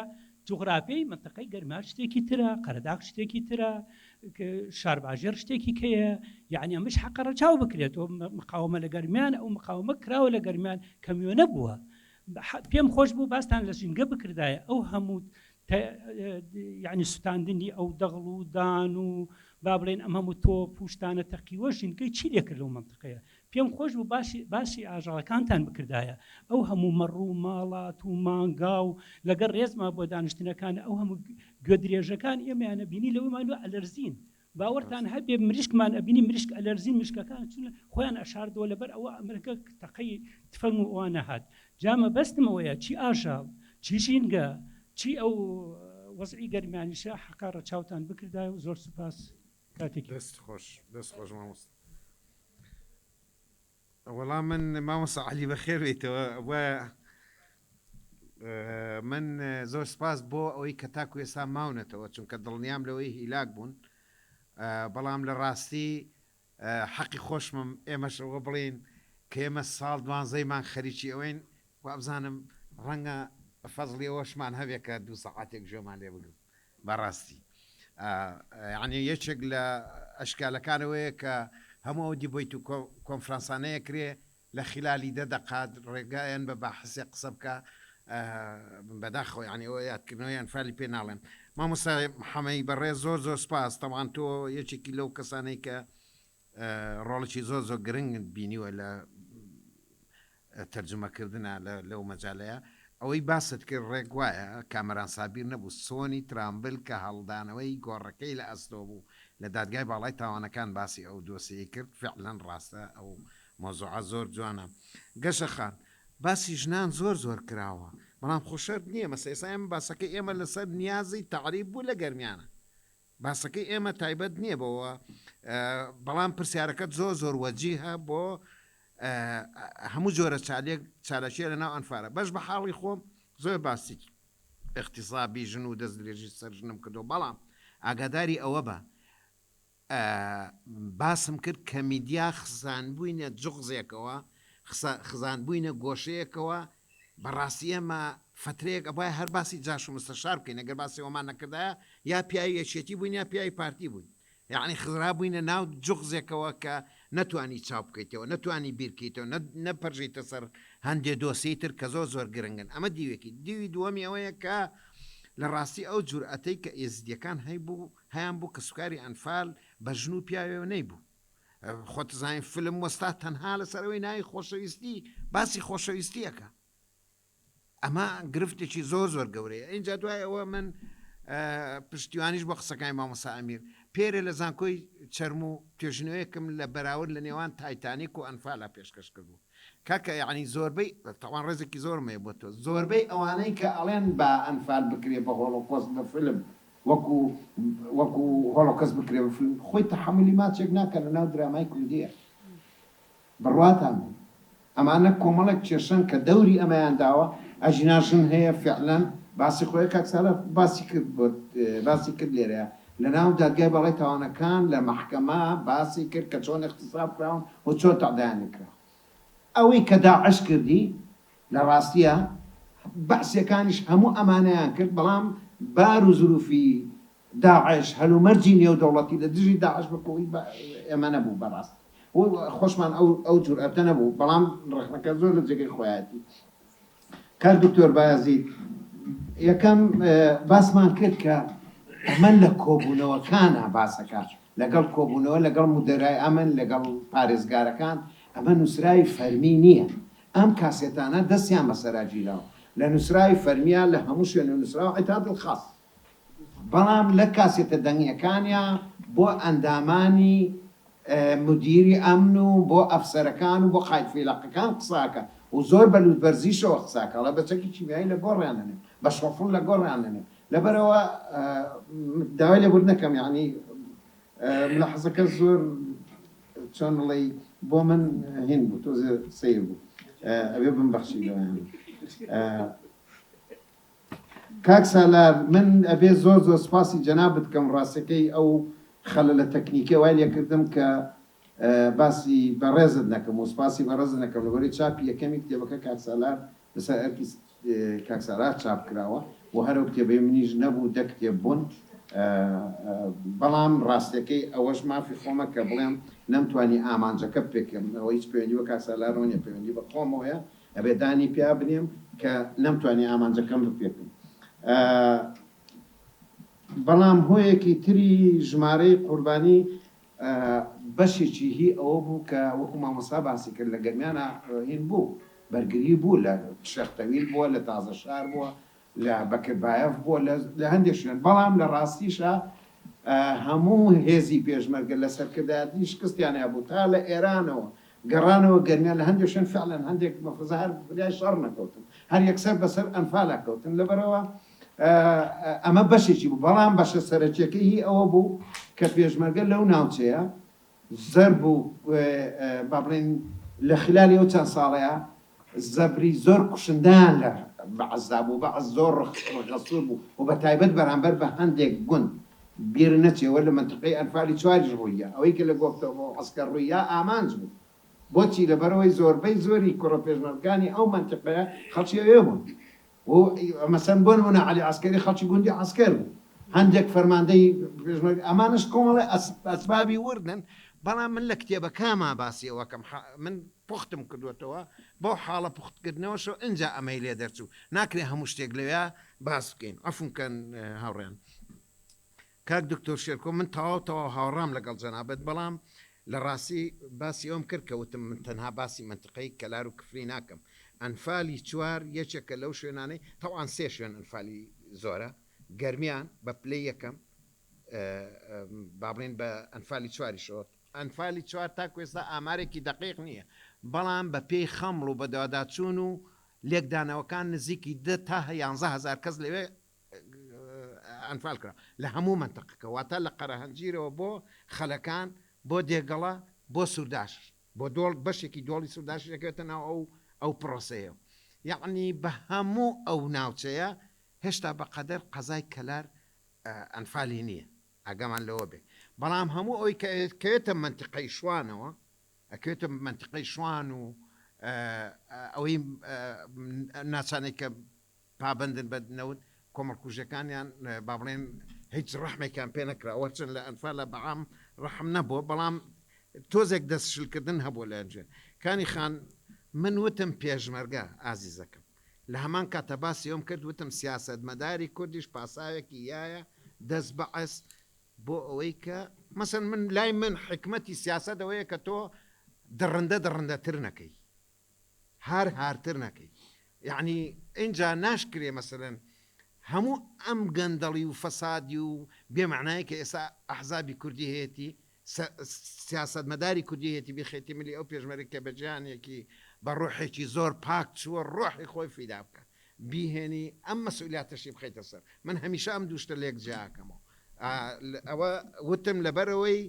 جوغراپیای منتەقەی گەرمان شتێکی ترە قەرداغ شتێکی ترە شارباژێر شتێکی کەیە یعنی ئەمەش حەقە ڕەچاو بکرێتەوە مقاومە لە گەرمیان ئەو مقاومە کراوە لە گەرمیان کەمیۆنە بووە پێم خۆش بوو باستان لە ژینگە بکردایە ئەو هەموو یعنی سوتاندنی ئەو دەغڵ و دان و با بڵێن ئەم هەموو تۆ پوشتانە تەقیوە ژینگەی چی لێکرد لەو منتقەیە پێم خۆش بوو باسی ئاژەڵەکانتان بکردایە ئەو هەموو مەڕوو ماڵات و مانگا و لەگەر ڕێزما بۆ دانیشتنەکان ئەو هەموو گوێ درێژەکان ئێمەیانە بینی لەوەیمانوە ئەلەرزین باوەڕتان هەبێ مریشکمان ئەبینی مریشک ئەلەرزین مشکەکان چون خۆیان ئەشاردەوە لەبەر ئەوە ئەمریکا تەقەی تفەنگ و ئەوانە هات جامە بەستمەوەیە چی ئاژاڵ چی ژینگە چی ئەو وەزعی گەرمانیشە حەقا ڕەچاوتان بکردای و زۆر سوپاس کاتێکی دەست خۆش مامۆستا وەڵام من مامۆستا عەلی بەخێر بێتەوە من زۆر سپاس بۆ ئەوەی کە تاکو ئێستا ماونەتەوە چونکە دڵنیام لەوەی هیلاک بوون بەڵام لە ڕاستی حەقی خۆشمم ئێمەشەوە بڵێن کە ئێمە ساڵ دوانزەیمان خەریکی ئەوەین وابزانم ڕەنگە فەزڵی ئەوەشمان هەبێ کە 2 سەعاتێک ژێمان لێ بگرم بەڕاستی یعنی یەکێک لە ئەشکالەکانەوەیە کە هەموو دیبیت و کۆنفرانسانەیە کرێ لە خلالی 10 دقات ڕێگایان بە باحسێ قسە بکە بەداخەوە یعنی ئەوە یادکردنەوەی ئەنفالی پێ ناڵێن مامۆستا محەمەدی بەڕێز زۆر سپاس تەوان تۆ یەکێکی لەو کەسانەی کە ڕۆڵێکی زۆر گرنگ بینیوە لە تەرجمەکردنە لەو مەجالەیە ئەوەی باست کرد ڕێک وایە کامەران سابیر نەبوو سۆنی ترامبل کە هەڵدانەوەی گۆڕەکەی لە ئەستۆ بوو لە دادگای باڵای تاوانەکان باسی ئەو دۆسیەی کرد فعلەن ڕاستە ئەو مۆزوعە زۆر جوانە گەشە خان باسی ژنان زۆر کراوە بەڵام خۆشەر نییە مەسەیسا ئێمە باسەکەی ئێمە لەسەر نیازی تعریب بوو لە گەرمیانە باسەکەی ئێمە تایبەت نییە بەوە بەڵام پرسیارەکەت زۆر وەجیهە بۆ هەموو جۆرە چالەکیە لە ناو ئەنفارە بەش بە حاڵی خۆم زۆر باسی اقتصابی ژن و دەست درێژی سەر ژنم کردو بەڵام ئاگاداری ئەوە بە باسم کرد کە میدیا خزانبووینە جوغزێکەوە خزانبووینە گۆشەیەکەوە بەڕاستی ئێمە فترەیەک ئەبای هەر باسی جاش و مستەشار بکەین ئەگەر باسی ئەومان نەکردایە یا پیاوی یەکێتی بووین یا پیاوی پارتی بووین یعنی خزرا بووینە ناو جوغزێکەوە کە نەتوانی چاو بکەیتەوە نەتوانی بیرکەیتەوە نەپەرژیتە سەر هەندێک دۆسی تر کە زۆر گرنگن ئەمە دیوێکی دیوی دووەمی ئەوەیە کە لە ڕاستی ئەو جورئەتەی کە ئێزدیەکان هەیان بوو کە سوکاری ئەنفال بە ژن و پیاوێ نەیبوو خۆتزانین فلم وەستا تەنها لەسەرەوەی ناوی خۆشەویستی باسی خۆشەویستیەکە ئەمە گرفتێکی زۆر گەورەیە اینجا دوای ئەوە من پشتیوانیش بۆ قسەکانی مامۆستا ئەمیر پێرە لە زانکۆی چەرم و توێژنەوەیەکم لە بەراورد لە نێوان تایتانیک و ئەنفالا پێشکەش کردو کاکە یعنی زۆربەی تاوان ڕێزێکی زۆرمێ بۆ تۆ زۆربەی ئەوانەی کە ئەڵێن بە ئەنفال بکرێ بە هۆڵۆکۆست بە فیلم وەکو هۆڵۆکەست بکرێ بە فیلم خۆی تەحملی ماچێک ناکە لە ناو درامای کوردیە بڕواتان بوو ئەمانە کۆمەڵێک کێشن کە دەوری ئەمەیان داوە ئەژیناژن هەیە فعلەن باسی خۆی کاکسارە باسی کرد لێرەیە لە ناو دادگای باڵای تاوانەکان لە مەحکەمە باسی کرد کە چۆن اختصاب کراون و چۆن تەعدایان کرا ئەوەی کە داعش کردی لە ڕاستیە بەعسیەکانیش هەموو ئەمانەیان کرد بەڵام بار و زروفی داعش هەلومەرجی نێودەوڵەتی لە دژی داعش بەکۆی ئێمە نەبوو بەڕاست خۆشمان ئەو جورئەتە نەبوو بەڵام ڕخنەکە زۆر لە جێگەی خۆیاتی کار دکتۆر بایازید یەکەم باسمان کرد کە ئەمە لە کۆبوونەوەکانە باسەکە لەگەڵ کۆبوونەوە لەگەڵ مدەرای ئەمن لەگەڵ پارێزگارەکان ئەمە نووسراوی فەرمی نییە ئەم کاسێتانە دەستیان بەسەراگیرەوە لە نووسراوی فەرمیە لە هەموو شوێنە نووسراوە ئەتاد خاص بەڵام لە کاسێتە دەنگیەکانیان بۆ ئەندامانی مدیری ئەمن و بۆ ئەفسەرەکان و بۆ قایدفیلەقەکان قساکە و زۆر بەلوودبەرزیشەوە قساکە لە بەچەکی چیمیایی لە گۆڕیانەنێ بە شۆفون لە گۆڕیانەنێ لەبەرەوە داوای لێبوور نەکەم یعنی ملاحەزەکە زۆر چۆن بڵێ بۆ من هین بوو تۆ سیر بوو ئەوێ بمبەخشیدەوە کاک سالار من ئەبێ زۆر سپاسی جەنابەت بکەم ڕاستەکەی ئەو خەلە لە تەکنیکە وای لێکردم کە باسی بەڕێزت نەکەم و سپاسی بەڕێز نەکەم لەبەری چاپی یەکەمی کتێبەکە کاکسالار لەسەر ئەرکی کاکسالار چاپ کراوە و هەرو کتێبەی منیش نەبوو دە کتێب بوون بەڵام ڕاستەکەی ئەوەش مافی خۆمە کە بڵێم نەمتوانی ئامانجەکە بپێکم ئەوە هیچ پەیوەندی بە کاکسالارەوە نیە پەیوەندی بە خۆمەوەیە ئەبێ دانی پیا بنێم کە نەمتوانی ئامانجەکەم بپێکم بەڵام هۆیەکی تری ژمارەی قوربانی بەشێکی هی ئەوە بوو کە وەکو مامۆستا باسی کرد لە گەرمیانە هین بوو بەرگری بوو لە شەختەویل بووە لە تازە شار بووە لە بەکربایەف بووە لە هەندێک شوێن بەڵام لە ڕاستیشە هەموو هێزی پێشمەرگە لە سەرکردایەتی شکستیان هەبوو تا لە ئێرانەوە گەڕانەوە گەرمیان لە هەندێک شوێن فعلەن هەندێک مەفرۆزە هەر بریای شەڕ نەکەوتن هەر یەکسەر بەسەر ئەنفالا کەوتن لەبەرەوە ئەمە بەشێکی بوو بەڵام بەشە سەرەکیەکەی هی ئەوە بوو کە پێشمەرگە لەو ناوچەیە زەر بوو با بڵێن لە خلالی ئەو چەند ساڵەیە زەبری زۆر کوشندان لە بەعەزدا بوو بەعەز زۆر ڕەسوور بوو و بە تایبەت بەرامبەر بە هەندێک گوند بیر نەچێەوە لە منتقەی ئەنفالی چواریش ڕوویە ئەوەی کە لە گۆفتەوە عەسکەر ڕوویە ئامانج بوو بۆچی لەبەرەوەی زۆربەی زۆری کوڕە پێشمەرگەکانی ئەو منتقەیە خەڵکی ئەوێ بوون مەسەن بۆ نمونە عەلی عەسکەری خەڵکی گوندی عەسکەر بوو هەندێک فەرماندەی پێشمەرگ ئەمانش کۆمەڵی ئەسبابی وردن بەڵام من لە کتێبەکەما باسی ئەوەکەم من پوختم کردوێتەوە بۆ حاڵە پوختکردنەوەشەوە ئەجا ئەمەی لێ دەرچوو ناکرێ هەموو شتێک لەوێ باس بکەین ئەفونکەن هاوڕێن کاک دکتۆر شێرکۆ من تەواو هاوڕام لەگەڵ جەنابەت بەڵام لە ڕاستی باسی ئەوم کرد کەوتم من تەنها باسی منتقەی کەلار و کفری ناکەم ئەنفالی چوار یەکێکە لەو شوێنانەی تەوان سێ شوێن ئەنفالی زۆرە گەرمیان بە پلەی یەکەم با بڵێن بە ئەنفالی چواری شۆت ئەنفالی چوار تا کوێستا ئامارێکی دقیق نییە بەڵام بە پێی خەمڵ و بەداداچوون و لێکدانەوەکان نزیکی 10 تا 11,000 کەس لەوێ ئەنفال کرا لە هەموو منتەقەکە واتە لە قەرەهەنجیرەوە بۆ خەلەکان بۆ دێگەڵە بۆ سووداش بۆ دۆڵ بەشێکی دۆڵی سووداش دەکەوێتە ناو ئەو پرۆسەیە یعنی بە هەموو ئەو ناوچەیە هێشتا بەقەدەر قەزای کەلار ئەنفالی نییە ئەگەمان لەوە بێ بەڵام هەموو ئەوی کەوێتە منتقەی شوانەوە ئەکەوێتە منتقەی شوان و ئەوەی ناچانێک کە پابندن بەنەوت کۆمەڵکوژەکانیان با بڵێن هیچ ڕەحمێکیان پێ نەکراوە چن لە ئەنفالە بەعام ڕەحم نەبووە بەڵام تۆزێک دەستشلکردن هەبوو لە ئەنجێ کانی خان من وتم پێشمەرگە ئازیزەکەم لە هەمان کاتە باسی ئەوم کرد وتم سیاسەت مەداری کوردیش پاساوێکی یایە دەست بەعەس بۆ ئەوەی کە مەسەن من لای من حکمەتی سیاسەت ئەوەیە کە تۆ دڕندەتر نەکەی هارتر نەکەی یعنی اینجا ناشکرێ مەسەلەن هەموو ئەم گەندەڵی و فەسادی و بێمەعنایە کە ئێستا ئەحزابی کوردی هەیەی سیاسەت مەداری کوردی هەیەی بخێتی ملی ئەو پێشمەرێک کە بەجیانێکی بە ڕۆحێکی زۆر پاک چووە ڕۆحی خۆی فیدا بکە بیهێنی ئەم مەسئولیاتەشی بخەیتە سەر من هەمیشە ئەم دووشتە لێک جیاکەمەوە ئەوە وتم لەبەرەوەی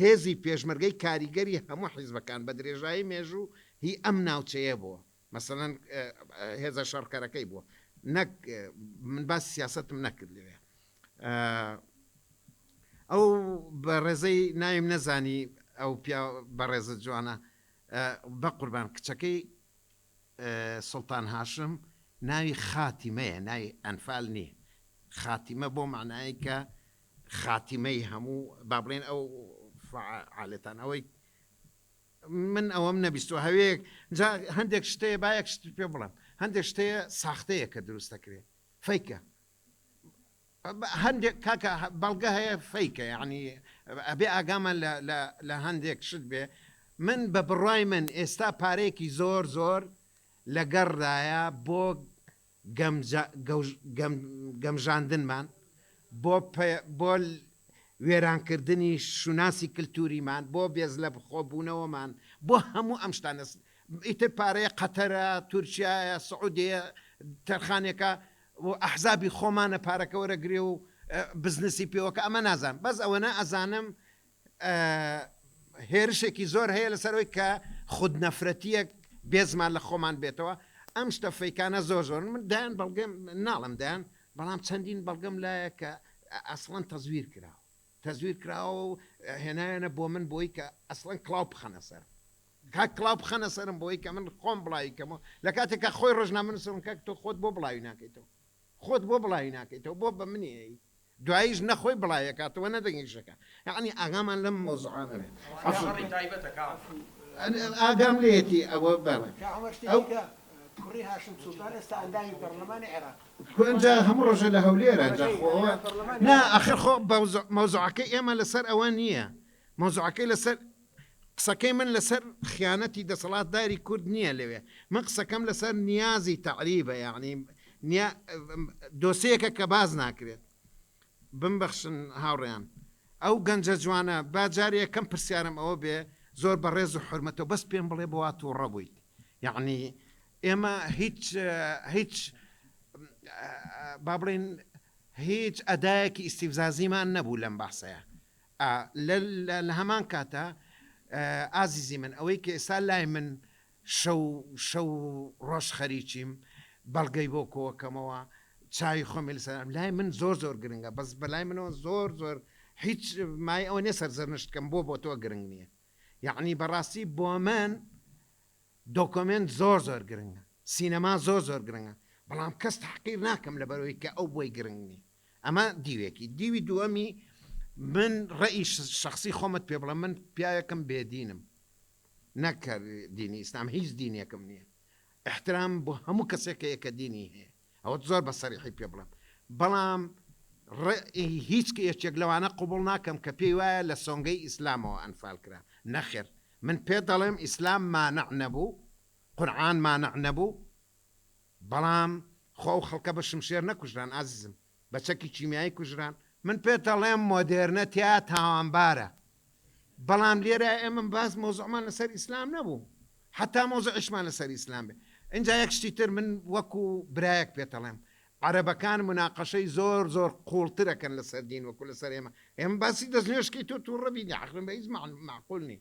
هێزی پێشمەرگەی کاریگەری هەموو حیزبەکان بە درێژایی مێژوو هی ئەم ناوچەیە بووە مەسەڵەن هێزە شەڕکەرەکەی بووە نەک من باسی سیاستم نەکرد لەوێ ئەو بە ڕێزەی ناویم نەزانی ئەو پیا بە ڕێزە جوانە بە قوربان کچەکەی سڵتان هاشم ناوی خاتیمەیە ناوی ئەنفال نییە خاتیمە بۆ معنایی کە خاتیمەی هەموو با بڵێن ئەو فعالێتان ئەوەی من ئەوەم نەبیستوە هەوەیەک هەندێک شتەیە باەک شت پێ بڵم هەندێک شتەیە ساختەیە کە دروستەکرێ فەیکە هەندێک کاکە بەڵگە هەیە فەیکە یعنی ئەبێ ئاگامە لە هەندێک شت بێ من بە بڕای من ئێستا پارەیەکی زۆر زۆر لە گەڕدایە بۆ گەمژاندنمان بۆ وێرانکردنی شوناسی کللتوریمان بۆ بێز لە بخۆبوونەوەمان بۆ هەموو ئەم شتانە ئیتر پارەیە قەتەرە تورکیایە سعودەیە تەرخانێکە ئەحزابی خۆمانە پارەکە وەرەگرێ و بزنسی پێوەکە ئەمە نازانم بەس ئەوەنە ئەزانم هێرشێکی زۆر هەیە لەسەرەوەی کە خودنەفرەتیەک بێزمان لە خۆمان بێتەوە ئەم شتە فەیکانە زۆر زۆر من دایان بەڵگەم ناڵم دایان بەڵام چەندین بەڵگەم لایە کە ئەسڵەن تەزویر کراوە تەزویر کراوە و هێنایەنە بۆ من بۆی کە ئەسڵەن کلااو بخەنە سەر کا کلااو بخەنە سەرم بۆی کە من خۆم بڵاویکەمەوە لە کاتێکە خۆی ڕۆژنا من سم کە تۆ خۆت بۆ بڵاوی ناکەیتەوە خۆت بۆ بڵاوی ناکەیتەوە بۆ بە منی دواییش نەخۆی بڵایە کاتەوە نەدەنگیشەکە یعنی ئاگامان لەم مۆزوعانە ئاگام لێتی ئەوە بەڵێ کوڕی هاشم سوڵتان ئێستا ئەندامی پەرلەمانی عێراق اینجا هەموو ڕۆژە لە هەولێرە نا ئەخر خۆ مۆزوعەکەی ئێمە لەسەر ئەوە نییە مۆزوعەکەی لەسەر قسەکەی من لەسەر خیانەتی دەسەڵاتداری کورد نییە لەوێ من قسەکەم لەسەر نیازی تەعریبە یعنی دۆسەیەکە کە باز ناکرێت بمبەخشن هاوڕێیان ئەو گەنجە جوانە با جارێ کەم پرسیارم ئەوە بێ زۆر بە ڕێز و حرمەتەوە بەس پێم بڵێ بۆ توو ڕەبوویت یعنی ئێمە هیچ با بڵێن هیچ ئەدایەکی ئیسیفزازیمان نەبوو لەم باسەیە لە هەمان کاتە ئازیزی من ئەوەی کە ئێستا لای من شەو ڕۆژ خەریکیم بەڵگەی بۆ کۆکەمەوە چاوی خۆمی لەسەر لای من زۆر گرنگە بەس بەلای منەوە زۆر هیچ مای ئەوە نێ سەرزەرنشتکەم بۆ تۆ گرنگ نییە یعنی بەڕاستی بۆ من دۆکۆمنت زۆر گرنگە سینەما زۆر گرنگە بەڵام کەس تحقیر ناکەم لە بەرەوەی کە ئەو بۆی گرنگ نیە ئەمە دیوێکی دیوی دووەمی من ڕێی شخصی خۆمت پێ بڵم من پیاەکەم بێدینم نەکرد دینی ئیسلام هیچ دینیەکەم نییە احترام بۆ هەموو کەسێکە یەکە دینی هەیە ئەوە زۆر بە سەریحی پێ بڵم بەڵام هیچ یەکێک لەوانە قوبڵ ناکەم کە پێی وایە لە سۆنگەی ئیسلامەوە ئەنفال کرا نەخێر من پێ دەڵێم ئیسلام مانع نەبوو قورعان مانع نەبوو بەڵام خۆ خەڵکە بە شمشێر نەکوژران ئازیزم بە چەکی کیمیایی کوژران من پێ دەڵێم مۆدێرنە تیا تاوانبارە بەڵام لێرە ئێمە باز مۆزوعمان لەسەر ئیسلام نەبوو حتا مۆزوعشمان لەسەر ئیسلام بێ اینجا یەک شتی تر من وەکو برایەک پێ دەڵێم عەرەبەکان مناقەشەی زۆر قوڵترەکەن لەسەر دین وەکو لەسەر ئێمە باسی دەستنوێشکی تۆ ڕەبی عەقلم بە هیچ معقول نی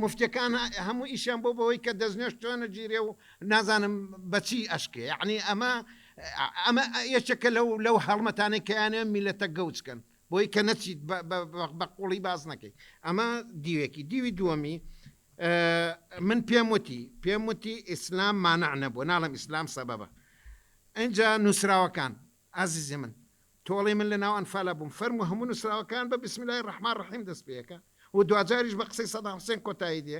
مفتەکان هەموو ئیشیان بۆ بەوەی کە دەستنوێش چۆنە گیرێ و نازانم بەچی ئەشکێ یعنی ئەمە یەکێکە لەو هەڵمەتانەی کەیانێ میلەتە گەوچکەن بۆی کە نەچیت بە قوڵی باز نەکەی ئەمە دیوێکی دیوی دووەمی من پێم وتی ئیسلام مانع نەبووە ناڵم ئیسلام سەبەبە اینجا نووسراوەکان ئازیزی من تۆڵی من لە ناو ئەنفالە بووم فەرموو هەموو نووسراوەکان بە بسم الله الرحمن الرحیم دەست پێەکە و دوجاریش بە قسەی سەدام حوسێن کۆتایی دێ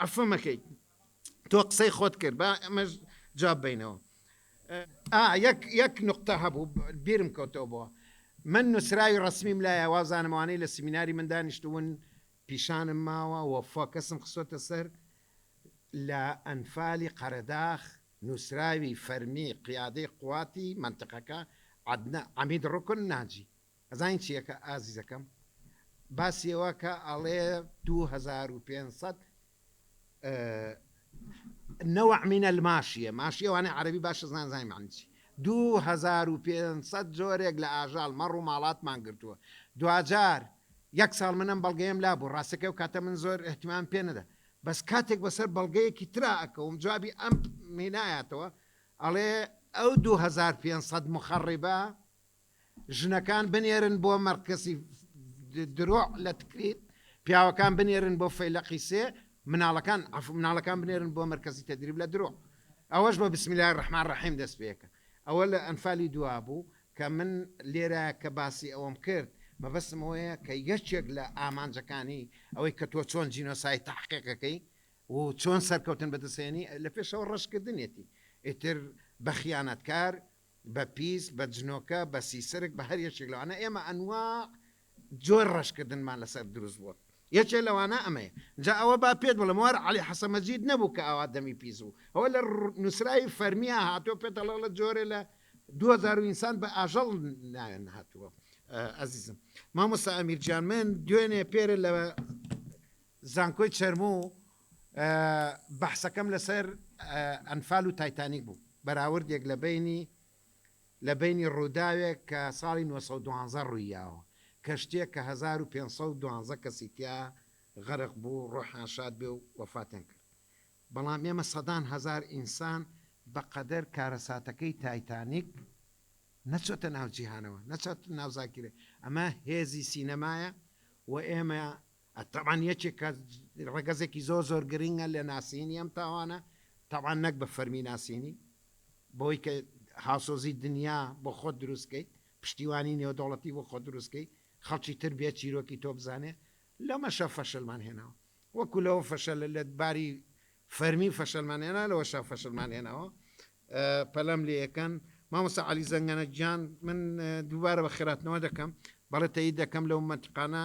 ئەفەمەکەی تۆ قسەی خۆت کرد بە ئەمەش جواب بینەوە یەک نقطە هەبوو بیرم کەوتەوە بووە من نووسراوی ڕسمیم لایە وازانموانەی لە سیمیناری من دانیشتون پیشانم ماوە و فۆکەسم خسۆتە سەر لە ئەنفالی قەرەداخ نووسراوی فەرمی قیادەی قواتی منطقەکە عەمید ڕوکن ناجی ئەزانین چیەکە ئازیزەکەم باسیەوە کە ئەڵێ 2500 نوع من الماشیە ماشیەوانە عەربی باشە زانزای معنی چی 2500 جۆرێک لە ئاژاڵ مەڕ و ماڵاتمان گرتووە دوجار یەک ساڵ منم بەڵگەیم لا بوو ڕاستەکە و کاتە من زۆر احتیمام پێ نەدا بەس کاتێک بەسەر بەڵگەیەکی ترا ئەکەوم جوابی ئەم مینایەتەوە ئەڵێ ئەو 2500 مخەڕیبە ژنەکان بنێرن بۆ مەرکەسی درۆع لە تکریت پیاوەکان بنێرن بۆ فەیلەقی سێ مناڵەکان بنێرن بۆ مەرکەزی تەدریب لە درۆ ئەوەش بە بسم الله الرحمن الرحیم دەست پێکە ئەوە لە ئەنفالی دوا بوو کە من لێرە کە باسی ئەوەم کرد مەبەستم ئەوەیە کە یەکێک لە ئامانجەکانی ئەوەی کە تۆ چۆن جینۆسای تحقیقەکەی و چۆن سەرکەوتن بەدەستێنی لە پێشەوە ڕەشکردنێتی ئیتر بە خیانەتکار بە پیس بە جنۆکە بە سیسرک بە هەر یەکێک لەوانە ئێمە ئەنواع جۆر ڕەشکردنمان لەسەر دروست بووە یەکێ لەوانە ئەمەیە جا ئەوە با پێت بڵم وەر عەلی حەسەمەجید نەبوو کە ئاوا دەمی پیس بوو ئەوە لە نووسراوی فەرمیە هاتووە پێتەڵە لە جۆرێ لە 2000 ئینسان بە ئاژەڵ ناوێن هاتووە ئەزیزم مامۆستا ئەمیرجان من دوێنێ پێرە لە زانکۆی چەرموو بەحسەکەم لەسەر ئەنفال و تایتانیک بوو بەراوردێک لە بینی ڕووداوێک کە ساڵی 1912 ڕوویاوە کەشتێک کە 1512 کەسی تیا غەرق بوو ڕۆحان شاد بێ و وەفاتیان کرد بەڵام ئێمە سەدان هەزار ئینسان بەقەدەر کارەساتەکەی تایتانیک نەچۆتە ناو جیهانەوە نەچۆت ناو زاکرێ ئەمە هێزی سینەمایە و ئێمە طبعاً یەکێک ڕێگەزێکی زۆر گرنگە لە ناسینی ئەم تاوانە طبعاً نەک بە فەرمی ناسینی بۆی کە هاوسۆزی دنیا بۆ خۆت دروستکەیت پشتیوانی نێودەوڵەتی بۆ خۆت دروستکەی خەڵکی تر بێت چیرۆکی تۆ بزانێ لەمەشە فەشلمان هێناوە وەکو لەوە فەشل لە باری فەرمی فەشلمان هێنا لەوە شە فەشلمان هێناوە پەلەم لێ یەکەن مامۆستا عەلی زەنگەنە گیان من دووبارە بە خێراتنەوە دەکەم بەڵێ تەیید دەکەم لەو منتیقانە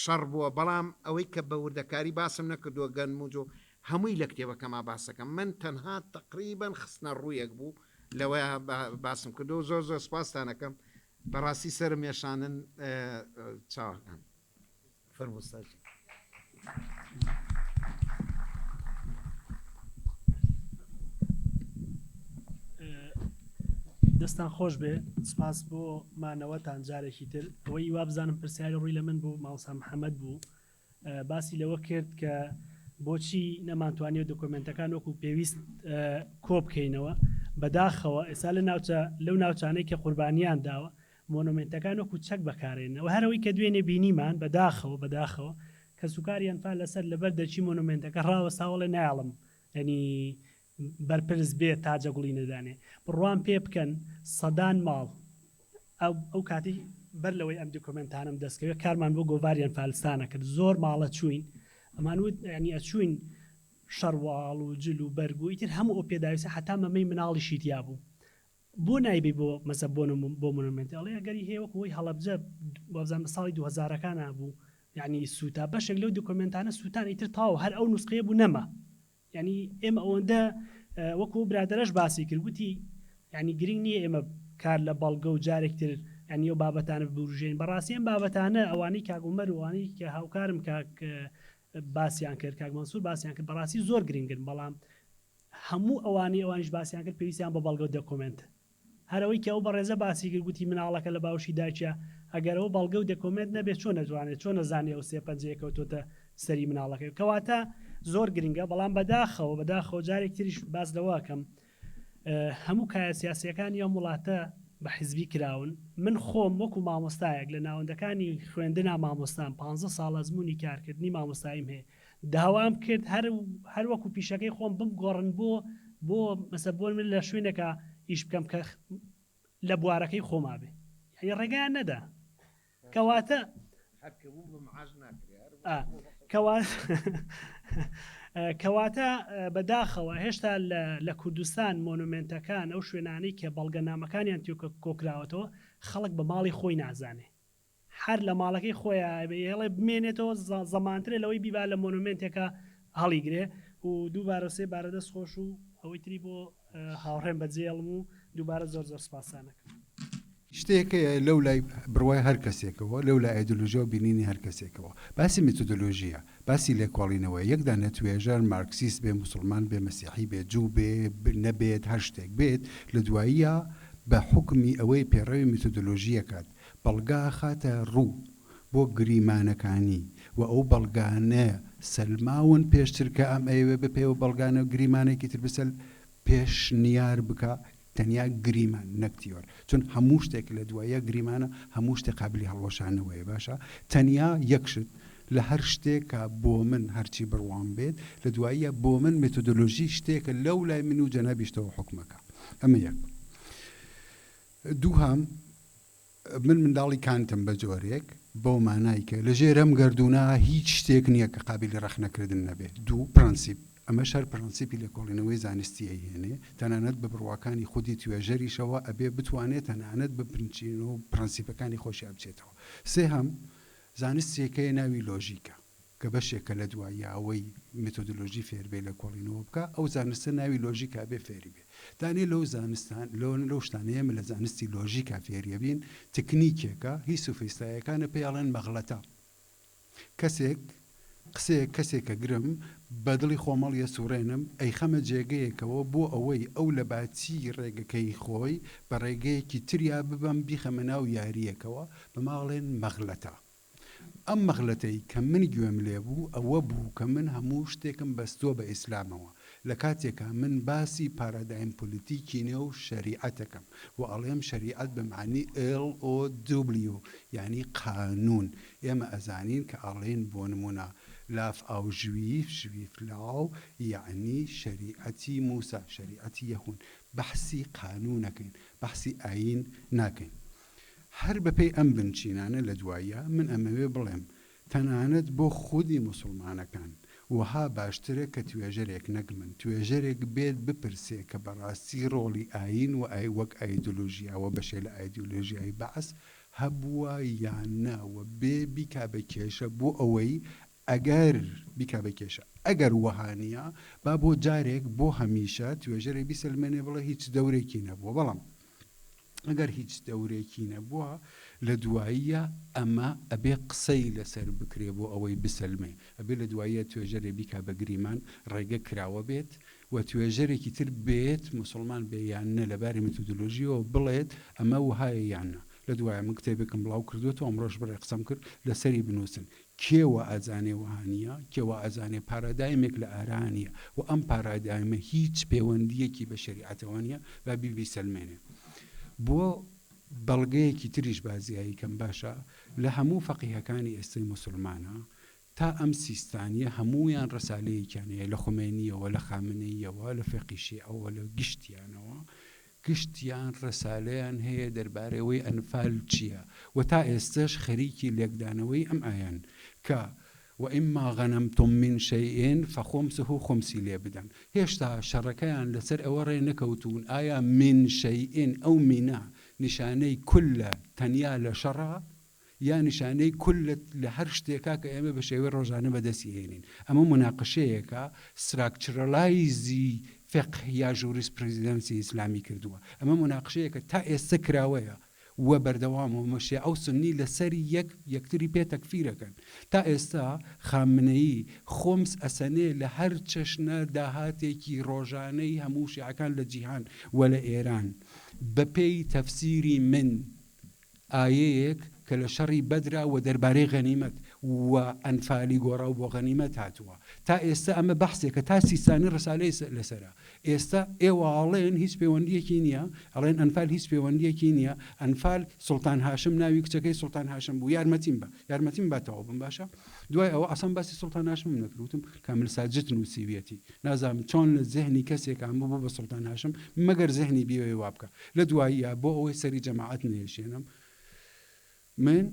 شەڕ بووە بەڵام ئەوەی کە بە وردەکاری باسم نەکردووە گەنموجۆ هەمووی لە کتێبەکەما باسەکەم من تەنها تقریبا خستنە ڕوویەک بوو لەوەیە باسم کردو زۆر سپاسانەکەم بەڕاستی سرم مێشانن چاوەکان فەرموستاژی دەستان خۆش بێ سپاس بۆ مانەوەتان جارێکی تر ئەوەی وا بزانم پرسیاری ڕووی لە من بوو ماوسا محەممەد بوو باسی لەوە کرد کە بۆچی نەمانتوانێت دۆکۆمنتەکان وەکو پێویست کۆ بکەینەوە بەداخەوە ئێستا لەو ناوچانەی کە قوربانیان داوە مۆنومنتەکان وەکو چەک بەکارێنەوە هەرەوەی کە دوێنێ بینیمان بەداخەوە کە سوکاریان فا لەسەر لەبەر دەچی مۆنومنتەکە ڕاوە ساوڵێ ناڵم ینی بەرپرس بێت تا جەگوڵی نەدانێ بڕوان پێ بکەن سەدان ماڵ ئەو کاتی بەر لەوەی ئەم دۆکۆمنتانم دەستکەوێت کارمان بۆ گۆڤاریان فالستانە کرد زۆر ماڵە چوین ئەمانوت ینی ئەچوین شەڕواڵ و جل و بەرگ و ئیتر هەموو ئەو پێداویسە حتا مەمەی مناڵیشی تیا بوو بۆ نایبی بۆ مەسە بۆ مۆنومنتەڵێ ئەگەری هەیە وەکوی هەڵەبجە بەزانام ساڵی 2000ەکان بوو یعنی سوتا بەشێک لەو دۆکۆمنتانە سووتان ئیتر تاو هەر ئەو نوسخەیە بوو نەما ینی ئێمە ئەوەندە وەکو برادرەش باسی کرد وتی ینی گرنگ نییە ئێمە کار لە بەڵگە و جارێکتر ینی ئەو بابەتانە بروژێن بەڕاستی ئەم بابەتانە ئەوانەی کاگومەر وانی کە هاوکارم کاک باسییان کرد کاک مەنسوور باسییان کرد بەڕاستی زۆر گرنگن بەڵام هەموو ئەوانیش باسییان کرد پێویستیان بە بەڵگە و دۆکۆمنت هەرەوەی کە ئەو بەڕێزە باسی کرد گوتی مناڵەکە لە باوشی داچە ئەگەرەوە بەڵگە و دۆکۆمنت نەبێت چۆن نەتوانێت چۆن نەزانێ ئەو سێ پەنجەیە کەوتۆتە سەری مناڵەکە کەواتە زۆر گرنگە بەڵام بەداخەوە جارێک تریش باز لەوەکەم هەموو کایە سیاسیەکانی ئەم وڵاتە بە حیزبی کراون من خۆم وەکو مامۆستایەک لە ناوەندەکانی خوێندنا مامۆستان 15 ساڵ ئەزمموی کارکردنی مامۆستاییم هەیە داوام کرد هەر وەکو پیشەکەی خۆم بمگۆڕن بۆ مەسە بۆ من لە شوێنێکە ئیش بکەم کە لە بوارەکەی خۆما بێ هەیە ڕێگایان نەدا کەواتە کەواتە بەداخەوە هێشتا لە کوردستان مۆنومنتەکان ئەو شوێنانەی کە بەڵگەنامەکانیان توکە کۆکراوەتەوە خەڵک بە ماڵی خۆی نازانێ هەر لە ماڵەکەی خۆیان هێڵێ بمێنێتەوە زەمانترە لەوەی بیبا لە مۆنومنتێکە هەڵیگرێ و دووبارە سێ بارە دەست خۆش و ئەوەی تری بۆ هاوڕێن بەجێڵم و دووبارە زۆر سپاسانەکەم شتێکەیە لەو لای بڕوای هەر کەسێکەوە لەو لای ئایدۆلۆژیا و بینینی هەر کەسێکەوە باسی متۆدۆلۆژیە باسی لێکۆڵینەوە یەکدا نەتوێژەر مارکسیست بێ مسلمان بێ مەسیحی بێ جوو بێ نەبێت هەر شتێک بێت لە دواییە بە حکمی ئەوەی پێڕەوی متۆدۆلۆژیەکات بەڵگا خاتە ڕوو بۆ گریمانەکانی و ئەو بەڵگانە سەلماون پێشتر کە ئەم ئەوێ بپێ و بەڵگانە گریمانێکی تر بسەل پێش نیار بکە تەنیا گریمان نەکتیوەر چون هەموو شتێک لە دوایە گریمانە هەموو شتێک قابلی هەڵۆشانەوەیە باشە تەنیا یەکشت لە هەر شتێکە بۆ من هەرچی بڕوان بێت لە دواییە بۆ من متۆدۆلۆژی شتێکە لەو لای من و جەنابیشتەوە حکومەکە ئەمە یەک دووهام من منداڵی کانتم بە جۆرێک بۆ مانای کە لە ژێرەم گردوونە هیچ شتێک نییە کە قابلی ڕەخنەکردن نەبێت دوو پرەنسیپ ئەمە شەر پرەنسیپی لێکۆڵینەوەی زانستی هێنێ تەنانەت بە بڕواکانی خودی توێژەریشەوە ئەبێ بتوانێت تەنانەت بە پرنچین و پرەنسیپەکانی خۆشی بچێتەوە سێهەم زانستێکەیە ناوی لۆژیکە کە بەشێکە لە دوایە ئەوەی متۆدۆلۆژی فێربێ لە کۆڵینەوە بکە ئەو زانستە ناوی لۆژیکا بێ فێری بێ دانێ لەو زانستان لەو شتانەیە لە زانستی لۆژیکا فێریە بین تکنیکێکە هیچ سوفیستایەکانە پێیاڵێن مەغڵەتە کەسێکە گرم بەدڵی خۆمەڵیە سوڕێنم ئەی خەمە جێگەیەکەوە بۆ ئەوەی ئەو لە باچی ڕێگەکەی خۆی بە ڕێگەیەکی تریا ببەم بیخەمە ناو یاریەکەوە بەماڵێن مەغڵەتە ئەم مەغڵەتەی کە من گوێم لێ بوو ئەوە بوو کە من هەموو شتێکم بەستۆ بە ئیسلامەوە لە کاتێکە من باسی پارادایم پلیتیکی نێو شریعەتەکەم و ئەڵێم شریعەت بەمعنی LOW یعنی قانون ئێمە ئەزانین کە ئەڵێن بۆ نمونە لاف ئاو ژویف لاو یعنی شریعەتی موسا شریعەتی یەهون بەحسی قانونەکەین بەحسی ئاین ناکەین هەر بەپێی ئەم بنچینانە لە دوایە من ئەمەوێ بڵێم تەنانەت بۆ خودی مسلمانەکان وها باشترە کە توێژەرێک نەگمن توێژەرێک بێت بپرسێ کە بەڕاستی ڕۆڵی ئاین و وەک ئایدۆلۆژیاوە بەشێ لە ئایدۆلۆژیای بەعس هەبووە یان ناوە بێ بیکا بە کێشە بۆ ئەوەی ئەگەر بیکا بە کێشە ئەگەر وەهانە با بۆ جارێک بۆ هەمیشە توێژەرێ بیسەلمێنێ بڵێ هیچ دەورێکی نەبووە بەڵام ئەگەر هیچ دەورێکی نەبووە لە دواییە ئەمە ئەبێ قسەی لەسەر بکرێ بۆ ئەوەی بسەلمێ ئەبێ لە دواییە توێژەرێ بیکا بە گریمان ڕێگە کراوە بێت و توێژەرێکی تر بێت مسلمان بێ یانە لەباری متودۆلۆژیەوە بڵێت ئەمە وهایە یانە لە دوایە من کتێبێکم بڵاو کردوێتەوە ئەمڕۆژ بڕێ قسەم کرد لەسەری بنووسن کێوە ئەزانێ وهانیە کێوە ئەزانێ پارادایمێک لە ئارانیە و ئەم پارادایمە هیچ پەیوەندیەکی بە شریعەتەوە نیە با بیبی سەلمێنێ بۆ بەڵگەیەکی تریش بازیایی کەم باشە لە هەموو فەقیهەکانی ئێستای مسلمانە تا ئەم سیستانیە هەموویان ڕسالەیەکیانەیە لە خومێنیەوە لە خامنەیەوە لە فێقیشی ئەوە لە گشتیانەوە گشتیان ڕسالەیان هەیە دەربارەوەی ئەنفال چییە و تا ئێستش خەریکی لێکدانەوەی ئەم ئایان کە وإما غنمتم من شيء فخمسه خمسي لێ بدەن هێشتا شەڕەکەیان لەسەر ئەوە ڕێ نەکەوتون ئایا من شيء ئەو مینا نیشانەی کولە تەنیا لە شەڕە یا نیشانەی کولت لە هەر شتێکا کە ئێمە بە شێوەی ڕۆژانە بەدەستی هێنین ئەمە مناقشەیەکە ستراکچرەلایزی فقه یا ژوریسپرودەنسی ئیسلامی کردووە ئەمە مناقشەیەکە تا ئێستا کراوەیە و بەردەوامەوە مەشیع ئەو سنی لەسەری یەکتری پێ تەکفیرەکەن تا ئێستا خامنەیی خۆمس ئەسەنێ لە هەر چەشنە داهاتێکی ڕۆژانەی هەموو شیعەکان لە جیهان و لە ئێران بەپێی تەفسیری من ئایەیەک کە لە شەڕی بەدرا و دەربارەی غەنیمەت و ئەنفالی گۆڕا و بۆ غەنیمەت هاتووە تا ئێستا ئەمە بەحسێکە تا سیستانی ڕسالەی لەسەرە ئێستا ئێوە ئاڵێن هیچ پەیوەندیەکی نییە ئەڵێن ئەنفال هیچ پەیوەندیەکی نییە ئەنفال سوڵتان هاشم ناوی کچەکەی سوڵتان هاشم بوو یارمەتیم باتەوە بم باشە دوای ئەوە ئەسەم باسی سوڵتان هاشم نەکردوتم کامل ساجت نووسیویەتی نازانم چۆن لە زەهنی کەسێکان بوو بە سوڵتان هاشم مەگەر زەهنی بیەوەی وا بکە لە دواییە بۆ ئەوەی سەری جەماعەت نێشێنم من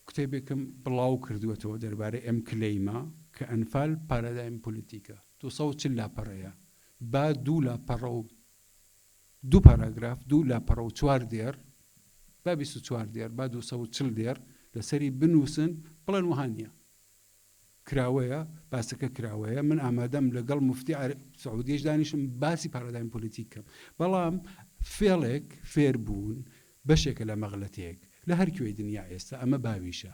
کتێبێکم بڵاو کردوێتەوە دەربارەی ئەم کلەیمە کە ئەنفال پارادایم پۆلیتیکە 240 لاپەڕەیە با دوو لاپەڕە و دوو پاراگراف دوو لاپەڕە و 4 دێر با 24 دێر با 240 دێر لەسەری بنووسن بڵێن وهانیە کراوەیە باسەکە کراوەیە من ئامادەم لەگەڵ مفتی سعودیش دانیشم باسی پارادایم پۆلیتیکەم بەڵام فێڵێک فێربوون بەشێکە لە مەغلەتەیەک لە هەرکوێی دنیا ئێستا ئەمە باویشە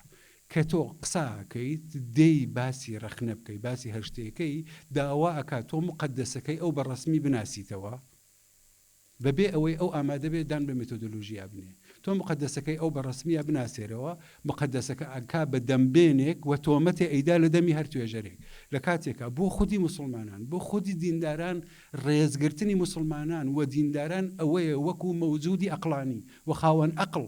کە تۆ قساکەیت دەی باسی ڕەخنە بکەی باسی هەر شتێکەکەی داوا ئەکات تۆ مقدسەکەی ئەو بەڕەسمی بناسیتەوە بەبێ ئەوەی ئەو ئامادە بێت دان بە مێتۆدۆلۆژیا بنێ تۆ مقدسەکەی ئەو بەڕەسمیە بناسێرەوە مقدسەکە ئەکا بە دەمبێنێک و تۆمەتێ ئەیدا لە دەمی هەر توێژەرێک لە کاتێکە بۆ خودی مسلمانان بۆ خودی دینداران ڕێزگرتنی مسلمانان و دینداران ئەوەیە وەکو مەوجودی ئەقلانی و خاوەن ئەقڵ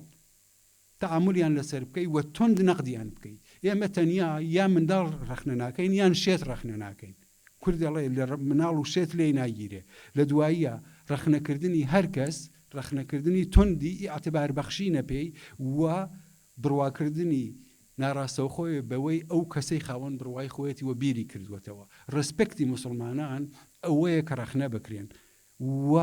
تعاملیان لەسەر بکەی و تند نەقدیان بکەیت ئێمە تەنیا یا منداڵ ڕەخنە ناکەین یان شێت ڕەخنە ناکەین کورد دەڵێ لە مناڵ و شێت لێ ناگیرێ لە دواییە ڕەخنەکردنی هەر کەس ڕەخنەکردنی توندی ئاعتبار بەخشینە پێی و بڕواکردنی ناڕاستەوخۆی بەوەی ئەو کەسەی خاوەن بڕوای خۆیەتی و بیری کردوێتەوە ڕسپێکتی مسلمانان ئەوەیە کە ڕەخنە بکرێن و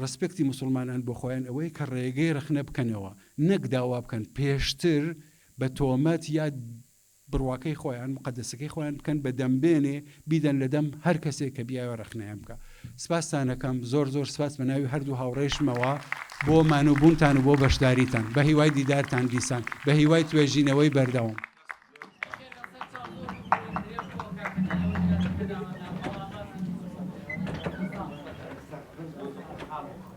ڕسپێکتی مسلمانان بۆ خۆیان ئەوەی کە ڕێگەی ڕەخنە بکەنەوە نەک داوا بکەن پێشتر بە تۆمەت یا بڕواکەی خۆیان مقدسەکەی خۆیان بکەن بە دەمبێنێ بیدەن لە دەم هەر کەسێک کە بیاوە ڕەخنەیان بکە سپاستانەکەم زۆر زۆر سپاس بە ناوی هەردوو هاوڕێشمەوە بۆ مانوبوونتان و بۆ بەشداریتان بە هیوای دیدارتان دیسان بە هیوای توێژینەوەی بەردەوام Bravo.